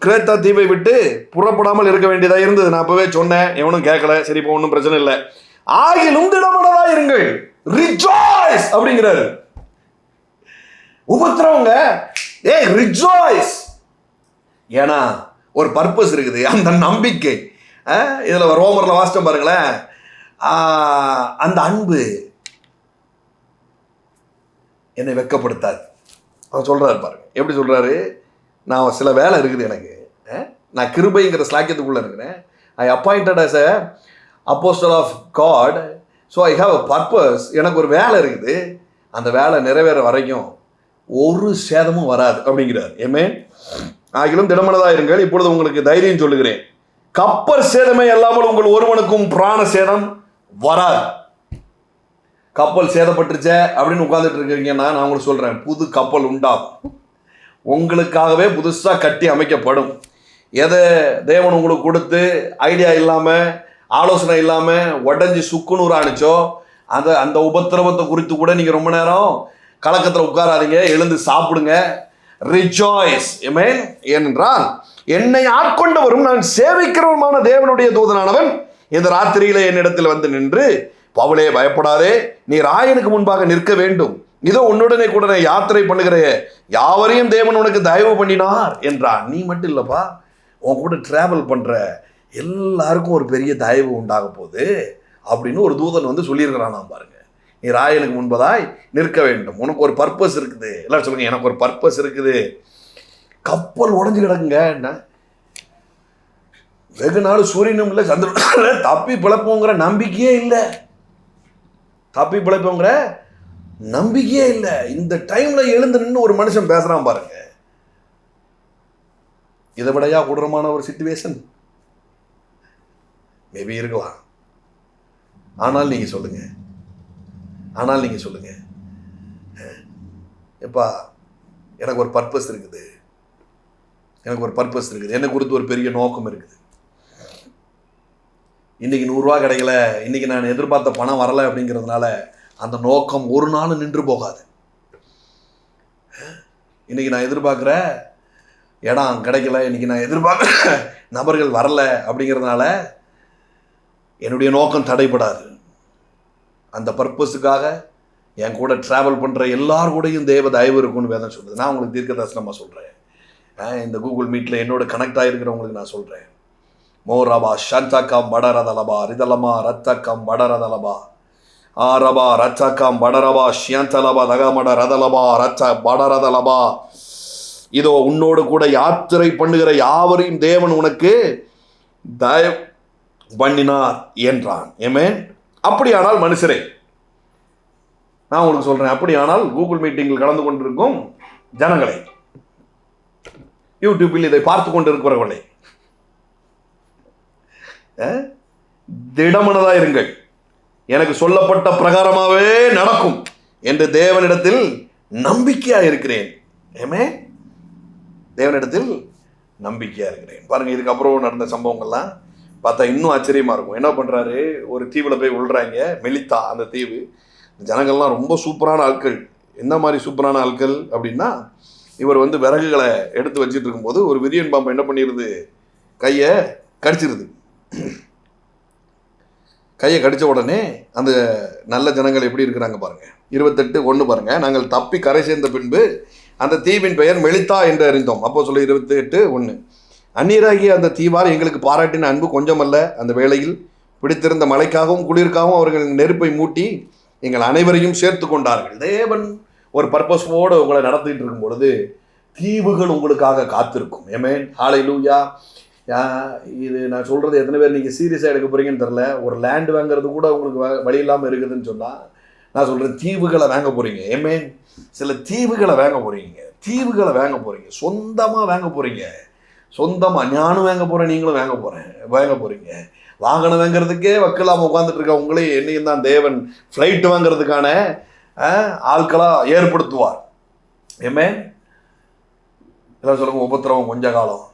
கிரேத்தா தீவை விட்டு புறப்படாமல் இருக்க வேண்டியதாக இருந்தது. நான் அப்பவே சொன்னேன், எவனும் கேட்கல. சரி, இப்போ ஒன்றும் பிரச்சனை இல்லை. ஆகிலும் திடமனதா இருங்கள், ரிஜாய்ஸ் அப்படிங்கிறாரு. உபத்திரவங்க, ரிஜாய்ஸ். ஏன்னா ஒரு பர்பஸ் இருக்குது, அந்த நம்பிக்கை. இதில் ரோமரில் வாசிச்சோம் பாருங்களேன், அந்த அன்பு என்னை வெட்கப்படுத்தாது. அவன் சொல்கிறாரு பாருங்க, எப்படி சொல்கிறாரு? நான் சில வேலை இருக்குது எனக்கு, நான் கிருபைங்கிற ஸ்லாக்கியத்துக்குள்ளே இருக்கிறேன். ஐ appointed as a apostle of God, so I have a purpose. எனக்கு ஒரு வேலை இருக்குது, அந்த வேலை நிறைவேற வரைக்கும் ஒரு சேதமும் வராது அப்படிங்கிறார். ஆமென். ஆகிலும் திடமனதாக இருங்கள், இப்பொழுது உங்களுக்கு தைரியம் சொல்லுகிறேன், கப்பல் சேதமே அல்லாமல் உங்கள் ஒருவனுக்கும் பிராண சேதம் வராது. கப்பல் சேதப்பட்டுருச்சே அப்படின்னு உட்காந்துட்டு இருக்கீங்கன்னா நான் உங்களுக்கு சொல்கிறேன், புது கப்பல் உண்டாகும். உங்களுக்காகவே புதுசாக கட்டி அமைக்கப்படும். எதை தேவன் உங்களுக்கு கொடுத்து ஐடியா இல்லாமல், ஆலோசனை இல்லாமல் உடஞ்சி சுக்குநூறு ஆணிச்சோ, அந்த உபத்திரவத்தை குறித்து கூட நீங்கள் ரொம்ப நேரம் கலக்கத்தில் உட்காராதீங்க, எழுந்து சாப்பிடுங்க. ரிஜாய்ஸ். ஆமென். ஏனென்றால் என்னை ஆட்கொண்டவரும் நான் சேவிக்கிறவருமான தேவனுடைய தூதனானவன் இந்த ராத்திரியிலே என்னிடத்தில் வந்து நின்று, பவுலே, பயப்படாதே, நீ ராயனுக்கு முன்பாக நிற்க வேண்டும். இதோ உன்னுடனே கூட யாத்திரை பண்ணுகிற யாவரையும் தேவன் உனக்கு தயவு பண்ணினார் என்றான். நீ மட்டும் இல்லைப்பா, உன் கூட டிராவல் பண்ணுற எல்லாருக்கும் ஒரு பெரிய தயவு உண்டாக போகுது அப்படின்னு ஒரு தூதன் வந்து சொல்லியிருக்கிறான். நான் பாருங்க, நீ ராயனுக்கு முன்பதாய் நிற்க வேண்டும், உனக்கு ஒரு பர்பஸ் இருக்குது. எல்லாரும் சொல்லுங்க, எனக்கு ஒரு பர்பஸ் இருக்குது. கப்பல் உடஞ்சி கிடக்குங்க, என்ன வெகு நாள் சூரியனும் இல்லை, சந்திரன், தப்பி பிழைப்போங்கிற நம்பிக்கையே இல்லை. தப்பி பிழைப்போங்கிற நம்பிக்கையே இல்லை. இந்த டைம்ல எழுந்து நின்று ஒரு மனுஷன் பேசுறான் பாருங்க, இதை விடையா கொடூரமான ஒரு சிச்சுவேஷன் மேபி இருக்கலாம். ஆனால் நீங்க சொல்லுங்க, எப்பா, எனக்கு ஒரு பர்பஸ் இருக்குது, என்னை குறித்து ஒரு பெரிய நோக்கம் இருக்குது. இன்னைக்கு 100 ரூபா கிடைக்கல, இன்னைக்கு நான் எதிர்பார்த்த பணம் வரலை அப்படிங்கிறதுனால அந்த நோக்கம் ஒரு நாள் நின்று போகாது. இன்னைக்கு நான் எதிர்பார்க்குற இடம் கிடைக்கல, இன்னைக்கு நான் எதிர்பார்க்குற நபர்கள் வரல அப்படிங்கிறதுனால என்னுடைய நோக்கம் தடைபடாது. அந்த பர்பஸுக்காக என் கூட ட்ராவல் பண்ணுற எல்லார் கூடயும் தேவ தயவு இருக்குன்னு வேதம் சொல்லுது. நான் உங்களுக்கு தீர்க்க தரிசனமாக சொல்கிறேன். இந்த கூகுள் மீட்டில் என்னோட கனெக்ட் ஆகிருக்கிறவங்களுக்கு நான் சொல்கிறேன், மோரபா ஷந்தக்கம் படரதலபா ரிதலமா ரத்தக்கம் படரதலபா ஆரபா ரத்தக்கம் படரபா ஷியந்தலபா தகமட ரதலபா ரத்த படரதலபா. இதோ உன்னோடு கூட யாத்திரை பண்ணுகிற யாவரையும் தேவன் உனக்கு தயவு பண்ணினார் என்றான். ஆமென். அப்படியானால் மனுஷரே, நான் உங்களுக்கு சொல்றேன், அப்படியானால் கூகுள் மீட்டிங்கில் கலந்து கொண்டிருக்கும் ஜனங்களை, யூடியூப்பில் இதை பார்த்து கொண்டிருக்கிறவர்களே, திடமனதா இருங்கள், எனக்கு சொல்லப்பட்ட பிரகாரமாகவே நடக்கும் என்று தேவனிடத்தில் நம்பிக்கையா இருக்கிறேன். ஏமே, தேவனிடத்தில் நம்பிக்கையா இருக்கிறேன். பாருங்க, இதுக்கப்புறம் நடந்த சம்பவங்கள்லாம் பார்த்தா இன்னும் ஆச்சரியமா இருக்கும். என்ன பண்றாரு, ஒரு தீவுல போய் விழுறாங்க, மெலித்தா அந்த தீவு. ஜனங்கள்லாம் ரொம்ப சூப்பரான ஆட்கள். என்ன மாதிரி சூப்பரான ஆட்கள் அப்படின்னா, இவர் விறகுகளை எடுத்து வச்சுட்டு இருக்கும்போது ஒரு விரியன் பாம்பு என்ன பண்ணிடுது, கையை கடிச்சிருது. கையை கடித்த உடனே அந்த நல்ல ஜனங்கள் எப்படி இருக்கிறாங்க பாருங்க. 28:1 பாருங்க. நாங்கள் தப்பி கரை சேர்ந்த பின்பு அந்த தீவின் பெயர் மெலித்தா என்று அறிந்தோம். அப்போ சொல்ல 28:1, அந்நியராகிய அந்த தீவார் எங்களுக்கு பாராட்டின அன்பு கொஞ்சமல்ல. அந்த வேளையில் பிடித்திருந்த மழைக்காகவும் குளிர்க்காகவும் அவர்கள் நெருப்பை மூட்டி எங்கள் அனைவரையும் சேர்த்து கொண்டார்கள். தேவன் ஒரு பர்பஸோடு உங்களை நடத்திட்டு இருக்கும் பொழுது தீவுகள் உங்களுக்காக காத்திருக்கும். ஆமென். ஹல்லேலூயா. இது நான் சொல்கிறது எத்தனை பேர் நீங்கள் சீரியஸாக எடுக்க போகிறீங்கன்னு தெரில. ஒரு லேண்ட் வாங்குறது கூட உங்களுக்கு வழி இல்லாமல் இருக்குதுன்னு சொன்னால், நான் சொல்கிறேன் தீவுகளை வாங்க போகிறீங்க. ஆமென். சில தீவுகளை வாங்க போகிறீங்க. தீவுகளை வாங்க போகிறீங்க. சொந்தமாக வாங்க போகிறீங்க. சொந்தமாக ஞானும் வாங்க போகிறேன், நீங்களும் வாங்க போகிறீங்க. வாகனம் வாங்கிறதுக்கே வக்கலாமல் உட்காந்துட்டு இருக்க உங்களே என்னையும் தான் தேவன் ஃப்ளைட்டு வாங்கிறதுக்கான ஆட்களாக ஏற்படுத்துவார். ஆமென். எல்லாம் சொல்லுங்க, உபத்திரவம் கொஞ்ச காலம்,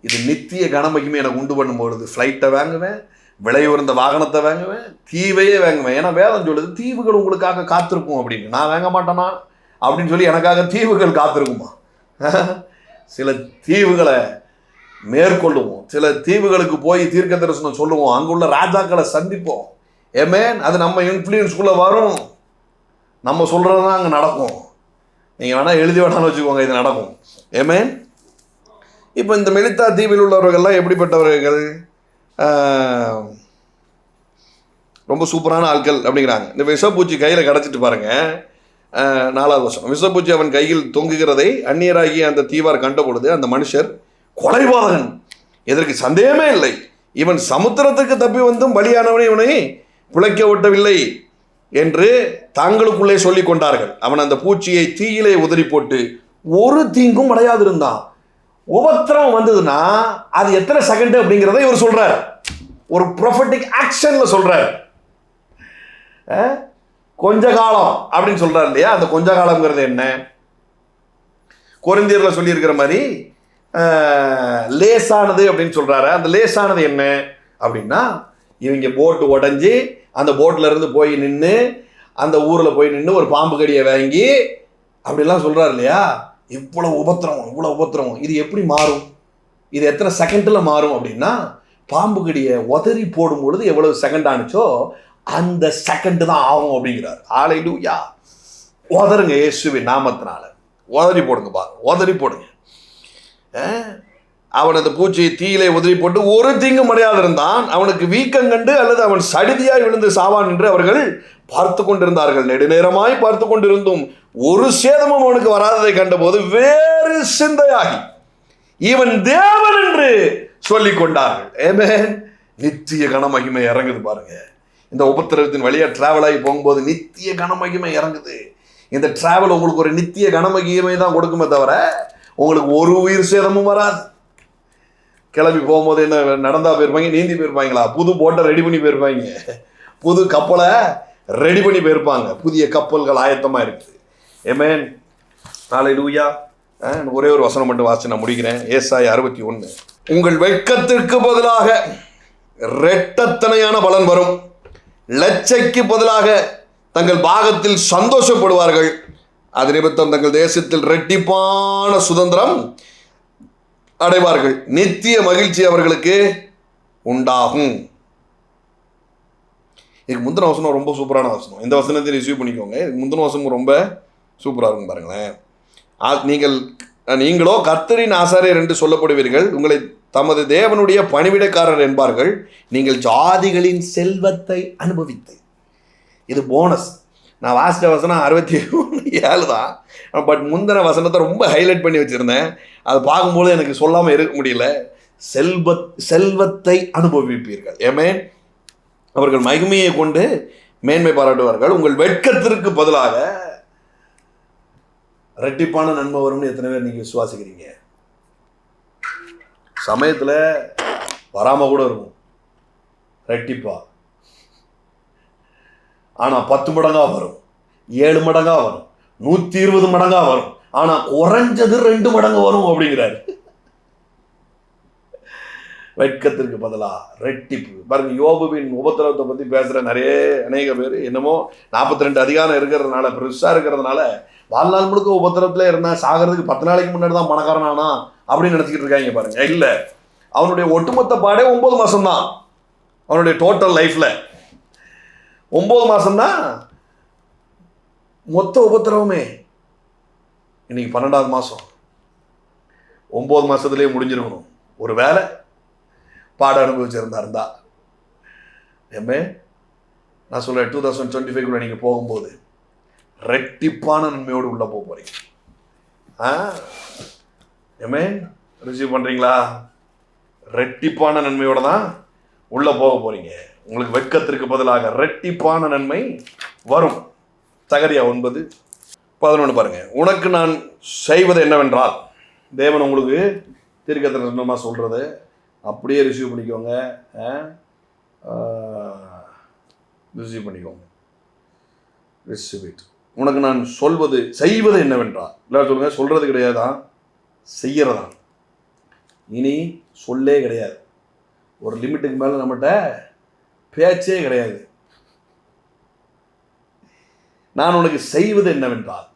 இது நித்திய கனமகிமை எனக்கு உண்டு பண்ணும்பொழுது ஃப்ளைட்டை வாங்குவேன், விலை உயர்ந்த வாகனத்தை வாங்குவேன், தீவையே வாங்குவேன். ஏன்னா வேதம் சொல்லுது தீவுகள் உங்களுக்காக காத்திருக்கும் அப்படின்னு. நான் வாங்க மாட்டேனா அப்படின்னு சொல்லி எனக்காக தீவுகள் காத்திருக்குமா? சில தீவுகளை மேற்கொள்ளுவோம், சில தீவுகளுக்கு போய் தீர்க்க தரிசனம் சொல்லுவோம், அங்குள்ள ராஜாக்களை சந்திப்போம். ஏமேன். அது நம்ம இன்ஃப்ளூயன்ஸ்குள்ளே வரும். நம்ம சொல்கிறது தான் அங்கே நடக்கும். நீங்கள் வேணால் எழுதி வேணாலும் வச்சுக்கோங்க, இது நடக்கும். ஏமேன். இப்போ இந்த மெலித்தா தீவில் உள்ளவர்கள்லாம் எப்படிப்பட்டவர்கள்? ரொம்ப சூப்பரான ஆட்கள் அப்படிங்கிறாங்க. இந்த விஷப்பூச்சி கையில் கிடச்சிட்டு பாருங்கள். 4வது வசனம், விஷப்பூச்சி அவன் கையில் தொங்குகிறதை அந்நியராகி அந்த தீவார் கண்ட பொழுது அந்த மனுஷர் கொலைபாதகன், இதற்கு சந்தேகமே இல்லை, இவன் சமுத்திரத்துக்கு தப்பி வந்தும் பலியானவனை இவனை பிழைக்க விட்டவில்லை என்று தாங்களுக்குள்ளே சொல்லி கொண்டார்கள். அவன் அந்த பூச்சியை தீயிலே உதறி போட்டு ஒரு தீங்கும் அடையாதிருந்தான். உபத்திரம் வந்ததுன்னா அது எத்தனை செகண்ட் அப்படிங்கிறத இவர் சொல்றார். ஒரு ப்ரொஃபட்டிக் ஆக்ஷன்ல சொல்றார். கொஞ்ச காலம் அப்படின்னு சொல்றாரு இல்லையா? அந்த கொஞ்ச காலம்ங்கிறது என்ன? கொரிந்தியர்ல சொல்லி இருக்கிற மாதிரி லேசானது அப்படின்னு சொல்றாரு. அந்த லேசானது என்ன அப்படின்னா, இவங்க போட்டு உடஞ்சி அந்த போட்டில் இருந்து போய் நின்று அந்த ஊரில் போய் நின்று ஒரு பாம்பு கடியை வாங்கி அப்படிலாம் சொல்றாரு இல்லையா? இவ்வளோ உபத்திரம், இது எப்படி மாறும்? இது எத்தனை செகண்டில் மாறும் அப்படின்னா, பாம்பு கடியை உதறி போடும் பொழுது எவ்வளவு செகண்ட் ஆனிச்சோ அந்த செகண்ட் தான் ஆகும் அப்படிங்கிறார். ஹல்லேலூயா. உதருங்க இயேசுவின் நாமத்தினால. உதறி போடுங்கப்பா, உதறி போடுங்க. அவன் அந்த பூச்சியை தீயிலே உதறி போட்டு ஒரு தீங்கும் அடையாதிருந்தான். அவனுக்கு வீக்கம் கண்டு அல்லது அவன் சடிதியாய் விழுந்து சாவான் என்று அவர்கள் பார்த்து கொண்டிருந்தார்கள். நெடுநேரமாய் பார்த்து கொண்டிருந்தும் ஒரு சேதமும் அவனுக்கு வராததை கண்டபோது வேறு சிந்தையாகி இவன் தேவன் என்று சொல்லிக் கொண்டார்கள். ஆமென். நித்திய கனமகிமை இறங்குது பாருங்க. இந்த உபத்திரவத்தின் வழியா டிராவல் ஆகி போகும்போது நித்திய கனமகிமை இறங்குது. இந்த டிராவல் உங்களுக்கு ஒரு நித்திய கனமகிமை தான் கொடுக்குமே தவிர உங்களுக்கு ஒரு உயிர் சேதமும் வராது. கிளம்பி போகும்போது என்ன நடந்தா போயிருப்பாங்க, நீந்தி போயிருப்பாங்களா? புது போட்டை ரெடி பண்ணி போயிருப்பாங்க, புது கப்பலை ரெடி பண்ணி போயிருப்பாங்க. புதிய கப்பல்கள் ஆயத்தமாக இருக்குது. ஆமென். ஹல்லேலூயா. ஒரே ஒரு வசனம் மட்டும் வாசிச்சு நான் முடிக்கிறேன். ஏசாயா 61, உங்கள் வெட்கத்திற்கு பதிலாக இரட்டத்தனையான பலன் வரும், லட்சைக்கு பதிலாக தங்கள் பாகத்தில் சந்தோஷப்படுவார்கள், அது நிமித்தம் தங்கள் தேசத்தில் இரட்டிப்பான சுதந்திரம் அடைவார்கள், நித்திய மகிழ்ச்சி அவர்களுக்கு உண்டாகும். இதுக்கு முந்தின வசனம் ரொம்ப சூப்பரான வசனம். இந்த வசனத்தை ரிசீவ் பண்ணிக்கோங்க. இதுக்கு முந்தின வசனம் ரொம்ப சூப்பராக இருக்கும் பாருங்களேன். நீங்களோ கர்த்தரின் ஆசாரியர் என்று சொல்லப்படுவீர்கள், உங்களை தமது தேவனுடைய பணிவிடைக்காரர் என்பார்கள், நீங்கள் ஜாதிகளின் செல்வத்தை அனுபவித்து. இது போனஸ். நான் வாசித்த வசனம் 67 தான். பட் முந்தின வசனத்தை ரொம்ப ஹைலைட் பண்ணி வச்சுருந்தேன். அதை பார்க்கும்போது எனக்கு சொல்லாமல் இருக்க முடியல. செல்வத்தை அனுபவிப்பீர்கள். ஆமென். அவர்கள் மகிமையை கொண்டு மேன்மை பாராட்டுவார்கள். உங்கள் வெட்கத்திற்கு பதிலாக இரட்டிப்பான நன்மை வரும்னு எத்தனை பேர் நீங்க விசுவாசிக்கிறீங்க? சமயத்தில் வராம கூட இருக்கும் ரெட்டிப்பா. ஆனா 10 மடங்கா வரும், 7 மடங்கா வரும், 120 மடங்கா வரும். ஆனா குறைஞ்சது 2 மடங்கு வரும் அப்படிங்கிறாரு. வெட்கத்திற்கு பதிலா ரெட்டிப்பு. பாருங்க, யோபுவின் உபத்திரவத்தை பத்தி பேசுற அநேக பேர் என்னமோ 42 அதிகாரம் இருக்கிறதுனால, பெருசா இருக்கிறதுனால, வாழ்நாள் முழுக்க உபத்திரத்துல இருந்தா சாகிறதுக்கு 10 நாளைக்கு முன்னாடி தான் பணக்காரன் ஆனா அப்படின்னு நினைச்சுக்கிட்டு இருக்காங்க. பாருங்க, இல்ல, அவனுடைய ஒட்டுமொத்த பாடே 9 மாசம் தான். அவனுடைய டோட்டல் லைஃப்ல 9 மாசம் தான் மொத்த உபத்திரவமே. இன்னைக்கு 12வது மாசம், 9 மாசத்துலயே முடிஞ்சிருக்கணும். ஒரு வேலை பாட அனுபவிச்சிருந்தா எம்மே, நான் சொல்றேன் 2025 நீங்க போகும்போது ரெட்டிப்பான நன்மையோடு உள்ள போக போறீங்க. எம்மே, ரிசீவ் பண்றீங்களா? ரெட்டிப்பான நன்மையோட தான் உள்ள போக போறீங்க. உங்களுக்கு வெட்கத்திற்கு பதிலாக ரெட்டிப்பான நன்மை வரும். சகரியா 9:11 பாருங்க. உனக்கு நான் செய்வது என்னவென்றால், தேவன் உங்களுக்கு தீர்க்கதரிசனமா சொல்றது அப்படியே ரிசீவ் பண்ணிக்கோங்க. ரிசீவ் பண்ணிக்கோங்க. Receive it. உனக்கு நான் செய்வது என்னவென்றால், இல்லை சொல்லுங்க, சொல்றது கிடையாதான், செய்யறதான். இனி சொல்லே கிடையாது. ஒரு லிமிட்டுக்கு மேல நம்மகிட்ட பேச்சே கிடையாது. நான் உனக்கு செய்வது என்னவென்றால்,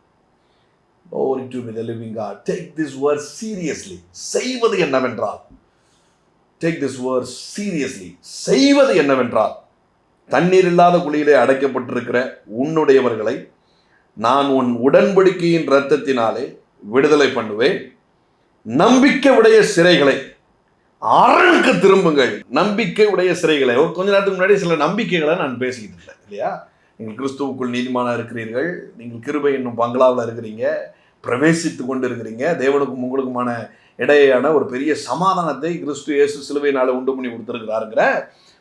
glory to the living God, take this word seriously. செய்வது என்னவென்றால், take this word seriously. செய்வது என்னவென்றால், தண்ணீர் இல்லாத குழியிலே அடைக்கப்பட்டிருக்கிற உன்னுடையவர்களை நான் உன் உடன்படிக்கையின் இரத்தத்தினாலே விடுதலை பண்ணுவேன். நம்பிக்கை உடைய சிறைகளை அரணுக்கு திரும்புங்கள். நம்பிக்கை உடைய சிறைகளை. கொஞ்ச நேரத்துக்கு முன்னாடி சில நம்பிக்கைகளை நான் பேசிக்கிட்டு இருந்தேன் இல்லையா? நீங்கள் கிறிஸ்துவுக்குள் நீதிமானா இருக்கிறீர்கள், நீங்கள் கிருபை என்னும் பங்களாவில் இருக்கிறீங்க, பிரவேசித்து கொண்டு இருக்கிறீங்க, தேவனுக்கும் உங்களுக்குமான இடையேயான ஒரு பெரிய சமாதானத்தை கிறிஸ்து இயேசு சிலுவையினால உண்டு பண்ணி கொடுத்துருக்கிறாருங்கிற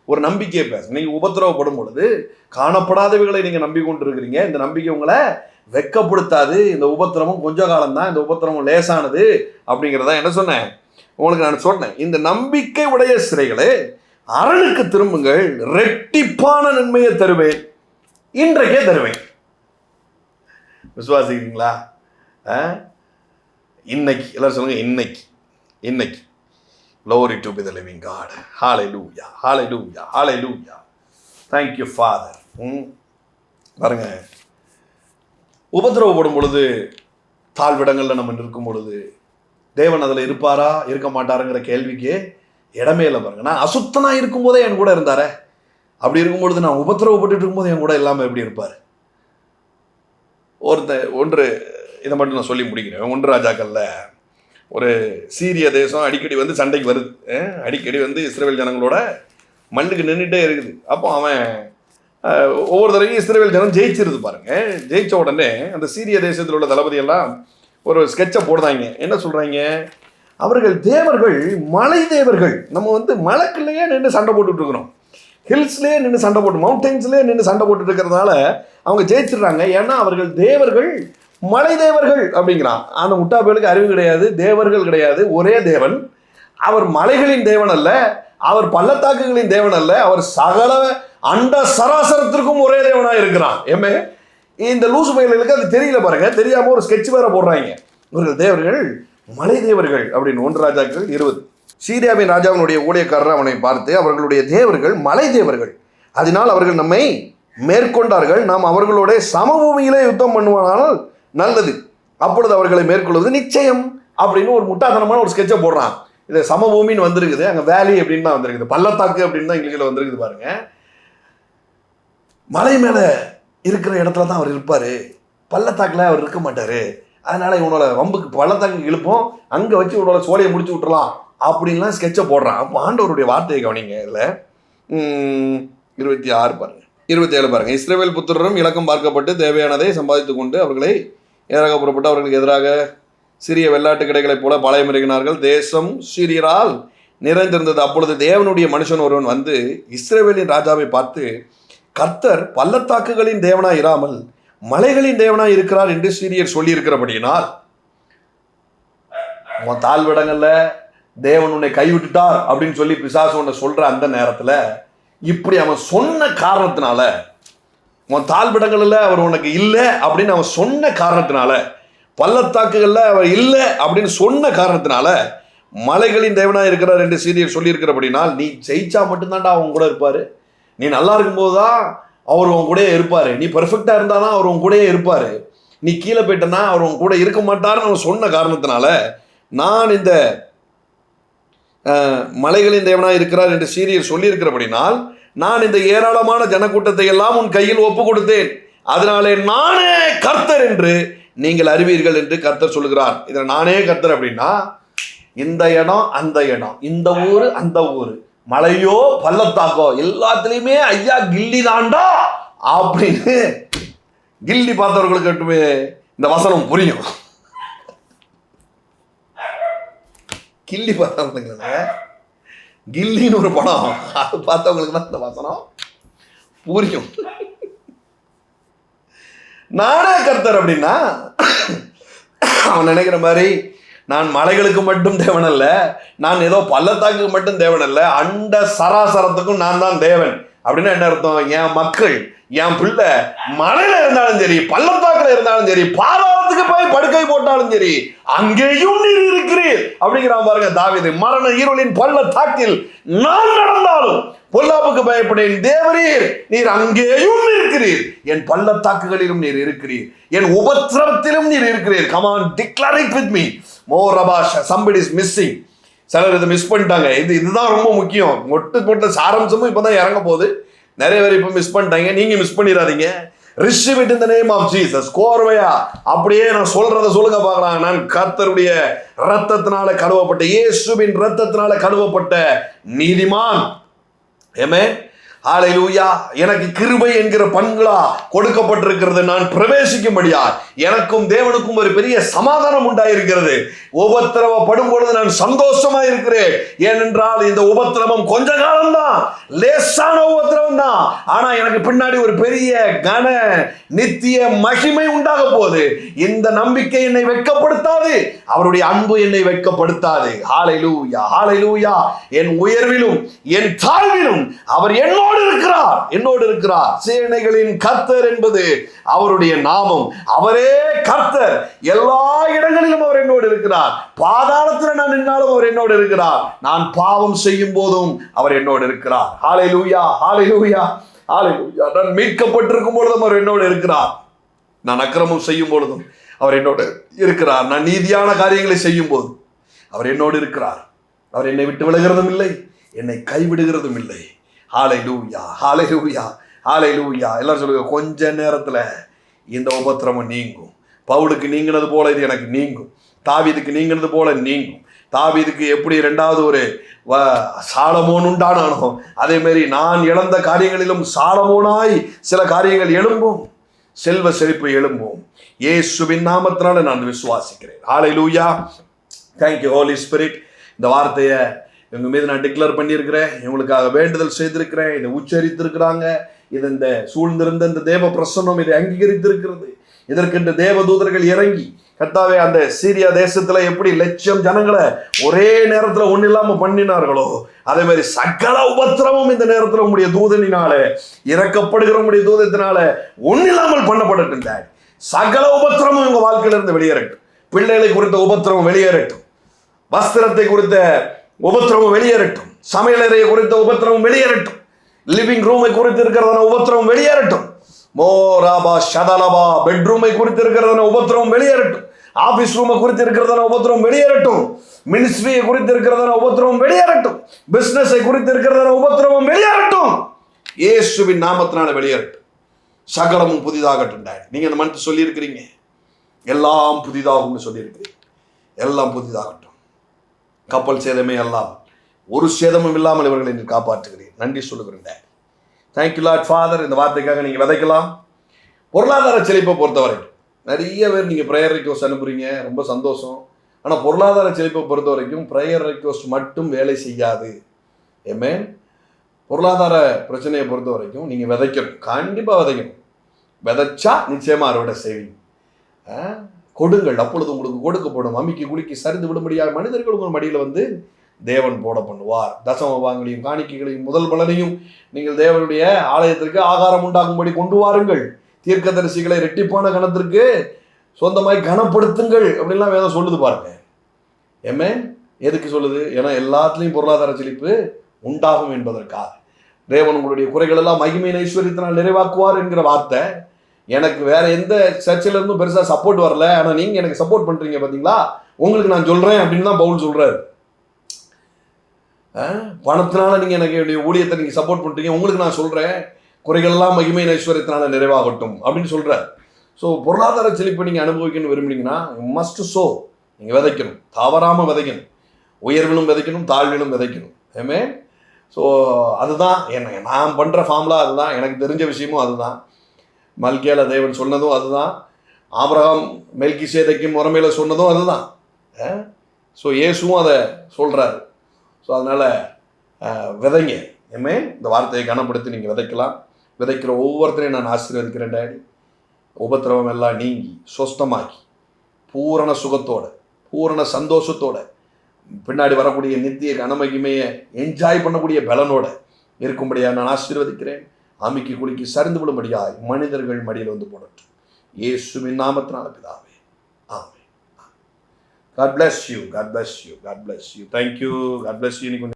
ஒரு நம்பிக்கையை பேச. நீங்கள் உபத்திரவப்படும் பொழுது காணப்படாதவைகளை நீங்கள் நம்பிக்கொண்டு இருக்கிறீங்க. இந்த நம்பிக்கை உங்களை வெட்கப்படுத்தாது. இந்த உபத்திரமும் கொஞ்ச காலம்தான், இந்த உபத்திரமும் லேசானது அப்படிங்கிறதா என்ன சொன்னேன் உங்களுக்கு. நான் சொன்னேன், இந்த நம்பிக்கை உடைய சிறைகளே அரணுக்கு திரும்புங்கள், ரெட்டிப்பான நன்மையை தருவேன், இன்றைக்கே தருவேன். விசுவாசிக்கிறீங்களா? இன்னைக்கு எல்லாரும் சொல்லுங்க, இன்னைக்கு. Glory to the living God. Hallelujah, hallelujah, hallelujah. Thank you, Father. பாருங்க, உபத்திரவப்படும் பொழுது, தாழ்விடங்களில் நம்ம நிற்கும் பொழுது, தேவன் அதில் இருப்பாரா இருக்க மாட்டாருங்கிற கேள்விக்கு இடமே இல்லை. பாருங்க, நான் அசுத்தனா இருக்கும்போதே என் கூட இருந்தாரே, அப்படி இருக்கும்பொழுது நான் உபத்திரவப்பட்டு இருக்கும்போது என் கூட இல்லாமல் எப்படி இருப்பார்? ஒன்று இதை மட்டும் நான் சொல்லி முடிக்கிறேன். 1 ராஜாக்கள்ல ஒரு சீரிய தேசம் அடிக்கடி வந்து சண்டைக்கு வருது. அடிக்கடி வந்து இஸ்ரவேல் ஜனங்களோட மண்ணுக்கு நின்றுட்டே இருக்குது. அப்போ அவன் ஒவ்வொரு தடவையும் இஸ்ரவேல் ஜனம் ஜெயிச்சிருது. பாருங்க, ஜெயிச்ச உடனே அந்த சீரிய தேசத்தில் உள்ள தளபதி எல்லாம் ஒரு ஸ்கெட்சை போடுறாங்க. என்ன சொல்றாங்க? அவர்கள் தேவர்கள் மலை தேவர்கள். நம்ம வந்து மலைக்குள்ளேயே நின்று சண்டை போட்டுட்டு இருக்கிறோம், ஹில்ஸ்லேயே நின்று சண்டை போட்டு, மவுண்டன்ஸ்லேயே நின்று சண்டை போட்டுட்டு இருக்கிறதுனால அவங்க ஜெயிச்சிடுறாங்க. ஏன்னா அவர்கள் தேவர்கள் மலை தேவர்கள் அப்படிங்கிறான். அந்த முட்டாப்பேலுக்கு அறிவு கிடையாது, தேவர்கள் கிடையாது. ஒரே தேவன். அவர் மலைகளின் தேவன் அல்ல, அவர் பள்ளத்தாக்குகளின் தேவன் அல்ல, அவர் சகல அண்ட சராசரத்திற்கும் ஒரே தேவனாக இருக்கிறான். ஏமே, இந்த லூசு பயிர்களுக்கு அது தெரியல. பாருங்க, தெரியாம ஒரு ஸ்கெட்ச் வேற போடுறாங்க. இவர்கள் தேவர்கள் மலை தேவர்கள் அப்படின்னு. 1 ராஜாக்கள் 20. சீரியாவின் ராஜாவினுடைய ஊழியக்காரர் அவனை பார்த்து, அவர்களுடைய தேவர்கள் மலை தேவர்கள், அதனால் அவர்கள் நம்மை மேற்கொண்டார்கள், நாம் அவர்களோட சமபூமியிலே யுத்தம் பண்ணுவானால் நல்லது, அப்பொழுது அவர்களை மேற்கொள்வது நிச்சயம் அப்படின்னு ஒரு முட்டாத்தனமான ஒரு ஸ்கெட்சை போடுறான். இது சமபூமின்னு வந்திருக்குது, அங்கே வேலி அப்படின்னு தான் வந்திருக்குது, பள்ளத்தாக்கு அப்படின்னு தான் இங்கிலீஷில் வந்திருக்குது. பாருங்க, மலை மேலே இருக்கிற இடத்துல தான் அவர் இருப்பார், பள்ளத்தாக்கில் அவர் இருக்க மாட்டார். அதனால் இவனோட வம்புக்கு பள்ளத்தாக்கு இழுப்போம், அங்கே வச்சு இவனோட சோலையை முடிச்சு விட்டுறலாம் அப்படின்லாம் ஸ்கெட்சை போடுறான். அப்போ ஆண்டவருடைய வார்த்தையை கவனிங்க. இதில் 26 பாருங்க, 27 பாருங்க. இஸ்ரவேல் புத்திரரும் இலக்கம் பார்க்கப்பட்டு தேவையானதை சம்பாதித்து கொண்டு அவர்களை எதிராக புறப்பட்டு அவர்களுக்கு எதிராக சிறிய வெள்ளாட்டு கிடைகளைப் போல பாளையம் இறங்கினார்கள். தேசம் சீரியரால் நிறைந்திருந்தது. அப்பொழுது தேவனுடைய மனுஷன் ஒருவன் வந்து இஸ்ரவேலின் ராஜாவை பார்த்து, கர்த்தர் பள்ளத்தாக்குகளின் தேவனாய் இராமல் மலைகளின் தேவனாய் இருக்கிறார் என்று சீரியர் சொல்லி இருக்கிறபடியினால், உன் தாழ்விடங்கள்ல தேவன் உன்னை கைவிட்டுட்டார் அப்படின்னு சொல்லி பிசாசு உன்னை சொல்ற அந்த நேரத்துல இப்படி அவன் சொன்ன காரணத்தினால, உன் தாழ்விடங்கள்ல அவர் உனக்கு இல்லை அப்படின்னு அவன் சொன்ன காரணத்தினால, பள்ளத்தாக்குகள்ல அவர் இல்லை அப்படின்னு சொன்ன காரணத்தினால, மலைகளின் தேவனாய் இருக்கிறார் என்று சீரியர் சொல்லி இருக்கிறபடினால், நீ ஜெயிச்சா மட்டும்தான்டா அவன் கூட இருப்பாரு. நீ நல்லா இருக்கும்போது தான் அவர் உன் கூடயே இருப்பாரு. நீ பெர்ஃபெக்டா இருந்தாதான் அவர் உன் கூடயே இருப்பாரு. நீ கீழே போயிட்டனா அவர் உன் கூட இருக்க மாட்டாருன்னு அவன் சொன்ன காரணத்தினால, நான் இந்த மலைகளின் தேவனாய் இருக்கிறார் என்று சீரியர் சொல்லியிருக்கிறபடினால், நான் இந்த ஏராளமான ஜனக்கூட்டத்தை எல்லாம் உன் கையில் ஒப்பு கொடுத்தேன். அதனாலே நானே கர்த்தர் என்று நீங்கள் அறிவீர்கள் என்று கர்த்தர் சொல்லுகிறார். இதில் நானே கர்த்தர் அப்படின்னா, இந்த இடம் அந்த இடம், இந்த ஊர் அந்த ஊர், மலையோ பள்ளத்தாக்கோ எல்லாத்துலேயுமே ஐயா கில்லி தாண்டா அப்படின்னு கில்லி பார்த்தவர்களுக்கு மட்டுமே இந்த வசனம் புரியும். கில்லி பார்த்தவங்களுக்கு, கில்லின்னு ஒரு படம், அது பார்த்தவங்களுக்கு தான் இந்த வசனம் புரியும். நானே கர்த்தர் அப்படின்னா, அவன் நினைக்கிற மாதிரி நான் மலைகளுக்கு மட்டும் தேவன் அல்ல, நான் ஏதோ பள்ளத்தாக்கு மட்டும் தேவன் அல்ல, அண்ட சராசரத்துக்கும் நான் தான் தேவன் அப்படின்னு என்ன அர்த்தம்? என் மக்கள், என் பிள்ளை மலையில இருந்தாலும் சரி, பள்ளத்தாக்குல இருந்தாலும் சரி, பாதாளத்துக்கு போய் படுக்கை போட்டாலும் சரி, அங்கேயும் நீர் இருக்கிறீர் அப்படிங்கிறான் பாருங்க தாவீது. மரண இருளின் பள்ளத்தாக்கில் நான் நடந்தாலும் பொல்லாப்புக்கு பயப்படேன், தேவரீர் நீர் அங்கேயும் இருக்கிறீர், என் பள்ளத்தாக்குகளிலும் நீர் இருக்கிறீர், என் உபத்திரவத்திலும் நீர் இருக்கிறீர். Come on, declare it with me. More Rabasha, somebody is missing. சிலர் இதை மிஸ் பண்ணிட்டாங்க. இதுதான் ரொம்ப முக்கியம். மொட்டு சாரம்சமும் இப்பதான் இறங்க போகுது. நிறைய பேர் இப்ப மிஸ் பண்ணிட்டாங்க. நீங்க மிஸ் பண்ணிடாதீங்க. Receive it in the name of Jesus. கோர்வையா அப்படியே நான் சொல்றத சொல்லுங்க பார்க்கலாம். நான் கர்த்தருடைய இரத்தத்தினால கழுவப்பட்ட, இயேசுவின் இரத்தத்தினால கழுவப்பட்ட நீதிமான். ஆமென். ஹல்லேலூயா. எனக்கு கிருபை என்கிற பண்களா கொடுக்கப்பட்டிருக்கிறது. நான் பிரவேசிக்கும்படியா எனக்கும் தேவனுக்கும் ஒரு பெரிய சமாதானம் உண்டாயிருக்கிறது. உபத்திரவப்படும் பொழுது நான் சந்தோஷமா இருக்கிறேன். ஏனென்றால் இந்த உபத்திரவம் கொஞ்ச காலம்தான், லேசான உபத்திரவம் தான். ஆனா எனக்கு பின்னாடி ஒரு பெரிய கன நித்திய மகிமை உண்டாக போகுது. இந்த நம்பிக்கை என்னை வெட்கப்படுத்தாது, அவருடைய அன்பு என்னை வெட்கப்படுத்தாது. ஹல்லேலூயா, ஹல்லேலூயா. என் உயர்விலும் என் தாழ்விலும் அவர் என்னோடு இருக்கிறார். சேனைகளின் கர்த்தர் என்பது அவருடைய நாமம். அவரே கர்த்தர். எல்லா இடங்களிலும் அவர் என்னோடு இருக்கிறார். பாதாளத்தில் நான் நின்னாலும் அவர் என்னோடு இருக்கிறார். நான் பாவம் செய்யும் போதும் அவர் என்னோடு இருக்கிறார். ஹல்லேலூயா, ஹல்லேலூயா, ஹல்லேலூயா. நான் மீட்கப்பட்டிருக்கும் பொழுதும் அவர் என்னோடு இருக்கிறார். நான் அக்கிரமம் செய்யும் பொழுதும் அவர் என்னோடு இருக்கிறார். நான் நீதியான காரியங்களை செய்யும் போது அவர் என்னோடு இருக்கிறார். அவர் என்னை விட்டு விலகிறதும் இல்லை, என்னை கைவிடுகிறதும் இல்லை. ஹல்லேலூயா, ஹல்லேலூயா, ஹல்லேலூயா. எல்லாரும் சொல்லுங்க, கொஞ்ச நேரத்துல இந்த உபத்திரமம் நீங்கும். பவுலுக்கு நீங்கினது போல இது எனக்கு நீங்கும். தாவீதுக்கு நீங்கினது போல நீங்கும். தாவீதுக்கு எப்படி இரண்டாவது ஒரு சாலமோன் உண்டானானோ, அதே மாதிரி நான் இழந்த காரியங்களிலும் சாலமோனாய் சில காரியங்கள் எழும்பும், செல்வ செழிப்பு எழும்பும். இயேசுவின் நாமத்தினால நான் விசுவாசிக்கிறேன். ஹல்லேலூயா. Thank you Holy Spirit. இந்த வார்த்தையை இவங்க மீது நான் டிக்ளேர் பண்ணியிருக்கிறேன். இவங்களுக்காக வேண்டுதல் செய்திருக்கிறேன். இதை உச்சரித்திருக்கிறாங்க. இது இந்த சூழ்ந்திருந்த இந்த தேவ பிரசன்னம் இதை அங்கீகரித்திருக்கிறது. இதற்கென்று தேவ தூதர்கள் இறங்கி, கர்த்தாவே, அந்த சீரியா தேசத்துல எப்படி லட்சம் ஜனங்களை ஒரே நேரத்துல ஒண்ணு இல்லாம பண்ணினார்களோ, அதே மாதிரி சகல உபத்திரமும் இந்த நேரத்துல உங்களுடைய தூதனினால, இறக்கப்படுகிற உங்களுடைய தூதத்தினால ஒண்ணு இல்லாமல் பண்ணப்படட்டும். சகல உபத்திரமும் உங்க வாழ்க்கையில இருந்து வெளியேறட்டும். பிள்ளைகளை குறித்த உபத்திரமும் வெளியேறட்டும். வஸ்திரத்தை குறித்த உபத்திரமும் வெளியேறட்டும். சமையலறையை குறித்த உபத்திரமும் வெளியேறட்டும். லிவிங் ரூமை குறித்து இருக்கிறதான உபத்திரமும் வெளியேறட்டும். மோராபா ஷதலபா பெட்ரூமை குறித்து இருக்கிறதான உபத்திரமும் வெளியேறட்டும். ஆபீஸ் ரூமை குறித்து இருக்கிறதான உபத்திரமும் வெளியேறட்டும். மினிஸ்ட்ரியை குறித்து இருக்கிறதான உபத்திரமும் வெளியேறட்டும். பிசினஸை குறித்து இருக்கிறதான உபத்திரமும் வெளியேறட்டும். இயேசுவின் நாமத்தினால வெளியேறட்டும். சகலமும் புதிதாகட்டும். நீங்க இந்த மனத்து சொல்லி இருக்கிறீங்க, எல்லாம் புதிதாகும்னு சொல்லியிருக்கிறீங்க. எல்லாம் புதிதாகட்டும். கப்பல் சேதமே எல்லாம், ஒரு சேதமும் இல்லாமல் இவர்களை நீ காப்பாற்றுகிறேன். நன்றி சொல்லுகிறேன். Thank you Lord father. இந்த வார்த்தைக்காக நீங்கள் விதைக்கலாம். பொருளாதார செழிப்பை பொறுத்தவரை நிறைய பேர் நீங்கள் ப்ரேயர் ரிக்வெஸ்ட் அனுப்புறீங்க. ரொம்ப சந்தோஷம். ஆனால் பொருளாதார செழிப்பை பொறுத்த வரைக்கும் ப்ரேயர் ரெக்வஸ்ட் மட்டும் வேலை செய்யாது. ஆமென். பொருளாதார பிரச்சனையை பொறுத்த வரைக்கும் நீங்கள் விதைக்கணும், கண்டிப்பாக விதைக்கணும். விதைச்சா நிச்சயமாக அறுவடை செய்வீங்க. கொடுங்கள், அப்பொழுது உங்களுக்கு கொடுக்கப்படும். அம்மிக்கு குலுக்கி சரிந்து விடும்படியாக மனிதர்கள் உங்கள் மடியில் வந்து தேவன் போட பண்ணுவார். தசம பாகங்களையும் காணிக்கைகளையும் முதல் பலனையும் நீங்கள் தேவனுடைய ஆலயத்திற்கு ஆகாரம் உண்டாகும்படி கொண்டு வாருங்கள். தீர்க்கதரிசிகளை ரெட்டிப்பான கணத்திற்கு சொந்தமாய் கனப்படுத்துங்கள் அப்படின்லாம் வேதம் சொல்லுது பாருங்க. ஏமே எதுக்கு சொல்லுது? ஏன்னா எல்லாத்துலேயும் பொருளாதார செழிப்பு உண்டாகும் என்பதற்காக. தேவன் உங்களுடைய குறைகள் எல்லாம் மகிமையின் ஐஸ்வர்யத்தினால் நிறைவாக்குவார் என்கிற வார்த்தை. எனக்கு வேற எந்த சர்ச்சில் இருந்தும் பெருசாக சப்போர்ட் வரல, ஆனால் நீங்கள் எனக்கு சப்போர்ட் பண்ணுறீங்க பார்த்தீங்களா, உங்களுக்கு நான் சொல்கிறேன் அப்படின்னு தான் பவுல் சொல்கிறாரு. பணத்தினால நீங்கள் எனக்கு என்னுடைய ஊழியத்தை நீங்கள் சப்போர்ட் பண்ணுறீங்க, உங்களுக்கு நான் சொல்கிறேன் குறைகள்லாம் மகிமையின் ஐஸ்வர்யத்தினால நிறைவாகட்டும் அப்படின்னு சொல்கிறார். ஸோ பொருளாதார செழிப்பை நீங்கள் அனுபவிக்கணும்னு விரும்புனீங்கன்னா மஸ்ட் ஸோ நீங்கள் விதைக்கணும், தவறாமல் விதைக்கணும். உயர்விலும் விதைக்கணும், தாழ்விலும் விதைக்கணும். ஏமே ஸோ அதுதான் என்ன நான் பண்ணுற ஃபார்முலா, அதுதான் எனக்கு தெரிஞ்ச விஷயமும் அதுதான். மல்கியால தேவன் சொன்னதும் அதுதான். ஆபிரகாம் மெல்கிசேதேக்கு முறைமையில் சொன்னதும் அதுதான். ஸோ இயேசுவும் அதை சொல்கிறாரு. ஸோ அதனால் விதைங்க. ஏமே இந்த வார்த்தையை கனப்படுத்தி நீங்கள் விதைக்கலாம். விதைக்கிற ஒவ்வொருத்தரையும் நான் ஆசீர்வதிக்கிறேன் டேடி. உபத்திரவம் எல்லாம் நீங்கி சொஸ்தமாக்கி பூரண சுகத்தோட பூரண சந்தோஷத்தோட பின்னாடி வரக்கூடிய நித்திய கனமகிமையை என்ஜாய் பண்ணக்கூடிய பலனோட இருக்கும்படியாக நான் ஆசீர்வதிக்கிறேன். அமிக்கி குலுக்கி சரிந்து விடும்படியாய் மனிதர்கள் மடியில் வந்து போடட்டும். இயேசுவின் நாமத்தினால பிதாவே, ஆமென். God bless you. God bless you. God bless you. Thank you. God bless you.